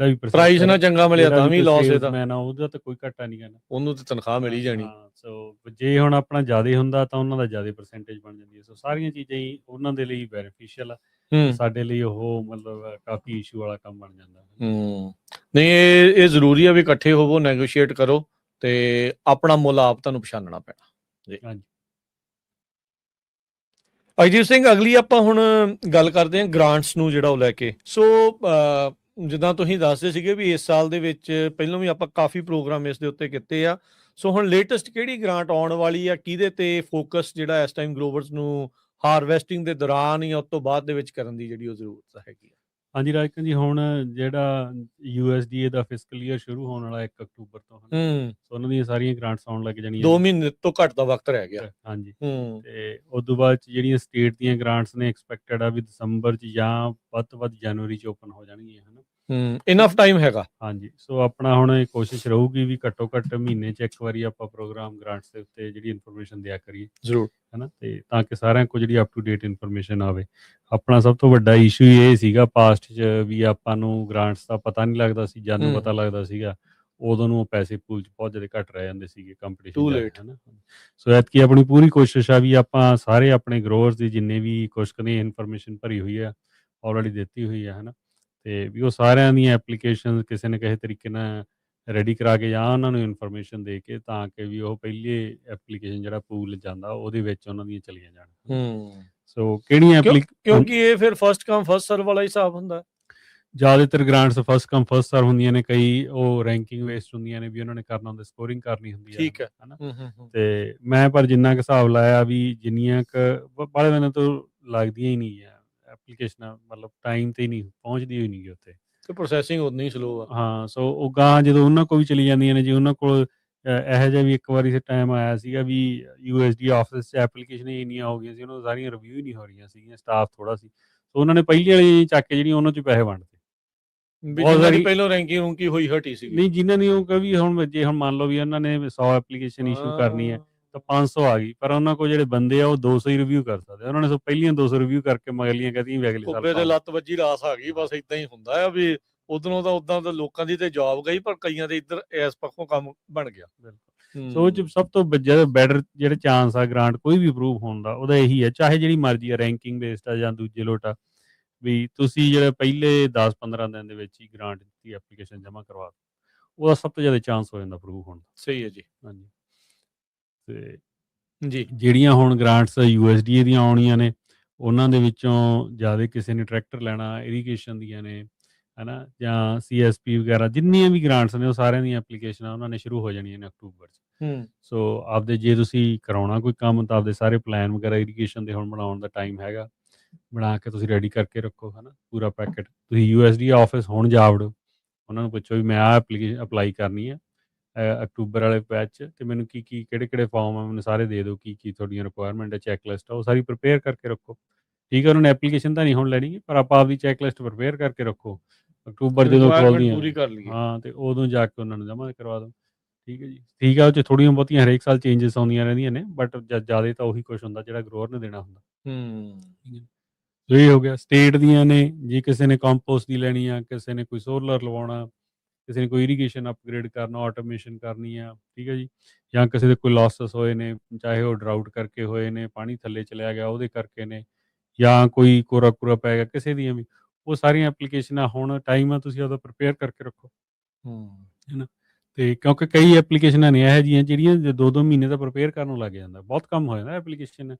ਵੀ ਪ੍ਰਾਈਸ ਨਾ ਚੰਗਾ ਮਿਲਿਆ ਤਾਂ ਵੀ ਲਾਸ ਇਹਦਾ। ਮੈਂ ਨਾ ਉਹਦਾ ਤਾਂ ਕੋਈ ਘਾਟਾ ਨਹੀਂ ਕਰਨਾ, ਉਹਨੂੰ ਤਾਂ ਤਨਖਾਹ ਮਿਲ ਹੀ ਜਾਣੀ। ਸੋ ਜੇ ਹੁਣ ਆਪਣਾ ਜ਼ਿਆਦਾ ਹੁੰਦਾ ਤਾਂ ਉਹਨਾਂ ਦਾ ਜ਼ਿਆਦਾ ਪਰਸੈਂਟੇਜ ਬਣ ਜਾਂਦੀ ਹੈ। ਸੋ ਸਾਰੀਆਂ ਚੀਜ਼ਾਂ ਹੀ ਉਹਨਾਂ ਦੇ ਲਈ ਬੈਨੀਫੀਸ਼ੀਅਲ ਆ, ਸਾਡੇ ਲਈ ਉਹ ਮਤਲਬ ਕਾਫੀ ਇਸ਼ੂ ਵਾਲਾ ਕੰਮ ਬਣ ਜਾਂਦਾ। ਨਹੀਂ, ਇਹ ਜ਼ਰੂਰੀ ਆ ਵੀ ਇਕੱਠੇ ਹੋਵੋ, ਨੈਗੋਸ਼ੀਏਟ ਕਰੋ ਤੇ ਆਪਣਾ ਮੁੱਲ ਆਪ ਤੁਹਾਨੂੰ ਪਛਾਣਨਾ ਪੈਣਾ ਜੀ। ਹਾਂਜੀ ਅਜੀਤ ਸਿੰਘ, ਅਗਲੀ ਆਪਾਂ ਹੁਣ ਗੱਲ ਕਰਦੇ ਹਾਂ ਗ੍ਰਾਂਟਸ ਨੂੰ ਜਿਹੜਾ ਉਹ ਲੈ ਕੇ। ਸੋ ਜਿੱਦਾਂ ਤੁਸੀਂ ਦੱਸਦੇ ਸੀਗੇ ਵੀ ਇਸ ਸਾਲ ਦੇ ਵਿੱਚ ਪਹਿਲਾਂ ਵੀ ਆਪਾਂ ਕਾਫੀ ਪ੍ਰੋਗਰਾਮ ਇਸ ਦੇ ਉੱਤੇ ਕੀਤੇ ਆ। ਸੋ ਹੁਣ ਲੇਟੈਸਟ ਕਿਹੜੀ ਗ੍ਰਾਂਟ ਆਉਣ ਵਾਲੀ ਆ, ਕਿਹਦੇ ਤੇ ਫੋਕਸ ਜਿਹੜਾ ਇਸ ਟਾਈਮ ਗਰੋਵਰਸ ਨੂੰ ਹਾਰਵੈਸਟਿੰਗ ਦੇ ਦੌਰਾਨ ਜਾਂ ਉਸ ਤੋਂ ਬਾਅਦ ਦੇ ਵਿੱਚ ਕਰਨ ਦੀ ਜਿਹੜੀ ਉਹ ਜ਼ਰੂਰਤ ਹੈਗੀ ਆ? ਹਾਂਜੀ ਰਾਜਕਨ ਜੀ, ਹੁਣ ਜਿਹੜਾ USDA ਦਾ ਫਿਸਕਲ ਈਅਰ ਸ਼ੁਰੂ ਹੋਣ ਵਾਲਾ 1 ਅਕਤੂਬਰ ਤੋਂ, ਸੋ ਉਹਨਾਂ ਦੀਆਂ ਸਾਰੀਆਂ ਗ੍ਰਾਂਟਸ ਆਉਣ ਲੱਗ ਜਾਣੀਆਂ। 2 ਮਹੀਨੇ ਤੋਂ ਘੱਟ ਦਾ ਵਕਤ ਰਹਿ ਗਿਆ। ਹਾਂਜੀ। ਤੇ ਉਸ ਤੋਂ ਬਾਅਦ ਜਿਹੜੀਆਂ ਸਟੇਟ ਦੀਆਂ ਗ੍ਰਾਂਟਸ ਨੇ ਐਕਸਪੈਕਟਡ ਆ ਵੀ ਦਸੰਬਰ 'ਚ ਜਾਂ ਵੱਧ ਤੋਂ ਵੱਧ ਜਨਵਰੀ 'ਚ ਓਪਨ ਹੋ ਜਾਣਗੀਆਂ। ਹਨਾ, ਇਨਫ ਟਾਈਮ ਹੈਗਾ। ਹਾਂਜੀ। ਸੋ ਆਪਣਾ ਹੁਣ ਇਹ ਕੋਸ਼ਿਸ਼ ਰਹੂਗੀ ਵੀ ਘੱਟੋ ਘੱਟ ਮਹੀਨੇ 'ਚ ਇੱਕ ਵਾਰੀ ਆਪਾਂ ਪ੍ਰੋਗਰਾਮ ਗ੍ਰਾਂਟਸ ਦੇ ਉੱਤੇ ਜਿਹੜੀ ਇਨਫੋਰਮੇਸ਼ਨ ਦਿਆ ਕਰੀਏ ਜ਼ਰੂਰ, ਹਨਾ, ਤੇ ਤਾਂ ਕਿ ਸਾਰਿਆਂ ਕੋਲ ਜਿਹੜੀ ਅਪ ਟੂ ਡੇਟ ਇਨਫੋਰਮੇਸ਼ਨ ਆਵੇ। ਆਪਣਾ ਸਭ ਤੋਂ ਵੱਡਾ ਇਸ਼ੂ ਇਹ ਸੀਗਾ ਪਾਸਟ 'ਚ ਵੀ ਆਪਾਂ ਨੂੰ ਗ੍ਰਾਂਟਸ ਦਾ ਪਤਾ ਨਹੀਂ ਲੱਗਦਾ ਸੀ, ਜਦ ਨੂੰ ਪਤਾ ਲੱਗਦਾ ਸੀਗਾ ਉਦੋਂ ਨੂੰ ਪੈਸੇ ਪੂਲ 'ਚ ਬਹੁਤ ਜ਼ਿਆਦਾ ਘੱਟ ਰਹਿ ਜਾਂਦੇ ਸੀਗੇ, ਕੰਪੀਟੀਸ਼ਨ ਹਨਾ। ਸੋ ਐਤਕੀ ਆਪਣੀ ਪੂਰੀ ਕੋਸ਼ਿਸ਼ ਆ ਵੀ ਆਪਾਂ ਸਾਰੇ ਆਪਣੇ ਗਰੋਅਰਸ ਦੀ ਜਿੰਨੇ ਵੀ ਕੁਛ ਕਦੇ ਇਨਫੋਰਮੇਸ਼ਨ ਭਰੀ ਹੋਈ ਆ ਆਲਰੇਡੀ ਦਿੱਤੀ ਹੋਈ ਆ ਹਨਾ, ਤੇ ਵੀ ਉਹ ਸਾਰਿਆਂ ਦੀਆਂ ਐਪਲੀਕੇਸ਼ਨ ਕਿਸੇ ਨਾ ਕਿਸੇ ਤਰੀਕੇ ਨਾਲ ਰੈਡੀ ਕਰਾ ਕੇ ਜਾਂ ਉਹਨਾਂ ਨੂੰ ਇਨਫੋਰਮੇਸ਼ਨ ਦੇ ਕੇ ਤਾਂ ਕਿ ਵੀ ਉਹ ਪਹਿਲੇ ਐਪਲੀਕੇਸ਼ਨ ਜਿਹੜਾ ਪੂਲ ਜਾਂਦਾ ਉਹਦੇ ਵਿੱਚ ਉਹਨਾਂ ਦੀਆਂ ਚਲੀਆਂ ਜਾਣ। ਸੋ ਕਿਹੜੀਆਂ ਕਿਉਂਕਿ ਇਹ ਫਿਰ ਫਸਟ ਕਮ ਫਸਟ ਸਰਵ ਵਾਲਾ ਹਿਸਾਬ ਹੁੰਦਾ। ਜ਼ਿਆਦਾਤਰ ਗ੍ਰਾਂਟਸ ਫਸਟ ਕਮ ਫਸਟ ਸਰਵ ਹੁੰਦੀਆਂ ਨੇ, ਕਈ ਉਹ ਰੈਂਕਿੰਗ ਬੇਸਡ ਹੁੰਦੀਆਂ ਨੇ ਵੀ ਉਹਨਾਂ ਨੇ ਕਰਨਾ ਹੁੰਦਾ, ਸਕੋਰਿੰਗ ਕਰਨੀ ਹੁੰਦੀ ਹੈ। ਠੀਕ ਹੈ ਹਨਾ। ਤੇ ਮੈਂ ਪਰ ਜਿੰਨਾ ਕੁ ਹਿਸਾਬ ਲਾਇਆ ਵੀ ਜਿੰਨੀਆਂ ਕੁ ਬਾਹਲੇ ਦਿਨਾਂ ਤੋਂ ਲੱਗਦੀਆਂ ਹੀ ਨਹੀਂ ਆ ਐਪਲੀਕੇਸ਼ਨਾਂ, ਮਤਲਬ ਟਾਈਮ ਤੇ ਹੀ ਨਹੀਂ ਪਹੁੰਚਦੀ ਹੋਈ ਨਹੀਂ ਉੱਥੇ, ਤੇ ਪ੍ਰੋਸੈਸਿੰਗ ਉਨੀ ਹੀ ਸਲੋ ਆ। ਹਾਂ। ਸੋ ਉਹ ਗਾਂ ਜਦੋਂ ਉਹਨਾਂ ਕੋਲ ਵੀ ਚਲੀ ਜਾਂਦੀਆਂ ਨੇ, ਜੇ ਉਹਨਾਂ ਕੋਲ ਇਹੋ ਜਿਹਾ ਵੀ ਇੱਕ ਵਾਰੀ ਸੇ ਟਾਈਮ ਆਇਆ ਸੀਗਾ ਵੀ USDA ਆਫਿਸ 'ਚ ਐਪਲੀਕੇਸ਼ਨ ਹੀ ਇੰਨੀਆਂ ਹੋ ਗਈਆਂ ਸੀ, ਉਹਨਾਂ ਸਾਰੀਆਂ ਰਿਵਿਊ ਹੀ ਨਹੀਂ ਹੋ ਰਹੀਆਂ ਸੀਗੀਆਂ, ਸਟਾਫ ਥੋੜਾ ਸੀ। ਸੋ ਉਹਨਾਂ ਨੇ ਪਹਿਲੀ ਵਾਲੀ ਚੱਕ ਕੇ ਜਿਹੜੀ ਉਹਨਾਂ 'ਚ ਪੈਸੇ ਵੰਡਤੇ। ਪਹਿਲਾਂ ਰੈਂਕਿੰਗ ਰੂੰਕੀ ਹੋਈ ਹਟੀ ਸੀ। ਨਹੀਂ, ਜਿਨ੍ਹਾਂ ਦੀ ਉਹ ਵੀ ਹੁਣ ਜੇ ਹੁਣ ਮੰਨ ਲਓ ਵੀ ਉਹਨਾਂ ਨੇ 100 ਐਪਲੀਕੇਸ਼ਨ ਇਸ਼ੂ ਕਰਨੀ ਹੈ ਤਾਂ 500 ਆ ਗਈ, ਪਰ ਉਹਨਾਂ ਕੋਲ ਜਿਹੜੇ ਬੰਦੇ ਆ ਉਹ 200 ਹੀ ਰਿਵਿਊ ਕਰ ਸਕਦੇ। ਉਹਨਾਂ ਨੇ ਪਹਿਲੀਆਂ 200 ਰਿਵਿਊ ਕਰਕੇ ਮਗਲੀਆਂ ਕਹਦੀਆਂ ਵੀ ਅਗਲੇ ਸਾਲ ਲੱਤ ਵੱਜੀ ਰਾਸ ਆ ਗਈ। ਬਸ ਇਦਾਂ ਹੀ ਹੁੰਦਾ ਆ ਵੀ ਉਧਰੋਂ ਦਾ ਉਦਾਂ ਦਾ ਲੋਕਾਂ ਦੀ ਤੇ ਜੌਬ ਗਈ, ਪਰ ਕਈਆਂ ਦੇ ਇੱਧਰ ਇਸ ਪੱਖੋਂ ਕੰਮ ਬਣ ਗਿਆ। ਬਿਲਕੁਲ। ਸੋ ਉਹ 'ਚ ਸਭ ਤੋਂ ਬੈਟਰ ਜਿਹੜੇ ਚਾਂਸ ਆ ਗ੍ਰਾਂਟ ਕੋਈ ਵੀ ਅਪਰੂਵ ਹੋਣ ਦਾ, ਉਹਦਾ ਇਹੀ ਹੈ, ਚਾਹੇ ਜਿਹੜੀ ਮਰਜ਼ੀ ਆ, ਰੈਂਕਿੰਗ ਬੇਸਡ ਆ ਜਾਂ ਦੂਜੇ ਲੋਟ ਆ, ਵੀ ਤੁਸੀਂ ਜਿਹੜੇ ਪਹਿਲੇ 10-15 ਦਿਨ ਦੇ ਵਿੱਚ ਹੀ ਗ੍ਰਾਂਟ ਦੀ ਐਪਲੀਕੇਸ਼ਨ ਜਮ੍ਹਾਂ ਕਰਵਾ ਦਿਓ, ਉਹਦਾ ਸਭ ਤੋਂ ਜ਼ਿਆਦਾ ਚਾਂਸ ਹੋ ਜਾਂਦਾ ਅਪਰੂਵ ਹੋਣ ਦਾ। ਸਹੀ ਹੈ ਜੀ। ਹਾਂਜੀ। ਤੇ ਜੀ। ਜਿਹੜੀਆਂ ਹੁਣ ਗ੍ਰਾਂਟਸ USDA ਦੀਆਂ ਆਉਣੀਆਂ ਨੇ, ਉਹਨਾਂ ਦੇ ਵਿੱਚੋਂ ਜ਼ਿਆਦਾ ਕਿਸੇ ਨੇ ਟਰੈਕਟਰ ਲੈਣਾ, ਇਰੀਗੇਸ਼ਨ ਦੀਆਂ ਨੇ, ਹਨਾ, ਜਾਂ CSP ਵਗੈਰਾ, ਜਿੰਨੀਆਂ ਵੀ ਗ੍ਰਾਂਟਸ ਨੇ ਉਹ ਸਾਰਿਆਂ ਦੀਆਂ ਐਪਲੀਕੇਸ਼ਨਾਂ ਉਹਨਾਂ ਨੇ ਸ਼ੁਰੂ ਹੋ ਜਾਣੀਆਂ ਨੇ ਅਕਤੂਬਰ 'ਚ। ਸੋ ਆਪਦੇ ਜੇ ਤੁਸੀਂ ਕਰਾਉਣਾ ਕੋਈ ਕੰਮ ਤਾਂ ਆਪਦੇ ਸਾਰੇ ਪਲਾਨ ਵਗੈਰਾ ਇਰੀਗੇਸ਼ਨ ਦੇ ਹੁਣ ਬਣਾਉਣ ਦਾ ਟਾਈਮ ਹੈਗਾ, ਬਣਾ ਕੇ ਤੁਸੀਂ ਰੈਡੀ ਕਰਕੇ ਰੱਖੋ, ਹਨਾ, ਪੂਰਾ ਪੈਕੇਟ। ਤੁਸੀਂ USDA ਆਫਿਸ ਹੁਣ ਜਾ ਵੜੋ, ਉਹਨਾਂ ਨੂੰ ਪੁੱਛੋ ਵੀ ਮੈਂ ਆਹ ਐਪਲੀਕੇਸ਼ਨ ਅਪਲਾਈ ਕਰਨੀ ਹੈ ਅਕਤੂਬਰ ਵਾਲੇ ਬੈਚ 'ਚ, ਅਤੇ ਮੈਨੂੰ ਕਿਹੜੇ ਫਾਰਮ ਆ ਮੈਨੂੰ ਸਾਰੇ ਦੇ ਦਿਓ, ਕੀ ਤੁਹਾਡੀਆਂ ਰਿਕੁਆਇਰਮੈਂਟ ਹੈ, ਚੈੱਕਲਿਸਟ ਆ, ਉਹ ਸਾਰੀ ਪ੍ਰਿਪੇਅਰ ਕਰਕੇ ਰੱਖੋ। ਠੀਕ ਹੈ, ਉਹਨਾਂ ਨੇ ਐਪਲੀਕੇਸ਼ਨ ਤਾਂ ਨਹੀਂ ਹੁਣ ਲੈਣੀ, ਪਰ ਆਪਾਂ ਆਪਦੀ ਚੈੱਕਲਿਸਟ ਪ੍ਰਿਪੇਅਰ ਕਰਕੇ ਰੱਖੋ। ਅਕਤੂਬਰ ਜਦੋਂ ਖੁੱਲ੍ਹਦੀਆਂ ਪੂਰੀ ਕਰ ਲਈਏ, ਹਾਂ, ਅਤੇ ਉਦੋਂ ਜਾ ਕੇ ਉਹਨਾਂ ਨੂੰ ਜਮ੍ਹਾਂ ਕਰਵਾ ਦਿਓ। ਠੀਕ ਹੈ ਜੀ। ਠੀਕ ਆ, ਉਹ 'ਚ ਥੋੜ੍ਹੀਆਂ ਬਹੁਤੀਆਂ ਹਰੇਕ ਸਾਲ ਚੇਂਜਸ ਆਉਂਦੀਆਂ ਰਹਿੰਦੀਆਂ ਨੇ, ਬਟ ਜ਼ਿਆਦਾ ਤਾਂ ਉਹੀ ਕੁਛ ਹੁੰਦਾ ਜਿਹੜਾ ਗਰੋਅਰ ਨੇ ਦੇਣਾ ਹੁੰਦਾ। ਠੀਕ ਹੈ। ਸੋ ਇਹ ਹੋ ਗਿਆ। ਸਟੇਟ ਦੀਆਂ ਨੇ, ਜੇ ਕਿਸੇ ਨੇ ਕੰਪੋਸਟ ਦੀ ਲੈਣੀ ਆ, ਕਿਸੇ ਨੇ ਕੋਈ ਸੋਲਰ ਲਵਾਉਣਾ, ਕਿਸੇ ਨੇ ਕੋਈ ਇਰੀਗੇਸ਼ਨ ਅਪਗ੍ਰੇਡ ਕਰਨਾ, ਆਟੋਮੇਸ਼ਨ ਕਰਨੀ ਆ, ਠੀਕ ਹੈ ਜੀ, ਜਾਂ ਕਿਸੇ ਦੇ ਕੋਈ ਲਾਸਸ ਹੋਏ ਨੇ, ਚਾਹੇ ਉਹ ਡਰਾਊਟ ਕਰਕੇ ਹੋਏ ਨੇ, ਪਾਣੀ ਥੱਲੇ ਚਲਿਆ ਗਿਆ ਉਹਦੇ ਕਰਕੇ ਨੇ, ਜਾਂ ਕੋਈ ਕੋਰਾ ਪੈ ਗਿਆ, ਕਿਸੇ ਦੀਆਂ ਵੀ, ਉਹ ਸਾਰੀਆਂ ਐਪਲੀਕੇਸ਼ਨਾਂ ਹੁਣ ਟਾਈਮ ਆ, ਤੁਸੀਂ ਉਹਦਾ ਪ੍ਰਿਪੇਅਰ ਕਰਕੇ ਰੱਖੋ। ਹੈ ਨਾ, ਅਤੇ ਕਿਉਂਕਿ ਕਈ ਐਪਲੀਕੇਸ਼ਨਾਂ ਨੇ ਇਹੋ ਜਿਹੀਆਂ ਜਿਹੜੀਆਂ 2-2 ਮਹੀਨੇ ਦਾ ਪ੍ਰਿਪੇਅਰ ਕਰਨ ਨੂੰ ਲੱਗ ਜਾਂਦਾ, ਬਹੁਤ ਕੰਮ ਹੋ ਜਾਂਦਾ ਐਪਲੀਕੇਸ਼ਨ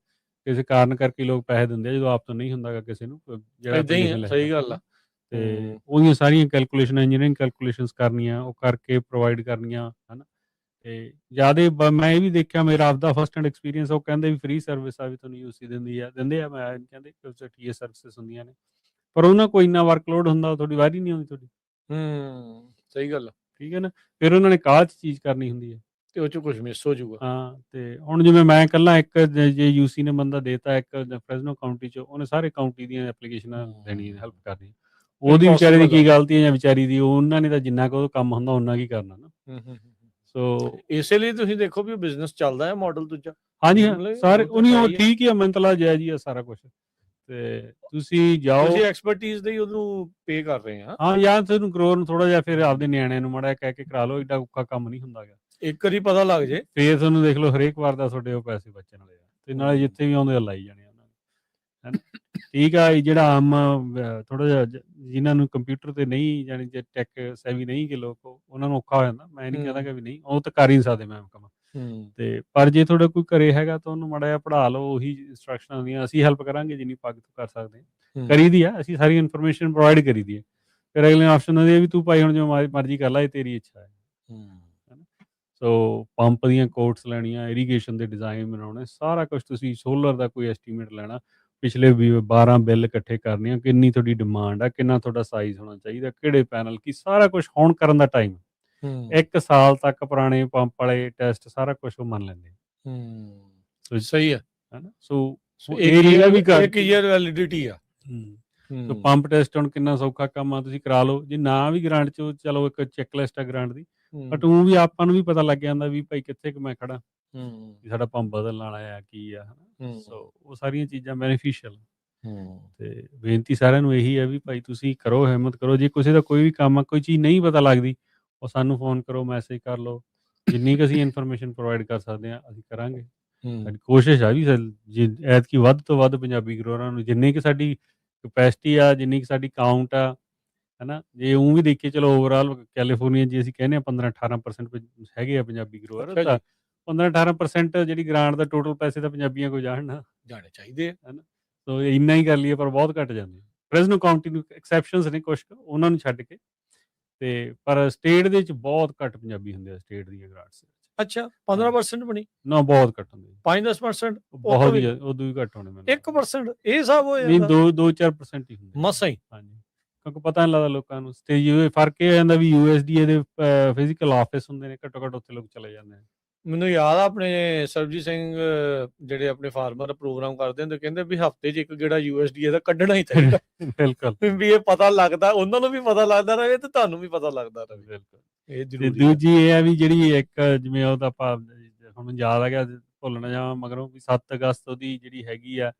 ਕਿਸੇ ਕਾਰਨ ਕਰਕੇ। ਲੋਕ ਪੈਸੇ ਦਿੰਦੇ ਆ ਜਦੋਂ ਆਪ ਤੋਂ ਨਹੀਂ ਹੁੰਦਾ ਗਾ ਕਿਸੇ ਨੂੰ, ਜਿਹੜਾ ਏਦਾਂ ਹੀ ਐਪਲੀਕੇਸ਼ਨ ਆ, ਸਹੀ ਲਿਖਦਾ, ਗੱਲ ਆ। ਅਤੇ ਉਹਦੀਆਂ ਸਾਰੀਆਂ ਕੈਲਕੂਲੇਸ਼ਨਾਂ, ਇੰਜੀਨੀਅਰਿੰਗ ਕੈਲਕੂਲੇਸ਼ਨਸ ਕਰਨੀਆਂ, ਉਹ ਕਰਕੇ ਪ੍ਰੋਵਾਈਡ ਕਰਨੀਆਂ, ਹੈ ਨਾ। ਅਤੇ ਜ਼ਿਆਦਾ ਮੈਂ ਇਹ ਵੀ ਦੇਖਿਆ, ਮੇਰਾ ਆਪਦਾ ਫਸਟ ਹੈਂਡ ਐਕਸਪੀਰੀਅੰਸ, ਉਹ ਕਹਿੰਦੇ ਵੀ ਫ੍ਰੀ ਸਰਵਿਸ ਆ, ਵੀ ਤੁਹਾਨੂੰ UC ਦਿੰਦੇ ਆ, ਮੈਂ ਕਹਿੰਦੇ TA ਸਰਵਿਸਿਸ ਹੁੰਦੀਆਂ ਨੇ, ਪਰ ਉਹਨਾਂ ਕੋਈ ਇੰਨਾ ਵਰਕਲੋਡ ਹੁੰਦਾ, ਤੁਹਾਡੀ ਵਾਰੀ ਨਹੀਂ ਆਉਂਦੀ ਤੁਹਾਡੀ। ਸਹੀ ਗੱਲ। ਠੀਕ ਹੈ ਨਾ, ਫਿਰ ਉਹਨਾਂ ਨੇ ਕਾਹਲ 'ਚ ਚੀਜ਼ ਕਰਨੀ ਹੁੰਦੀ ਹੈ, ਤੇ ਉਹ 'ਚ ਕੁਝ ਮਿਸ ਹੋ ਜਾਊਗਾ। ਹਾਂ, ਅਤੇ ਹੁਣ ਜਿਵੇਂ ਮੈਂ ਇਕੱਲਾ ਇੱਕ ਜੇ UC ਨੇ ਬੰਦਾ ਦੇਤਾ ਇੱਕ ਫ੍ਰੈਜ਼ਨੋ ਕਾਊਂਟੀ 'ਚ, ਉਹਨੇ ਸਾਰੇ ਕਾਊਂਟੀ ਦੀਆਂ ਐਪਲੀਕੇਸ਼ਨਾਂ ਦੇਣੀਆਂ, ਹੈਲਪ ਕਰਨੀ, ਉਹਦੀ ਵਿਚਾਰੇ ਦੀ ਕੀ ਗਲਤੀ ਹੈ ਜਾਂ ਵਿਚਾਰੀ ਦੀ, ਉਹਨਾਂ ਨੇ ਤਾਂ ਜਿੰਨਾ ਕੁ ਕੰਮ ਹੁੰਦਾ ਉਹਨਾਂ ਕੀ ਕਰਨਾ ਨਾ। ਸੋ ਇਸੇ ਲਈ ਤੁਸੀਂ ਦੇਖੋ ਵੀ ਬਿਜ਼ਨਸ ਚੱਲਦਾ ਹੈ ਮਾਡਲ ਦੂਜਾ। ਹਾਂਜੀ, ਹਾਂ, ਸਾਰੇ ਉਹ ਠੀਕ ਹੀ ਆ, ਮੈਨੂੰ ਤਾਂ ਲੱਗਦਾ ਜਾਇਜ਼ ਹੀ ਆ ਸਾਰਾ ਕੁਛ, ਅਤੇ ਤੁਸੀਂ ਜਾਓ, ਤੁਸੀਂ ਐਕਸਪਰਟੀਜ਼ ਦੇ ਹੀ ਉਹਨੂੰ ਪੇ ਕਰ ਰਹੇ ਆ। ਹਾਂ, ਜਾਂ ਤੁਹਾਨੂੰ ਗਰੋਅਰ ਨੂੰ ਥੋੜ੍ਹਾ ਜਿਹਾ ਫਿਰ ਆਪਦੇ ਨਿਆਣਿਆਂ ਨੂੰ ਮਾੜਾ ਕਹਿ ਕੇ ਕਰਾ ਲਓ, ਏਡਾ ਔਖਾ ਕੰਮ ਨਹੀਂ ਹੁੰਦਾ ਗਾ, ਇੱਕ ਵਾਰੀ ਪਤਾ ਲੱਗ ਜੇ, ਫਿਰ ਤੁਹਾਨੂੰ ਦੇਖ ਲਓ ਹਰੇਕ ਵਾਰ ਦਾ ਤੁਹਾਡੇ ਉਹ ਪੈਸੇ ਬਚਣ ਵਾਲੇ ਆ, ਅਤੇ ਨਾਲੇ ਜਿੱਥੇ ਵੀ ਆਉਂਦੇ ਲਾਈ ਜਾਣੇ ਉਹਨਾਂ ਨੇ, ਹੈ ਨਾ। ਠੀਕ ਆ, ਜਿਹੜਾ ਆਮ ਥੋੜ੍ਹਾ ਜਿਹਾ ਜਿਨ੍ਹਾਂ ਨੂੰ ਕੰਪਿਊਟਰ 'ਤੇ ਨਹੀਂ, ਜਾਣੀ ਜੇ ਟੈਕ ਸੈਵੀ ਨਹੀਂ ਗੇ ਲੋਕ, ਉਹਨਾਂ ਨੂੰ ਔਖਾ ਹੋ ਜਾਂਦਾ। ਮੈਂ ਨਹੀਂ ਕਹਿੰਦਾ ਕਿ ਵੀ ਨਹੀਂ, ਉਹ ਤਾਂ ਕਰ ਹੀ ਨਹੀਂ ਸਕਦੇ ਮੈਮ ਕੰਮ, ਅਤੇ ਪਰ ਜੇ ਤੁਹਾਡਾ ਕੋਈ ਘਰੇ ਹੈਗਾ ਤਾਂ ਉਹਨੂੰ ਮਾੜਾ ਜਿਹਾ ਪੜ੍ਹਾ ਲਓ, ਉਹੀ ਇੰਸਟਰਕਸ਼ਨਾਂ ਦੀਆਂ ਅਸੀਂ ਹੈਲਪ ਕਰਾਂਗੇ ਜਿੰਨੀ ਪੱਗ ਤੋਂ ਕਰ ਸਕਦੇ ਹਾਂ, ਕਰੀ ਦੀ ਆ, ਅਸੀਂ ਸਾਰੀ ਇਨਫੋਰਮੇਸ਼ਨ ਪ੍ਰੋਵਾਈਡ ਕਰੀ ਦੀ ਹੈ। ਫਿਰ ਅਗਲੇ ਆਪਸ਼ਨ ਹੁੰਦੇ ਵੀ ਤੂੰ ਭਾਈ ਹੁਣ ਜੋ ਮਰਜ਼ੀ ਕਰ ਲਾ, ਇਹ ਤੇਰੀ ਇੱਛਾ ਹੈ। ਸੋ ਪੰਪ ਦੀਆਂ ਕੋਟਸ ਲੈਣੀਆਂ, ਇਰੀਗੇਸ਼ਨ ਦੇ ਡਿਜ਼ਾਈਨ ਬਣਾਉਣੇ, ਸਾਰਾ ਕੁਛ ਤੁਸੀਂ, ਸੋਲਰ ਦਾ ਕੋਈ ਐਸਟੀਮੇਟ ਲੈਣਾ, ਪਿਛਲੇ 12 ਬਿੱਲ ਇਕੱਠੇ ਕਰਨੇ ਆ, ਕਿੰਨੀ ਤੁਹਾਡੀ ਡਿਮਾਂਡ ਆ, ਕਿੰਨਾ ਤੁਹਾਡਾ ਸਾਈਜ਼ ਹੋਣਾ ਚਾਹੀਦਾ, ਕਿਹੜੇ ਪੈਨਲ, ਕੀ ਸਾਰਾ ਕੁਛ ਹੁਣ ਕਰਨ ਦਾ ਟਾਈਮ। 1 ਸਾਲ ਤੱਕ ਪੁਰਾਣੇ ਪੰਪ ਵਾਲੇ ਟੈਸਟ ਸਾਰਾ ਕੁਛ ਉਹ ਮੰਨ ਲੈਂਦੇ। ਸਹੀ ਹੈ ਨਾ, ਸੋ ਏਰੀਆ ਵੀ ਇੱਕ ਈਅਰ ਵੈਲਿਡਿਟੀ ਆ। ਸੋ ਪੰਪ ਟੈਸਟ ਹੁਣ ਕਿੰਨਾ ਸੌਖਾ ਕੰਮ ਆ, ਤੁਸੀਂ ਕਰਾ ਲਓ, ਜੇ ਨਾ ਵੀ ਗ੍ਰਾਂਟ 'ਚ ਚਲੋ ਇੱਕ ਚੈੱਕਲਿਸਟ ਆ ਗ੍ਰਾਂਟ ਦੀ, ਬਟ ਉਹ ਵੀ ਆਪਾਂ ਨੂੰ ਵੀ ਪਤਾ ਲੱਗ ਜਾਂਦਾ ਵੀ ਭਾਈ ਕਿੱਥੇ ਕੁ ਮੈਂ ਖੜਾ, ਵੀ ਸਾਡਾ ਪੰਪ ਬਦਲਣ ਵਾਲਾ ਆ, ਕੀ ਆ, ਸੋ ਉਹ ਸਾਰੀਆਂ ਚੀਜ਼ਾਂ ਬੈਨੀਫੀਸ਼ੀਅਲ। ਅਤੇ ਬੇਨਤੀ ਸਾਰਿਆਂ ਨੂੰ ਇਹੀ ਹੈ ਵੀ ਭਾਈ ਤੁਸੀਂ ਕਰੋ, ਹਿੰਮਤ ਕਰੋ, ਜੇ ਕਿਸੇ ਦਾ ਕੋਈ ਵੀ ਕੰਮ ਆ, ਕੋਈ ਚੀਜ਼ ਨਹੀਂ ਪਤਾ ਲੱਗਦੀ, ਉਹ ਸਾਨੂੰ ਫੋਨ ਕਰੋ, ਮੈਸੇਜ ਕਰ ਲਓ, ਜਿੰਨੀ ਕੁ ਅਸੀਂ ਇਨਫੋਰਮੇਸ਼ਨ ਪ੍ਰੋਵਾਈਡ ਕਰ ਸਕਦੇ ਹਾਂ ਅਸੀਂ ਕਰਾਂਗੇ। ਸਾਡੀ ਕੋਸ਼ਿਸ਼ ਆ ਵੀ ਜੇ ਐਤਕੀ ਵੱਧ ਤੋਂ ਵੱਧ ਪੰਜਾਬੀ ਗਰੋਅਰਾਂ ਨੂੰ, ਜਿੰਨੀ ਕੁ ਸਾਡੀ ਕਪੈਸਿਟੀ ਆ, ਜਿੰਨੀ ਕੁ ਸਾਡੀ ਕਾਊਂਟ ਆ, ਹੈ ਨਾ, ਜੇ ਉਹ ਵੀ ਦੇਖੀਏ, ਚਲੋ ਓਵਰਆਲ ਕੈਲੀਫੋਰਨੀਆ ਜੇ ਅਸੀਂ ਕਹਿੰਦੇ ਹਾਂ 15-18% ਹੈਗੇ ਆ ਪੰਜਾਬੀ ਗਰੋਅਰ, ਤਾਂ 15-18% ਜਿਹੜੀ ਗ੍ਰਾਂਟ ਦਾ ਟੋਟਲ ਪੈਸੇ ਤਾਂ ਪੰਜਾਬੀਆਂ ਕੋਲ ਜਾਣੇ ਚਾਹੀਦੇ, ਹੈ ਨਾ। ਸੋ ਇੰਨਾ ਹੀ ਕਰ ਲਈਏ, ਪਰ ਬਹੁਤ ਘੱਟ ਜਾਂਦੇ। ਫ੍ਰੈਜ਼ਨੋ ਕਾਊਂਟੀ ਨੂੰ ਐਕਸੈਪਸ਼ਨਸ ਨੇ ਕੁਛ, ਉਹਨਾਂ ਨੂੰ ਛੱਡ ਕੇ, ਅਤੇ ਪਰ ਸਟੇਟ ਦੇ ਵਿੱਚ ਬਹੁਤ ਘੱਟ ਪੰਜਾਬੀ ਹੁੰਦੇ ਆ ਸਟੇਟ ਦੀਆਂ ਗ੍ਰਾਂਟਸ। ਅੱਛਾ, 15% ਬਣੀ ਨਾ, ਬਹੁਤ ਘੱਟ ਹੁੰਦੇ, 5-10%, ਬਹੁਤ ਹੀ ਉਦੋਂ ਵੀ ਘੱਟ ਹੋਣੇ, ਮੈਨੂੰ 1% ਇਹ ਹਿਸਾਬ ਹੋ ਨਹੀਂ, ਜਾਂਦਾ, 2-4% ਹੀ ਹੁੰਦੇ ਮਸਾਂ ਹੀ। ਹਾਂਜੀ, ਕਿਉਂਕਿ ਪਤਾ ਨਹੀਂ ਲੱਗਦਾ ਲੋਕਾਂ ਨੂੰ, ਅਤੇ ਫਰਕ ਇਹ ਜਾਂਦਾ ਵੀ USDA ਦੇ ਫਿਜ਼ੀਕਲ ਆਫਿਸ ਹੁੰਦੇ ਨੇ, ਘੱਟੋ ਘੱਟ ਉੱਥੇ ਲੋਕ ਚਲੇ ਜਾਂਦੇ ਨੇ। ਮੈਨੂੰ ਯਾਦ ਆ ਆਪਣੇ ਸਰਬਜੀਤ ਸਿੰਘ ਜਿਹੜੇ ਆਪਣੇ ਫਾਰਮਰ ਪ੍ਰੋਗਰਾਮ ਕਰਦੇ ਹੁੰਦੇ, ਕਹਿੰਦੇ ਵੀ ਹਫ਼ਤੇ 'ਚ ਇੱਕ ਗੇੜਾ USDA ਦਾ ਕੱਢਣਾ ਹੀ ਚਾਹੀਦਾ। ਬਿਲਕੁਲ, ਵੀ ਇਹ ਪਤਾ ਲੱਗਦਾ, ਉਹਨਾਂ ਨੂੰ ਵੀ ਪਤਾ ਲੱਗਦਾ ਰਹੇ ਤੇ ਤੁਹਾਨੂੰ ਵੀ ਪਤਾ ਲੱਗਦਾ ਰਹੇ। ਬਿਲਕੁਲ। ਇਹ ਤੇ ਜ਼ਰੂਰੀ ਦੂਜੀ ਇਹ ਆ ਵੀ ਜਿਹੜੀ ਇੱਕ ਜਿਵੇਂ ਉਹਦਾ ਆਪਾਂ ਹੁਣ ਯਾਦ ਆ ਗਿਆ, ਭੁੱਲ ਨਾ ਜਾਵਾਂ ਮਗਰੋਂ, ਵੀ 7 ਅਗਸਤ ਉਹਦੀ ਜਿਹੜੀ ਹੈਗੀ ਆ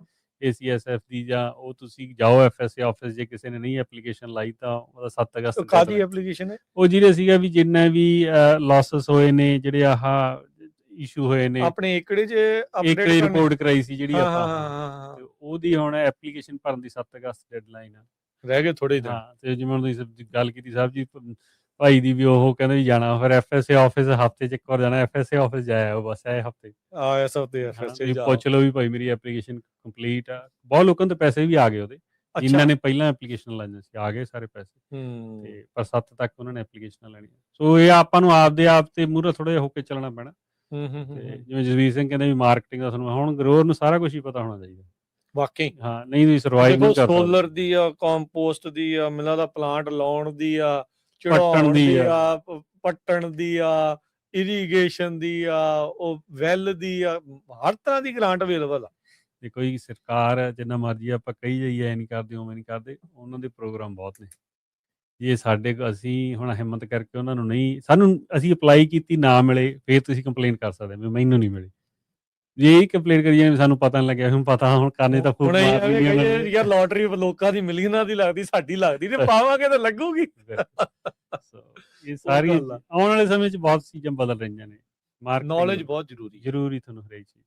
ACSF ਦੀ, ਜਾਂ ਉਹ ਤੁਸੀਂ ਜਾਓ FSA ਆਫਿਸ, ਜੇ ਕਿਸੇ ਨੇ ਨਹੀਂ ਐਪਲੀਕੇਸ਼ਨ ਲਾਈ ਤਾਂ ਉਹਦਾ 7 ਅਗਸਤ ਤੱਕ ਕਾਹਦੀ ਐਪਲੀਕੇਸ਼ਨ ਹੈ? ਉਹ ਜਿਹੜੇ ਸੀਗਾ ਵੀ ਜਿੰਨੇ ਵੀ ਲਾਸਸ ਹੋਏ ਨੇ, ਜਿਹੜੇ ਆਹ ਇਸ਼ੂ ਹੋਏ ਨੇ, ਆਪਣੇ ਏਕੜੇ 'ਚ ਇੱਕ ਅਪਡੇਟ ਰਿਪੋਰਟ ਕਰਾਈ ਸੀ ਜਿਹੜੀ ਹਾਂ ਆਪਾਂ, ਹਾਂ ਤੇ ਉਹਦੀ ਹੁਣ ਐਪਲੀਕੇਸ਼ਨ ਭਰਨ ਦੀ 7 ਅਗਸਤ ਡੈਡਲਾਈਨ ਆ। ਰਹਿ ਗਏ ਥੋੜੇ ਦਿਨ। ਹਾਂ, ਤੇ ਜਿਵੇਂ ਹੁਣ ਤੁਸੀਂ ਗੱਲ ਕੀਤੀ ਸਾਹਿਬ ਜੀ ਭਾਈ ਦੀ, ਵੀ ਉਹ ਕਹਿੰਦੇ ਵੀ ਜਾਣਾ, ਫਿਰ FSA ਆਫਿਸ ਹਫ਼ਤੇ 'ਚ ਇੱਕ ਵਾਰ ਜਾਣਾ, FSA ਆਫਿਸ ਜਾਇਆ ਉਹ ਬਸ ਇਹ ਹਫ਼ਤੇ। ਆ ਸਭ ਤੇ ਹਨਾ, FSA ਵੀ ਜਾਓ। ਪੁੱਛ ਲਓ ਵੀ ਭਾਈ ਮੇਰੀ ਐਪਲੀਕੇਸ਼ਨ ਕੰਪਲੀਟ ਆ। ਬਹੁਤ ਲੋਕਾਂ ਦੇ ਪੈਸੇ ਵੀ ਆ ਗਏ ਉਹਦੇ, ਜਿਨ੍ਹਾਂ ਨੇ ਪਹਿਲਾਂ ਐਪਲੀਕੇਸ਼ਨ ਲਾਈਆਂ ਸੀ, ਆ ਗਏ ਸਾਰੇ ਪੈਸੇ। ਤੇ ਪਰ 7 ਤੱਕ ਉਹਨਾਂ ਨੇ ਐਪਲੀਕੇਸ਼ਨਾਂ ਲੈਣੀਆਂ। ਸੋ ਇਹ ਆਪਾਂ ਨੂੰ ਆਪਦੇ ਆਪ ਤੇ ਮੂਹਰੇ ਥੋੜ੍ਹਾ ਜਿਹਾ ਹੋ ਕੇ ਚੱਲਣਾ ਪੈਣਾ। ਤੇ ਜਿਵੇਂ ਜਸਵੀਰ ਸਿੰਘ ਕਹਿੰਦੇ ਵੀ ਮਾਰਕੀਟਿੰਗ ਦਾ ਤੁਹਾਨੂੰ ਹੁਣ ਗਰੋਅਰ ਨੂੰ ਸਾਰਾ ਕੁਝ ਹੀ ਪਤਾ ਹੋਣਾ ਚਾਹੀਦਾ। ਵਾਕਈ ਹਾਂ, ਨਹੀਂ ਤੁਸੀਂ ਸਰਵਾਈਵ ਦੇਖੋ ਨਹੀਂ ਕਰ ਸਕਦੇ। ਸੋਲਰ ਦੀ ਆ, ਕੰਪੋਸਟ ਦੀ ਆ, ਮਿਲਾਂ ਦਾ ਪਲਾਂਟ ਲਾਉਣ ਦੀ ਆ, ਪੱਟਣ ਚੜਾਉਣ ਦੀ ਦੀ ਆ। ਆ, ਪੱਟਣ ਦੀ ਆ, ਇਰੀਗੇਸ਼ਨ ਦੀ ਆ, ਉਹ ਵੈਲ ਦੀ ਆ, ਹਰ ਤਰ੍ਹਾਂ ਦੀ ਗ੍ਰਾਂਟ ਅਵੇਲੇਬਲ ਆ। ਦੇਖੋ ਜੀ, ਸਰਕਾਰ ਜਿੰਨਾ ਮਰਜ਼ੀ ਆਪਾਂ ਕਹੀ ਜਾਈਏ, ਐ ਨਹੀਂ ਕਰਦੇ, ਉਵੇਂ ਨਹੀਂ ਕਰਦੇ, ਉਹਨਾਂ ਦੇ ਪ੍ਰੋਗਰਾਮ ਬਹੁਤ ਨੇ। ਜੇ ਸਾਡੇ ਅਸੀਂ ਹੁਣ ਹਿੰਮਤ ਕਰਕੇ ਉਹਨਾਂ ਨੂੰ ਨਹੀਂ, ਸਾਨੂੰ ਅਸੀਂ ਅਪਲਾਈ ਕੀਤੀ ਨਾ ਮਿਲੇ, ਫਿਰ ਤੁਸੀਂ ਕੰਪਲੇਨ ਕਰ ਸਕਦੇ ਵੀ ਮੈਨੂੰ ਨਹੀਂ ਮਿਲੀ। ਜੇ ਇਹ ਕੰਪਲੇਨ ਕਰੀ ਜਾਂਦੇ ਸਾਨੂੰ ਪਤਾ ਨਹੀਂ ਲੱਗਿਆ, ਹੁਣ ਪਤਾ ਹੁਣ ਕਰਨੇ ਤਾਂ ਫੂਕ ਹੁਣ ਇਹ ਮਾਰਨੀ ਨਹੀਂ ਉਹਨਾਂ ਕਹੀਏ ਨੇ। ਯਾਰ ਲੋਟਰੀ ਲੋਕਾਂ ਦੀ ਮਿਲੀਅਨਾਂ ਦੀ ਲੱਗਦੀ, ਸਾਡੀ ਲੱਗਦੀ ਤੇ ਪਾਵਾਂਗੇ ਤਾਂ ਲੱਗੂਗੀ। ਸੋ ਇਹ ਸਾਰੀ ਗੱਲ ਆ। ਆਉਣ ਵਾਲੇ ਸਮੇਂ 'ਚ ਬਹੁਤ ਚੀਜ਼ਾਂ ਬਦਲ ਰਹੀਆਂ ਨੇ। ਨੌਲੇਜ ਬਹੁਤ ਜ਼ਰੂਰੀ ਹੈ। ਜ਼ਰੂਰੀ ਤੁਹਾਨੂੰ ਹਰੇਕ ਚੀਜ਼,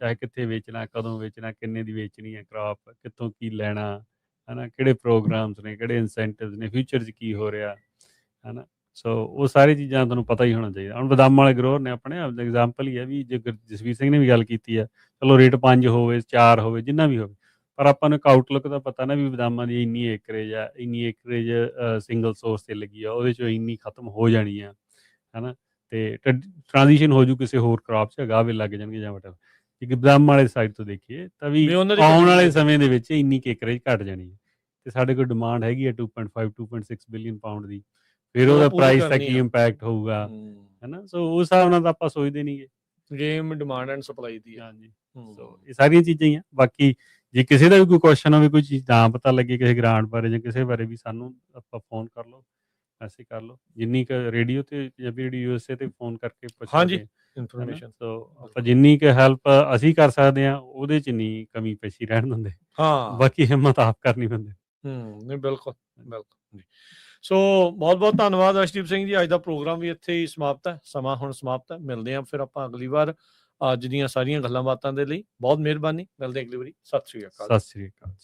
ਚਾਹੇ ਕਿੱਥੇ ਵੇਚਣਾ, ਕਦੋਂ ਵੇਚਣਾ, ਕਿੰਨੇ ਦੀ ਵੇਚਣੀ ਹੈ ਕ੍ਰਾਪ, ਕਿੱਥੋਂ ਕੀ ਲੈਣਾ, ਹਨਾ, ਕਿਹੜੇ ਪ੍ਰੋਗਰਾਮਸ ਨੇ, ਕਿਹੜੇ ਇਨਸੈਂਟਿਵਸ ਨੇ, ਫਿਊਚਰ 'ਚ ਕੀ ਹੋ ਰਿਹਾ, ਹਨਾ। ਸੋ ਉਹ ਸਾਰੀ ਚੀਜ਼ਾਂ ਤੁਹਾਨੂੰ ਪਤਾ ਹੀ ਹੋਣਾ ਚਾਹੀਦਾ। ਹੁਣ ਬਦਾਮਾਂ ਵਾਲੇ ਗਰੋਅਰ ਨੇ ਆਪਣੇ ਐਗਜ਼ਾਮਪਲ ਹੀ ਹੈ ਵੀ, ਜੇ ਜਸਵੀਰ ਸਿੰਘ ਨੇ ਵੀ ਗੱਲ ਕੀਤੀ ਆ, ਚਲੋ ਰੇਟ 5 ਹੋਵੇ, 4 ਹੋਵੇ, ਜਿੰਨਾ ਵੀ ਹੋਵੇ, ਪਰ ਆਪਾਂ ਨੂੰ ਇੱਕ ਆਊਟਲੁੱਕ ਦਾ ਪਤਾ ਨਾ ਵੀ ਬਦਾਮਾਂ ਦੀ ਇੰਨੀ ਏਕਰੇਜ ਆ, ਇੰਨੀ ਏਕਰੇਜ ਸਿੰਗਲ ਸੋਰਸ ਤੇ ਲੱਗੀ ਆ, ਉਹਦੇ 'ਚੋਂ ਇੰਨੀ ਖਤਮ ਹੋ ਜਾਣੀ ਆ, ਹਨਾ, ਤੇ ਟ੍ਰਾਂਜੀਸ਼ਨ ਹੋ ਜੂ ਕਿਸੇ ਹੋਰ ਕ੍ਰਾਪ 'ਚ, ਅਗਾਂਹ ਵੀ ਲੱਗ ਜਾਣਗੇ ਜਾਂ ਵਟਐਵਰ। ਜੇ ਬਦਾਮਾਂ ਵਾਲੇ ਸਾਈਡ ਤੋਂ ਦੇਖੀਏ ਤਾਂ ਵੀ ਆਉਣ ਵਾਲੇ ਸਮੇਂ ਦੇ ਵਿੱਚ ਇੰਨੀ ਏਕਰੇਜ ਘਟ ਜਾਣੀ ਹੈ, ਤੇ ਸਾਡੇ ਕੋਲ ਡਿਮਾਂਡ ਹੈਗੀ ਹੈ 2.5 2.6 ਬਿਲੀਅਨ ਪਾਊਂਡ ਦੀ। ਫਿਰ ਉਹਦਾ ਪ੍ਰਾਈਸ ਦਾ ਕੀ ਇੰਪੈਕਟ ਹੋਊਗਾ, ਹਨਾ। ਸੋ ਉਸ ਹਿਸਾਬ ਨਾਲ ਤਾਂ ਆਪਾਂ ਸੋਚਦੇ ਨਹੀਂਗੇ। ਗੇਮ ਡਿਮਾਂਡ ਐਂਡ ਸਪਲਾਈ ਦੀ ਆ। ਹਾਂਜੀ, ਸੋ ਇਹ ਸਾਰੀਆਂ ਚੀਜ਼ਾਂ ਹੀ ਆ। ਬਾਕੀ ਜੇ ਕਿਸੇ ਦਾ ਵੀ ਕੋਈ ਕੁਐਸਚਨ ਹੋਵੇ, ਕੋਈ ਚੀਜ਼ ਨਾ ਪਤਾ ਲੱਗੇ ਕਿਸੇ ਗ੍ਰਾਂਟ ਬਾਰੇ ਜਾਂ ਕਿਸੇ ਬਾਰੇ, ਵੀ ਸਾਨੂੰ ਆਪਾਂ ਫੋਨ ਕਰ ਲਓ, ਮੈਸੇਜ ਕਰ ਲਓ। ਜਿੰਨੀ ਕੁ ਰੇਡੀਓ ਤੇ ਪੰਜਾਬੀ ਰੇਡੀਓ USA ਤੇ ਫੋਨ ਕਰਕੇ ਪੁੱਛ ਸਕਦੇ ਇਨਫੋਰਮੇਸ਼ਨ। ਸੋ ਆਪਾਂ ਜਿੰਨੀ ਕੁ ਹੈਲਪ ਅਸੀਂ ਕਰ ਸਕਦੇ ਹਾਂ, ਉਹਦੇ 'ਚ ਨਹੀਂ ਕਮੀ ਪੇਸ਼ੀ ਰਹਿਣ ਦਿੰਦੇ। ਹਾਂ, ਬਾਕੀ ਹਿੰਮਤ ਆਪ ਕਰਨੀ ਪੈਂਦੀ। ਨਹੀਂ ਬਿਲਕੁਲ ਬਿਲਕੁਲ ਜੀ। ਸੋ ਬਹੁਤ ਬਹੁਤ ਧੰਨਵਾਦ ਅਰਸ਼ਦੀਪ ਸਿੰਘ ਜੀ। ਅੱਜ ਦਾ ਪ੍ਰੋਗਰਾਮ ਵੀ ਇੱਥੇ ਹੀ ਸਮਾਪਤ ਹੈ, ਸਮਾਂ ਹੁਣ ਸਮਾਪਤ ਹੈ। ਮਿਲਦੇ ਹਾਂ ਫਿਰ ਆਪਾਂ ਅਗਲੀ ਵਾਰ। ਅੱਜ ਦੀਆਂ ਸਾਰੀਆਂ ਗੱਲਾਂ ਬਾਤਾਂ ਦੇ ਲਈ ਬਹੁਤ ਮਿਹਰਬਾਨੀ। ਮਿਲਦੇ ਅਗਲੀ ਵਾਰੀ। ਸਤਿ ਸ਼੍ਰੀ ਅਕਾਲ। ਸਤਿ ਸ਼੍ਰੀ ਅਕਾਲ।